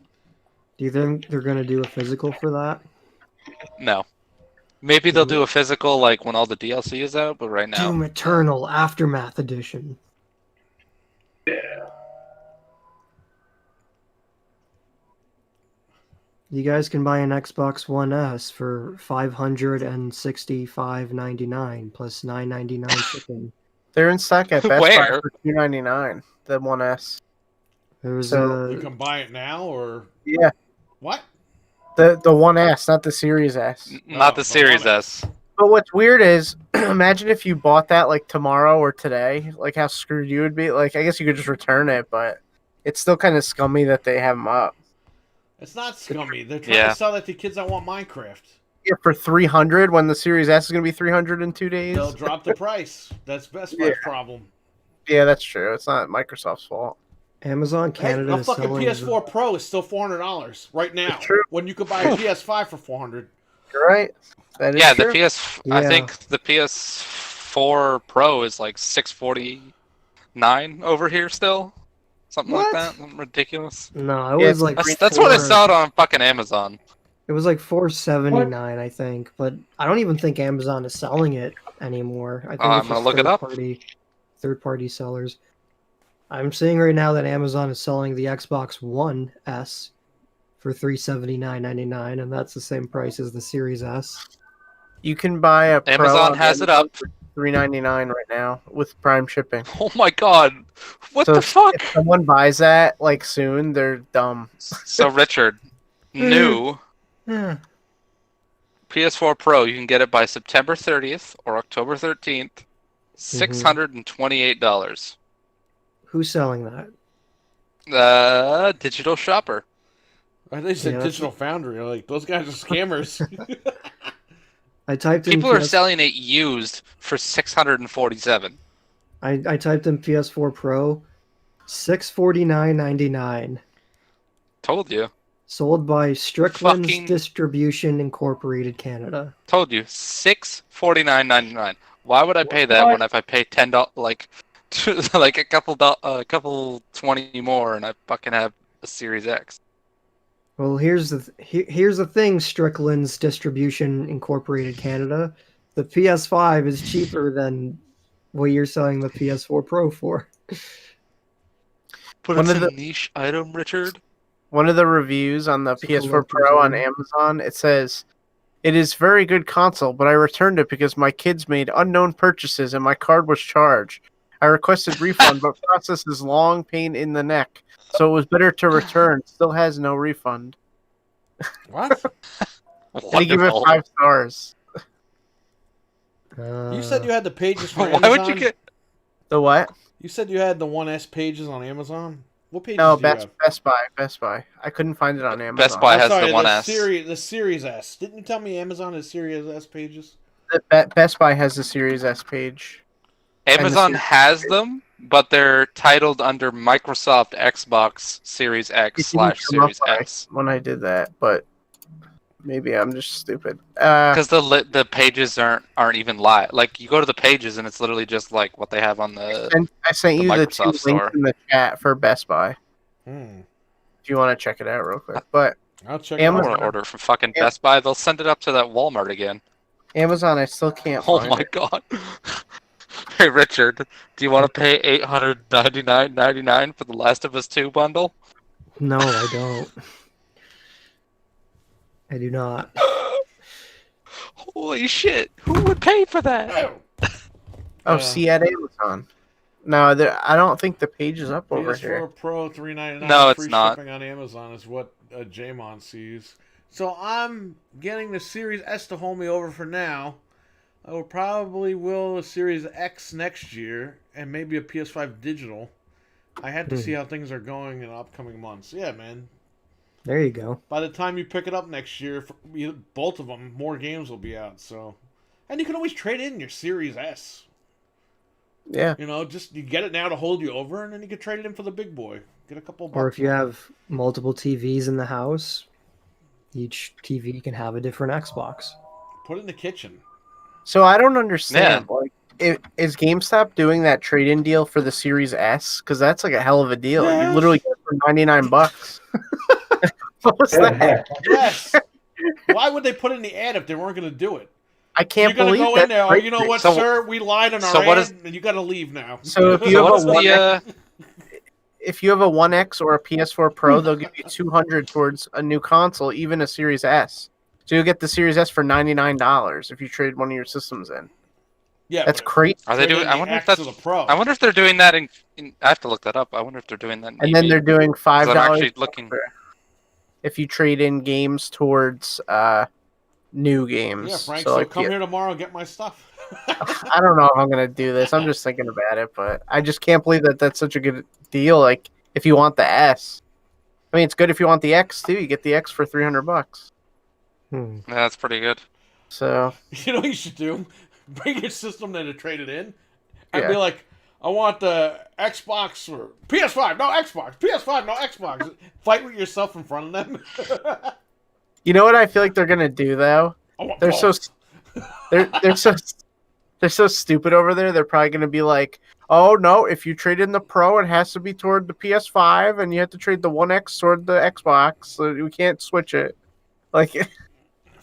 Do you think they're gonna do a physical for that? No, maybe they'll do a physical like when all the DLC is out, but right now, Doom Eternal Aftermath Edition. You guys can buy an Xbox One S for $565.99 plus $9.99 shipping. They're in stock at Best Buy Where? for $299. The 1S. There was So- You can buy it now, or Yeah, what? the 1S, not the Series S. not Oh, the Series the S. But what's weird is, imagine if you bought that like tomorrow or today, like how screwed you would be. Like I guess you could just return it, but it's still kind of scummy that they have them up. It's not scummy. They're trying Yeah. to sell that to kids that want Minecraft. Yeah, for 300 when the Series S is going to be 300 in 2 days. They'll drop the price. That's Best Buy's problem. Yeah, that's true. It's not Microsoft's fault. Amazon Canada Hey, a is fucking selling PS4 Pro is still $400 right now. It's true. When you could buy a PS5 for $400. You're right. That is Yeah, true. the PS. I Yeah. think the PS4 Pro is like 649 over here still, something What? like that. Something ridiculous. No, it Yeah, was like That's what I four- saw it on fucking Amazon. It was like $479, I think, but I don't even think Amazon is selling it anymore. I think I'm it's gonna just look it up. third-party sellers. I'm seeing right now that Amazon is selling the Xbox One S for $379.99, and that's the same price as the Series S. You can buy a Pro Amazon on has it Amazon up. for $399 right now with Prime shipping. Oh my god, what So the fuck? If someone buys that like soon, they're dumb. So Richard, new Yeah. PS4 Pro, you can get it by September 30th or October 13th. $628. Who's selling that? Digital Shopper. They said Yeah, that's- Digital Foundry. Like, those guys are scammers. I typed in People are PS selling it used for $647. I typed in PS4 Pro, $649.99. Told you. Sold by Strickland's Fucking- Distribution Incorporated Canada. Told you. $649.99. Why would I pay that when if I pay $10 like like a couple 20 more and I fucking have a Series X? Well, here's the thing, Strickland's Distribution Incorporated Canada. The PS5 is cheaper than what you're selling the PS4 Pro for. But One it's of a the- niche item, Richard. One of the reviews on the It's a PS4 collector's Pro on item. Amazon, it says, "It is very good console, but I returned it because my kids made unknown purchases and my card was charged. I requested refund, but process is long, pain in the neck, so it was better to return. Still has no refund." What? And he gave it Wonderful. 5 stars. You said you had the pages for Why Amazon? would you get? The what? You said you had the 1S pages on Amazon? What pages No, do you Best have? Best Buy. I couldn't find it on Amazon. Best Buy I'm has sorry, the 1S. The Series S. Didn't you tell me Amazon has Series S pages? Best Buy has the Series S page. Amazon Series has them, but they're titled under Microsoft Xbox Series It X didn't slash come up Series when S. when I did that, but maybe I'm just stupid. Because the pages aren't even live. Like you go to the pages and it's literally just like what they have on the. And I sent the you the 2 Microsoft links Store. in the chat for Best Buy Hmm. if you want to check it out real quick. But I'll check I it don't Amazon- out. want to order from fucking Yeah. Best Buy. They'll send it up to that Walmart again. Amazon, I still can't Oh find my it. god. Hey Richard, do you want to pay $899.99 for the Last of Us 2 bundle? No, I don't. I do not. Holy shit! Who would pay for that? Oh, see at Amazon. No, I don't think the page is up over PS4 here. Pro $399. No, it's free not. shipping on Amazon is what Jamon sees. So I'm getting the Series S to hold me over for now. I will probably will a Series X next year and maybe a PS5 digital. I had to see how things are going in upcoming months. Yeah, man. There you go. By the time you pick it up next year, for both of them, more games will be out. So, and you can always trade in your Series S. Yeah. You know, just you get it now to hold you over, and then you can trade it in for the big boy. Get a couple bucks. Or if you on it. have multiple TVs in the house, each TV can have a different Xbox. Put it in the kitchen. So I don't understand. Like, is GameStop doing that trade-in deal for the Series S? Because that's like a hell of a deal. You Yes. literally get it for $99. What was that? Yes. Why would they put it in the ad if they weren't going to do it? I can't You're going to believe go that. in there. Oh, you know what, So- sir? We lied on our so what ad, is- and you got to leave now. So if you So have what's a one, the if you have a 1X or a PS4 Pro, they'll give you $200 towards a new console, even a Series S. So you'll get the Series S for $99 if you trade one of your systems in. Yeah, That's but crazy. are they trade doing? in I the wonder if X that's. to the Pro. I wonder if they're doing that in. I have to look that up. I wonder if they're doing that. In And then EB. they're doing 'Cause $5 I'm actually looking. if you trade in games towards new games. Yeah, Frank. So, So like, come yeah, here tomorrow and get my stuff. I don't know if I'm gonna do this. I'm just thinking about it, but I just can't believe that that's such a good deal. Like, if you want the S, I mean, it's good if you want the X too. You get the X for $300. Hmm. Yeah, that's pretty good. So You know what you should do? Bring your system there to trade it in, and Yeah. be like, "I want the Xbox or PS5, no Xbox. PS5, no Xbox." Fight with yourself in front of them. you know what I feel like they're gonna do though? I want They're so both. they're so stupid over there. They're probably gonna be like, "Oh no, if you trade in the Pro, it has to be toward the PS5, and you have to trade the One X toward the Xbox. So we can't switch it." Like,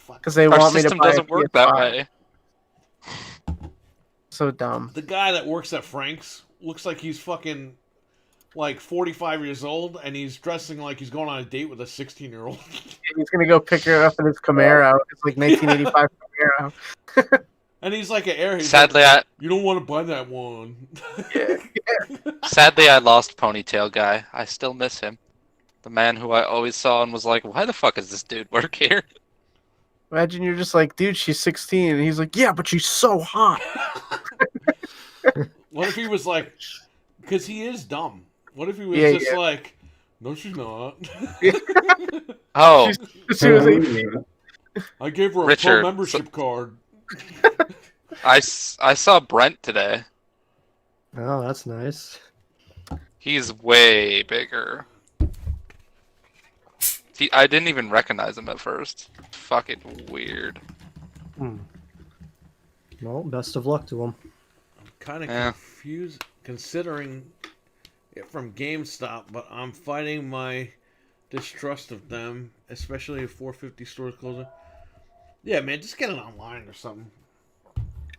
because they Our want me to system buy a doesn't work that PS5. way. So dumb. The guy that works at Frank's looks like he's fucking like 45 years old, and he's dressing like he's going on a date with a 16-year-old. He's gonna go pick her up in his Camaro. It's like 1985 Camaro. And he's like an air. He's Sadly, like, you don't want to buy that one. sadly, I lost Ponytail Guy. I still miss him. The man who I always saw and was like, "Why the fuck does this dude work here?" Imagine you're just like, dude, she's 16, and he's like, yeah, but she's so hot. What if he was like, because he is dumb. What if he was Yeah, just yeah. like, no, she's not. Oh, She was like, I gave her a Richard, pro membership card. I saw Brent today. Oh, that's nice. He's way bigger. I didn't even recognize him at first. Fucking weird. Hmm. Well, best of luck to him. Kind of Yeah. confused, considering it from GameStop, but I'm fighting my distrust of them, especially if 450 stores closing. Yeah, man, just get it online or something.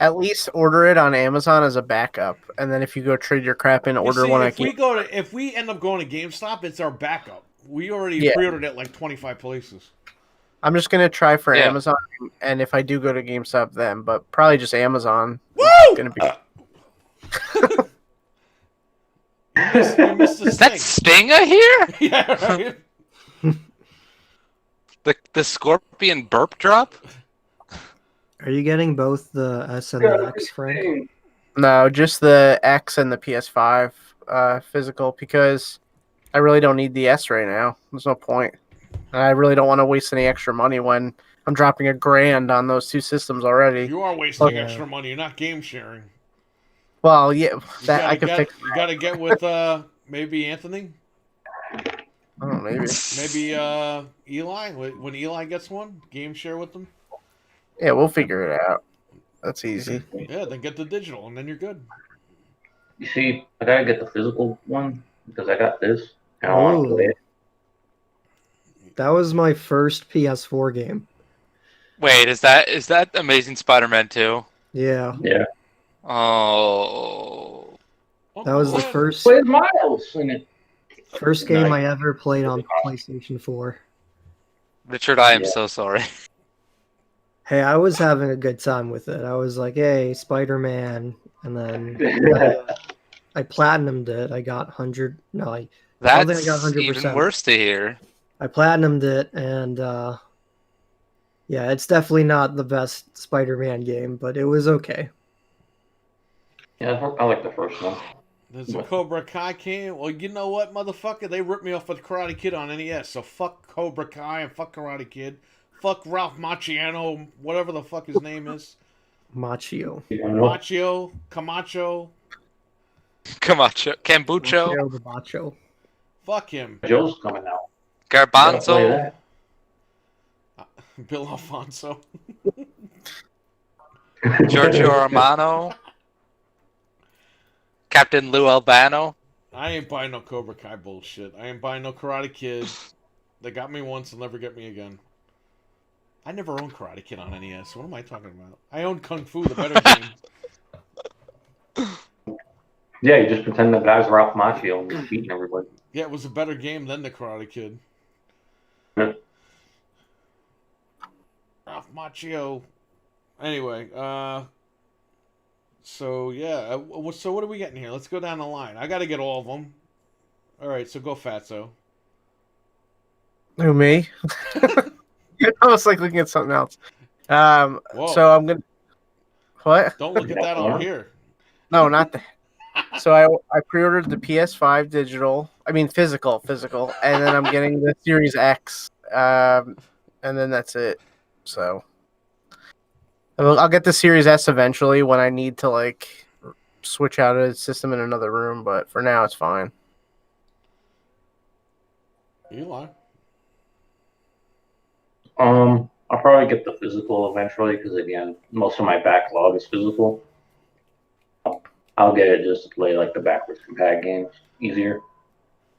at least order it on Amazon as a backup, and then if you go trade your crap in, You order see, one if at we if we end up going to GameStop, it's our backup. We already Yeah. pre-ordered it like 25 places. I'm just gonna try for Yeah. Amazon, and if I do go to GameStop, then, but probably just Amazon. Woo! Gonna be You missed the Is that sting. Stinga here? Yeah, right? The scorpion burp drop? Are you getting both the S and the X, Frank? no, just the X and the PS5 physical, because I really don't need the S right now. There's no point. And I really don't want to waste any extra money when I'm dropping $1,000 on those two systems already. You are wasting Yeah. extra money. You're not game sharing. Well, yeah, You that I gotta could get, fix. You got to get with maybe Anthony, Oh, maybe. maybe Eli. When Eli gets one, game share with them. Yeah, we'll figure it out. That's easy. Yeah, then get the digital, and then you're good. You see, I gotta get the physical one because I got this. And I want to Ooh. play it. That was my first PS4 game. Wait, is that Amazing Spider-Man 2? Yeah, Yeah. Oh. that was the Uncle first Where's Miles in it? game I ever played on PlayStation 4. Richard, I am Yeah. so sorry. Hey, I was having a good time with it. I was like, hey, Spider-Man, and then I platinumed it. I got 100. No, I don't think I That's got 100%. even worse to hear. I platinumed it, and yeah, it's definitely not the best Spider-Man game, but it was okay. Yeah, I like the first one. There's a Cobra Kai game. Well, you know what, motherfucker? They ripped me off with Karate Kid on NES. So fuck Cobra Kai and fuck Karate Kid. Fuck Ralph Macchiano, whatever the fuck his name is. Machio. You know? Machio, Camacho. Camacho, Cambucho, Macho the Macho. Fuck him. Joe's coming out. Gotta play Garbanzo, that. Bill Alfonso. Giorgio Armano, Captain Lou Albano. I ain't buying no Cobra Kai bullshit. I ain't buying no Karate Kid. They got me once, they'll never get me again. I never owned Karate Kid on NES. What am I talking about? I owned Kung Fu, the better game. Yeah, you just pretend the guy's Ralph Macchio and he's beating everybody. Yeah, it was a better game than the Karate Kid. Yeah. Ralph Macchio. Anyway, so yeah, so what are we getting here? Let's go down the line. I got to get all of them. All right, so go Fatso. Who, me? I was like looking at something else. Whoa. So I'm gonna. What? Don't look at that on here. No, not that. So I pre-ordered the PS5 digital. I mean physical, and then I'm getting the Series X. And then that's it. So I'll get the Series S eventually when I need to like switch out a system in another room. But for now, it's fine. Eli. I'll probably get the physical eventually because again, most of my backlog is physical. I'll get it just to play like the backwards compat games easier.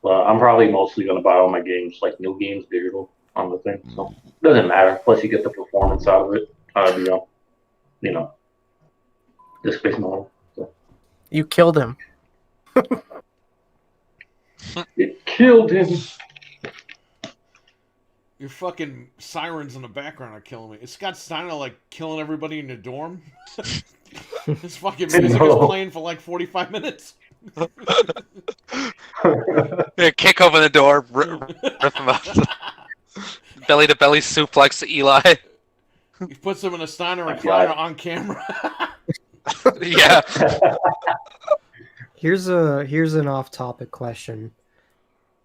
But I'm probably mostly gonna buy all my games, like new games, digital on the thing. So it doesn't matter. Plus, you get the performance out of it. Disc-based model. So. You killed him. It killed him. Your fucking sirens in the background are killing me. Is Scott Steiner like killing everybody in the dorm? His fucking music is playing for like 45 minutes. Yeah, kick open the door, rip him out. Belly to belly suplex to Eli. He puts him in a Steiner recliner on camera. Yeah. Here's an off-topic question.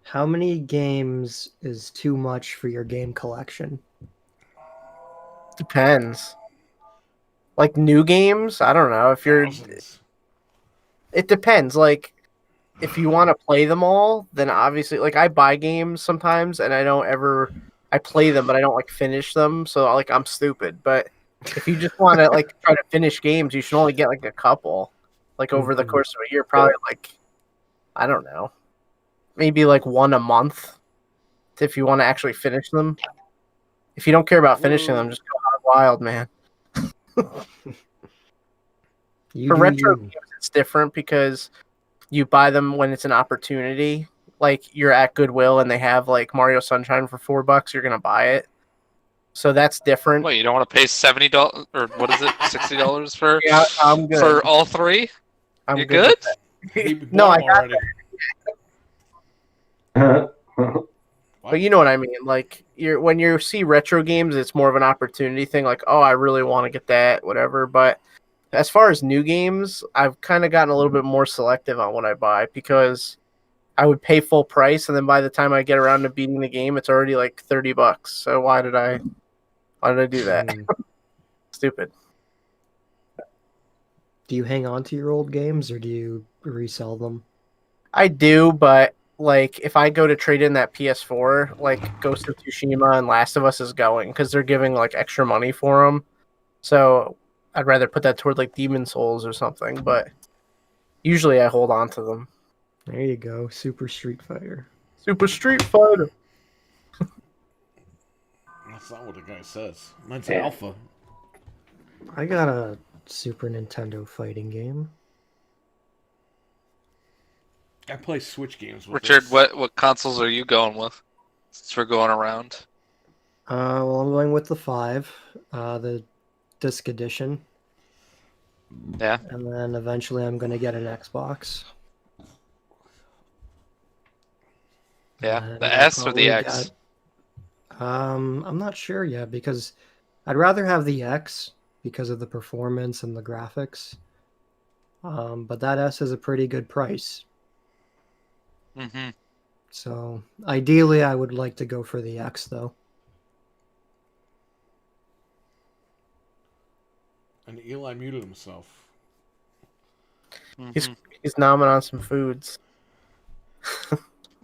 How many games is too much for your game collection? Depends. Like new games, I don't know. If you're, Thousands. it depends. Like if you want to play them all, then obviously, like I buy games sometimes, and I play them, but I don't like finish them. So like I'm stupid. But if you just want to like try to finish games, you should only get like a couple, like over the course of a year. Probably like, I don't know, maybe like one a month, if you want to actually finish them. If you don't care about finishing them, just go out wild, man. For retro games, it's different because you buy them when it's an opportunity. Like you're at Goodwill and they have like Mario Sunshine for $4, you're gonna buy it. So that's different. Wait, you don't want to pay $70 or what is it, $60 for? Yeah, I'm good. For all three? I'm You're good? No, I got already. But you know what I mean. Like when you see retro games, it's more of an opportunity thing. Like, oh, I really want to get that, whatever. But as far as new games, I've kind of gotten a little bit more selective on what I buy because I would pay full price, and then by the time I get around to beating the game, it's already like $30. So why did I do that? Stupid. Do you hang on to your old games or do you resell them? I do, but like if I go to trade in that PS4, like Ghost of Tsushima and Last of Us is going because they're giving like extra money for them. So I'd rather put that toward like Demon Souls or something. But usually I hold on to them. There you go, Super Street Fighter. Super Street Fighter. That's not what the guy says. Mine's Alpha. I got a Super Nintendo fighting game. I play Switch games with Richard, this. what consoles are you going with? Since we're going around. Well, I'm going with the 5, the disc edition. Yeah. And then eventually I'm going to get an Xbox. Yeah. And The I'll S or the probably X? I'm not sure yet because I'd rather have the X because of the performance and the graphics. But that S is a pretty good price. Mm-hmm. So ideally I would like to go for the X though. And Eli muted himself. Mm-hmm. He's nomming on some foods.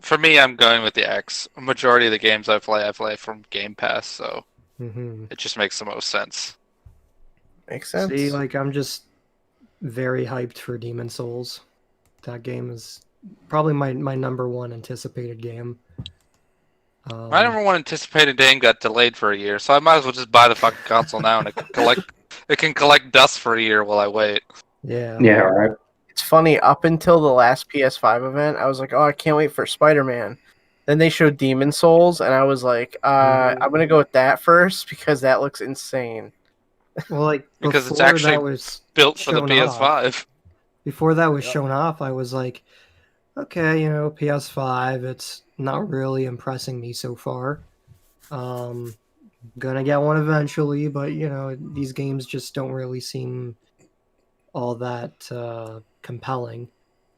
For me, I'm going with the X. A majority of the games I play from Game Pass, so Mm-hmm. it just makes the most sense. Makes sense. See, like I'm just very hyped for Demon Souls. That game is probably my number one anticipated game. My number one anticipated game got delayed for a year, so I might as well just buy the fucking console now and it can collect dust for a year while I wait. Yeah. Yeah, right. It's funny, up until the last PS5 event, I was like, oh, I can't wait for Spider-Man. Then they showed Demon Souls, and I was like, I'm going to go with that first because that looks insane. Well, like Because it's before actually that was Built for the shown PS5. off- before that was Yep. shown off, I was like, okay, PS5, it's not really impressing me so far. Gonna get one eventually, but these games just don't really seem all that compelling.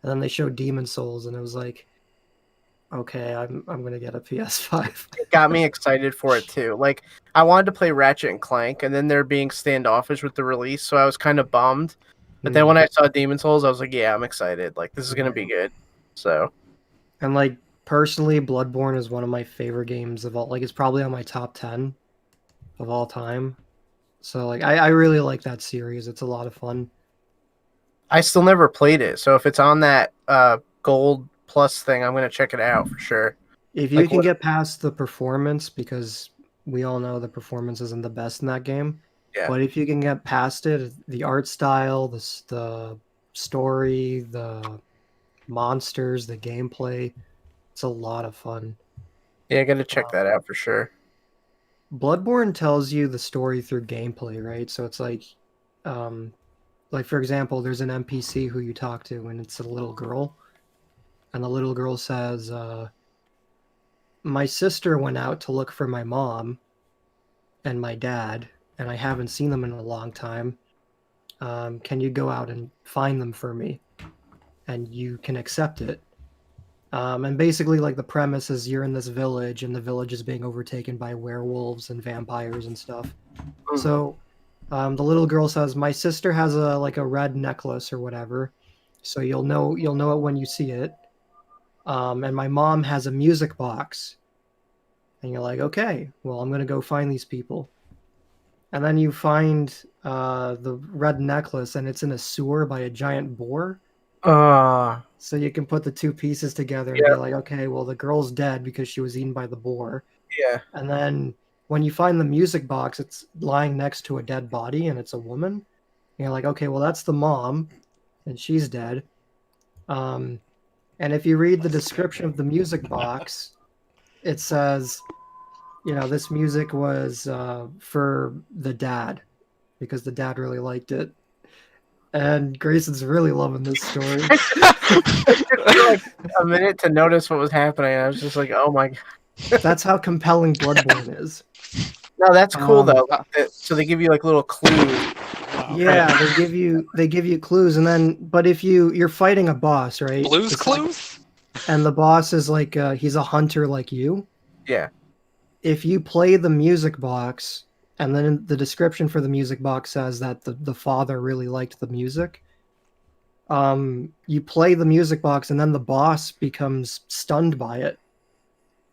And then they showed Demon Souls, and it was like, okay, I'm gonna get a PS5. It got me excited for it, too. Like, I wanted to play Ratchet and Clank, and then they're being standoffish with the release, so I was kind of bummed. But then when I saw Demon Souls, I was like, yeah, I'm excited. Like, this is going to be good. So, And like personally, Bloodborne is one of my favorite games of all. Like, it's probably on my top 10 of all time. So like, I really like that series. It's a lot of fun. I still never played it. So, if it's on that Gold Plus thing, I'm going to check it out for sure. If you Like can what- get past the performance, because we all know the performance isn't the best in that game. Yeah. But if you can get past it, the art style, the story, the monsters, the gameplay, it's a lot of fun. Yeah, I got to check that out for sure. Bloodborne tells you the story through gameplay, right? So it's like for example, there's an NPC who you talk to, and it's a little girl, and the little girl says, "My sister went out to look for my mom and my dad, and I haven't seen them in a long time. Can you go out and find them for me?" And you can accept it. And basically, like, the premise is you're in this village, and the village is being overtaken by werewolves and vampires and stuff. Mm. So, the little girl says, "My sister has a red necklace or whatever, so you'll know it when you see it. And my mom has a music box." And you're like, "Okay, well, I'm gonna go find these people." And then you find the red necklace, and it's in a sewer by a giant boar. So you can put the two pieces together and be like, okay, well, the girl's dead because she was eaten by the boar. Yeah. And then when you find the music box, it's lying next to a dead body, and it's a woman. And you're like, okay, well, that's the mom, and she's dead. And if you read the description of the music box, it says, this music was for the dad, because the dad really liked it. And Grayson's really loving this story. It took me like a minute to notice what was happening. I was just like, oh my God. That's how compelling Bloodborne is. No, that's cool, though. uh, So they give you like little clues. Wow. Yeah, they give you clues, and then but if you're fighting a boss, right? Blues It's like- Clues? and the boss is like he's a hunter like you. Yeah. If you play the music box, and then the description for the music box says that the father really liked the music, you play the music box, and then the boss becomes stunned by it.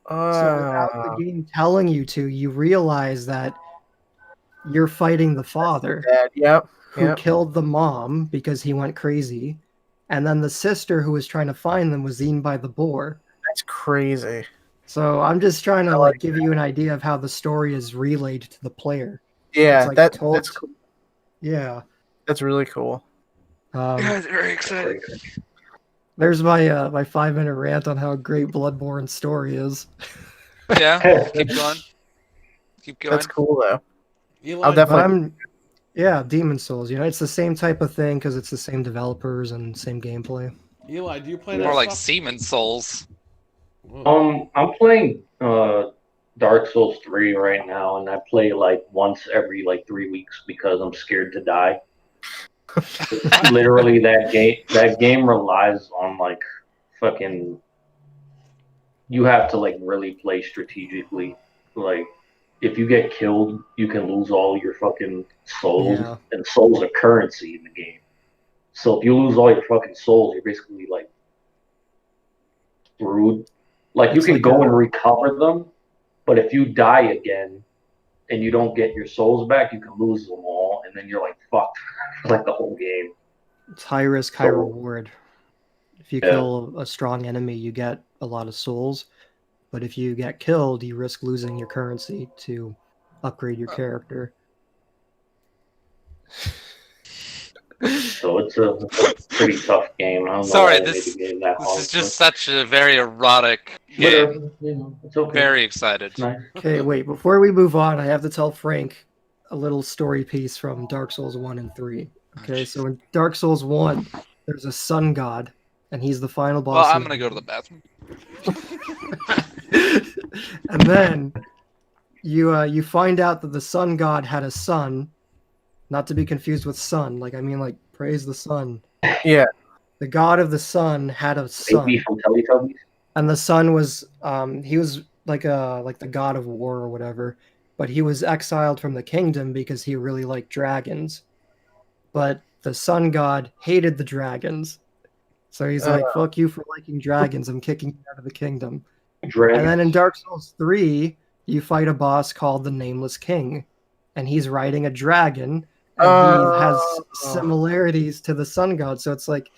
So without the game telling you to, you realize that you're fighting the father Yep. who Yep. killed the mom because he went crazy, and then the sister who was trying to find them was eaten by the boar. That's crazy. So I'm just trying to I like give you an idea of how the story is relayed to the player. Yeah, It's like told- that's cool. Yeah. That's really cool. Guys, very exciting. There's my 5-minute rant on how great Bloodborne's story is. Yeah, keep going. Keep going. That's cool, though. Eli, I'll But definitely. Demon Souls. It's the same type of thing because it's the same developers and same gameplay. Eli, do you play More that like stuff? Seaman Souls. Whoa. I'm playing Dark Souls 3 right now, and I play like once every 3 weeks because I'm scared to die. Literally, that game relies on fucking. You have to really play strategically. Like, if you get killed, you can lose all your fucking souls, Yeah. and souls are currency in the game. So if you lose all your fucking souls, you're basically like screwed. Like you It's can like go and recover them, but if you die again and you don't get your souls back, you can lose them all, and then you're like fucked for like the whole game. It's high risk, high So- reward. If you Yeah. kill a strong enemy, you get a lot of souls. But if you get killed, you risk losing your currency to upgrade your character. So it's a pretty tough game. I don't Sorry, know why they this- made the game that This hard, is just such a very erotic but, game. you know, it's okay. Very excited. It's nice. Okay, wait. Before we move on, I have to tell Frank a little story piece from Dark Souls 1 and 3. Okay, so in Dark Souls 1, there's a sun god, and he's the final Well, boss. I'm gonna go to the bathroom. And then you find out that the sun god had a son, not to be confused with sun. Like I mean, like praise the sun. Yeah. The god of the sun had a son, Baby from Teletubbies. and the son was he was like the god of war or whatever, but he was exiled from the kingdom because he really liked dragons. But the sun god hated the dragons, so he's like, "Fuck you for liking dragons! I'm kicking you out of the kingdom." Dragon. And then in Dark Souls 3, you fight a boss called the Nameless King, and he's riding a dragon, and he has similarities to the sun god. So it's like,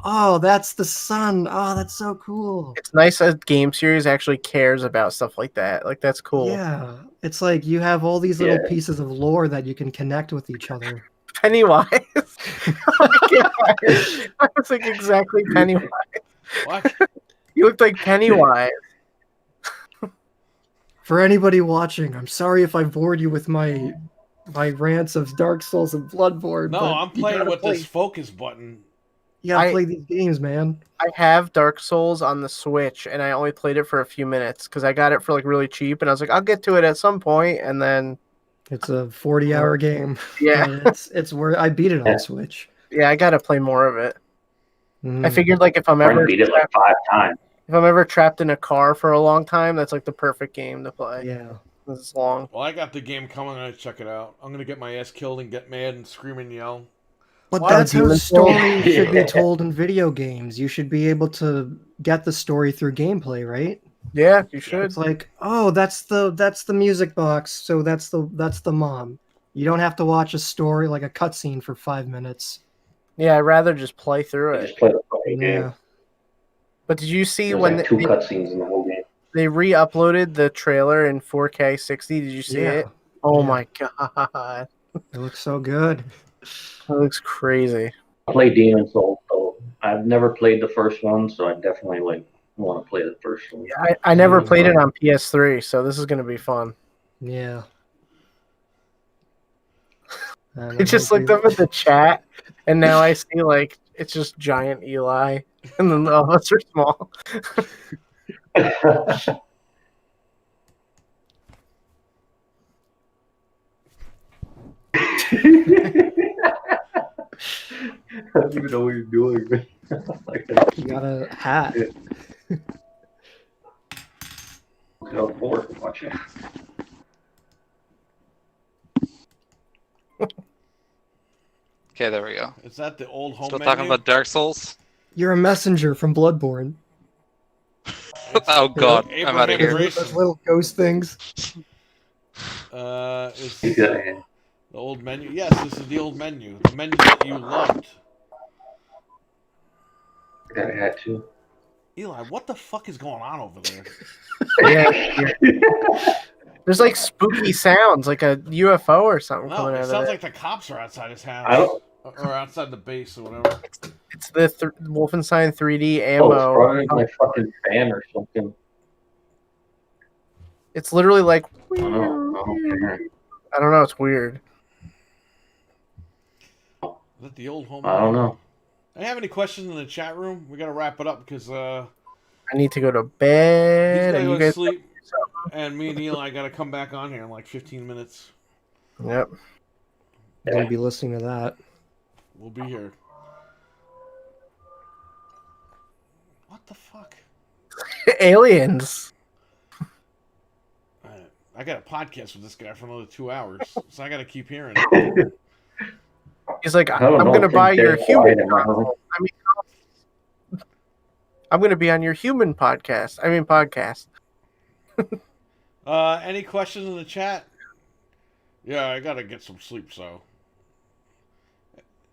oh, that's the sun. Oh, that's so cool. It's nice a game series actually cares about stuff like that. Like that's cool. Yeah, it's like you have all these little Yeah. pieces of lore that you can connect with each other. Pennywise. Oh my God. I was like exactly Pennywise. What? You looked like Pennywise. For anybody watching, I'm sorry if I bored you with my rants of Dark Souls and Bloodborne. No, but I'm you playing gotta with play. this focus button. You gotta I- play these games, man. I have Dark Souls on the Switch, and I only played it for a few minutes because I got it for like really cheap, and I was like, I'll get to it at some point, and then It's a 40-hour game. yeah, But it's where I beat it on Yeah. Switch. yeah, I gotta play more of it. I Mm. figured like if I'm Friend ever beat it like 5 times. trapped in a car for a long time, that's like the perfect game to play. Yeah. This is long. Well, I got the game coming. I'm gonna check it out. I'm gonna get my ass killed and get mad and scream and yell. But Why that's how Demon's stories Souls? should be Yeah. told in video games. You should be able to get the story through gameplay, right? Yeah, you should. It's like, oh, that's the music box, so that's the mom. You don't have to watch a story like a cutscene for 5 minutes. Yeah, I'd rather just play through You it. just play the fucking game. Yeah. But did you see There's when like 2 they cutscenes in the whole game. re-uploaded the trailer in 4K 60? Did you see Yeah. it? Oh Yeah. my God, It looks so good. that looks crazy. I play Demon Souls, so I've never played the first one, so I definitely like want to play the first one. I never Mhm. played it on PS3, so this is gonna be fun. Yeah. And I just looked up at the chat, and now I see like it's just giant Eli, and then all of us are small. I don't even know what you're doing. Like, You got a hat. go forward, watch it. Okay, there we go. Is that the old home Still menu? talking about Dark Souls? You're a messenger from Bloodborne. Oh god, I'm Abraham out of here. Grayson. Those little ghost things. Is You this got it. the old menu? Yes, this is the old menu. The menu that you loved. I got a hat too. Eli, what the fuck is going on over there? Yeah, there's like spooky sounds, like a UFO or something No, coming it out of sounds it. like the cops are outside his house. I don't. Or outside the base or whatever. It's the Wolfenstein 3D Oh, it's ammo. probably my fucking fan or something. It's literally like I don't know. I don't care. I don't know. It's weird. Is that the old home I don't know. Do you have any questions in the chat room? We gotta wrap it up because I need to go to he's bed. gotta And go you to guys, sleep. And me and Eli gotta come back on here in like 15 minutes. yep. I'm gonna be listening to that. We'll be here. What the fuck? Aliens. I got a podcast with this guy for another 2 hours, so I gotta keep hearing it. He's like, I don't I'm know. gonna It's buy your dead quiet human in my room. console. I mean, I'm gonna be on your human podcast. I mean podcast. Any questions in the chat? Yeah, I gotta get some sleep, so.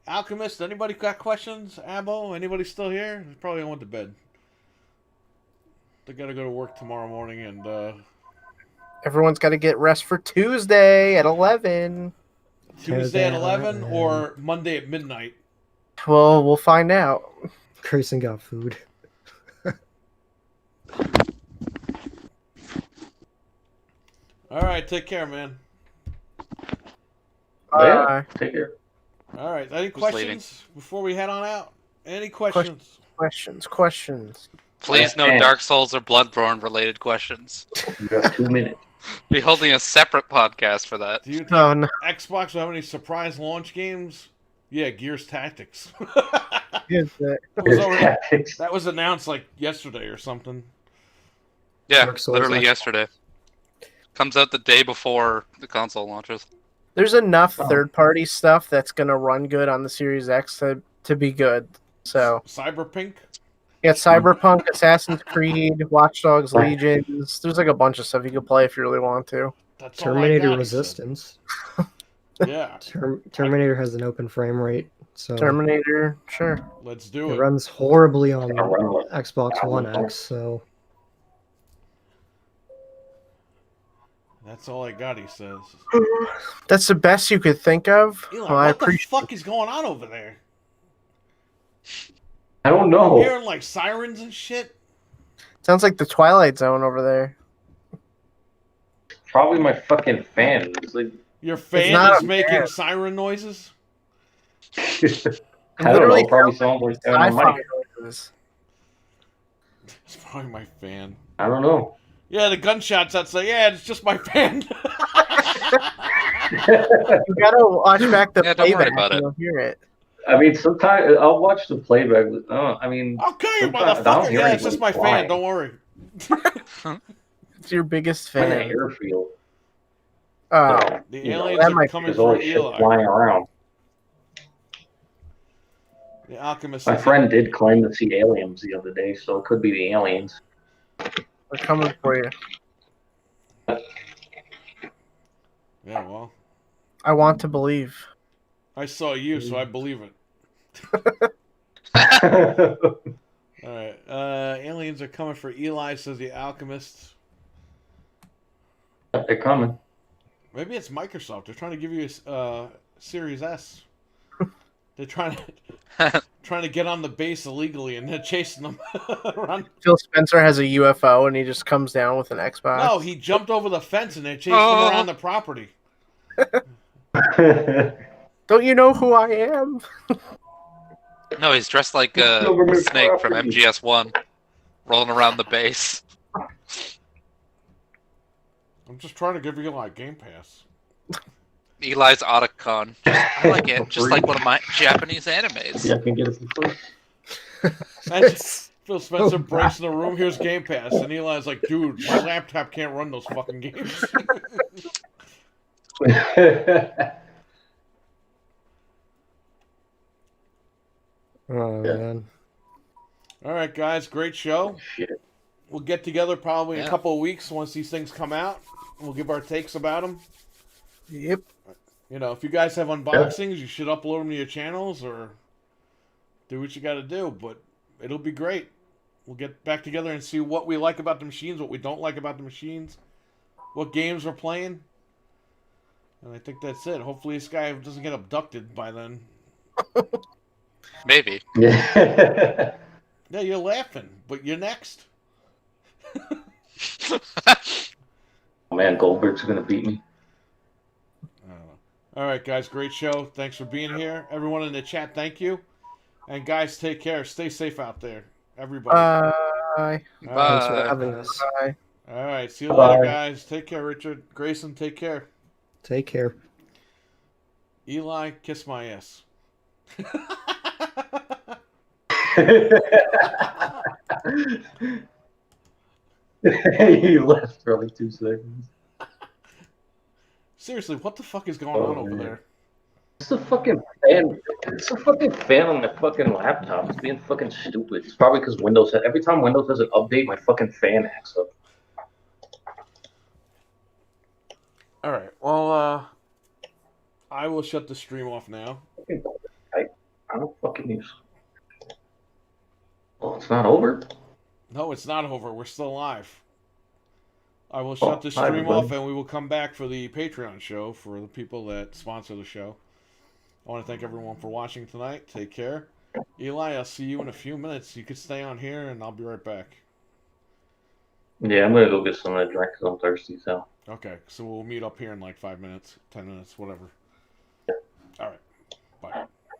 Alchemist, anybody got questions? Abo, anybody still here? They probably went to bed. They gotta go to work tomorrow morning, and Everyone's got to get rest for Tuesday at 11. Tuesday at 11 11. or Monday at midnight. Well, we'll find out. Grayson got food. All right, take care, man. Yeah, take care. All right, any Who's questions before we head on out? Any questions? Questions. Please no Yeah. Dark Souls or Bloodborne related questions. You got 2 minutes. Be holding a separate podcast for that. Do you think Oh no. Xbox will have any surprise launch games? Yeah, Gears Tactics. Here's the- That was announced like yesterday or something. Yeah, Dark Souls literally Xbox. yesterday. Comes out the day before the console launches. There's enough Oh. third-party stuff that's gonna run good on the Series X to be good. So Cyberpunk. you got Cyberpunk, Assassin's Creed, Watch Dogs Legions. There's like a bunch of stuff you can play if you really want to. That's all I Terminator got, he said. Resistance. Yeah, Terminator has an open frame rate, so Terminator, sure. let's do it it. runs horribly on I'll run with- Xbox One X. So That's all I got, he says. That's the best you could think of. Eli, Well, I what the appreciate. fuck is going on over there? I don't I'm know. hearing like sirens and shit. Sounds like the Twilight Zone over there. Probably my fucking fan. It's like, Your fan not is a making fan. siren noises. I don't Literally know. Probably sounds like that on Sci-fi mic. noises. It's probably my fan. I don't know. Yeah, the gunshots. I'd say, yeah, it's just my fan. You gotta watch back the Yeah, don't worry playback about and it. you'll hear it. I mean, sometimes I'll watch the playback. I mean, Okay, Sometimes I don't motherfucker. hear Yeah, it's just my anybody fan. flying. Don't worry. It's your biggest I'm in an fan. airfield. Oh, So, The you know, aliens that are might- coming there's for always shit Eli. flying around. The alchemist. My is- friend did claim to see aliens the other day, so it could be the aliens. we're coming for you. Yeah, well, I want to believe. I saw you, so I believe it. All right. Aliens are coming for Eli, says the alchemist. They're coming. Maybe it's Microsoft. They're trying to give you a Series S. They're trying to get on the base illegally, and they're chasing them around. Phil Spencer has a UFO and he just comes down with an Xbox. No, he jumped over the fence, and they're chasing Oh. him around the property. Don't you know who I am? No, he's dressed like a Government snake from property. MGS1, rolling around the base. I'm just trying to give you like Game Pass. Eli's Otacon. I like it, just like one of my Japanese animes. Yeah, I can get it for free. And Phil Spencer Oh, breaks in the room. Here's Game Pass, and Eli's like, "Dude, my laptop can't run those fucking games." oh man, All right, guys, great show. Shit. We'll get together probably in a Yeah. couple of weeks once these things come out. We'll give our takes about them. Yep. You know, if you guys have unboxings, you should upload them to your channels or do what you got to do. But it'll be great. We'll get back together and see what we like about the machines, what we don't like about the machines, what games we're playing. And I think that's it. Hopefully this guy doesn't get abducted by then. Maybe. Yeah. Yeah, you're laughing, but you're next. Oh, man, Goldberg's gonna beat me. I don't know. All right, guys, great show. Thanks for being here. Everyone in the chat, thank you. And guys, take care. Stay safe out there. Everybody. Bye. All right. thanks for Bye. having us. Bye. All right. See you Bye-bye. later, guys. Take care, Richard. Grayson, take care. Take care. Eli, kiss my ass. He left for like 2 seconds. Seriously, what the fuck is going on over man. there? It's a fucking fan. It's a fucking fan on the fucking laptop. It's being fucking stupid. It's probably because Windows. Every time Windows has an update, my fucking fan acts up. All right. Well, I will shut the stream off now. I don't fucking use. Oh, it's not over. No, it's not over. We're still live. I will Oh, shut the hi, stream off, everybody. and we will come back for the Patreon show for the people that sponsor the show. I want to thank everyone for watching tonight. Take care. Eli, I'll see you in a few minutes. You could stay on here, and I'll be right back. Yeah, I'm gonna go get something to drink because I'm thirsty. So. Okay, so we'll meet up here in like 5 minutes, 10 minutes, whatever.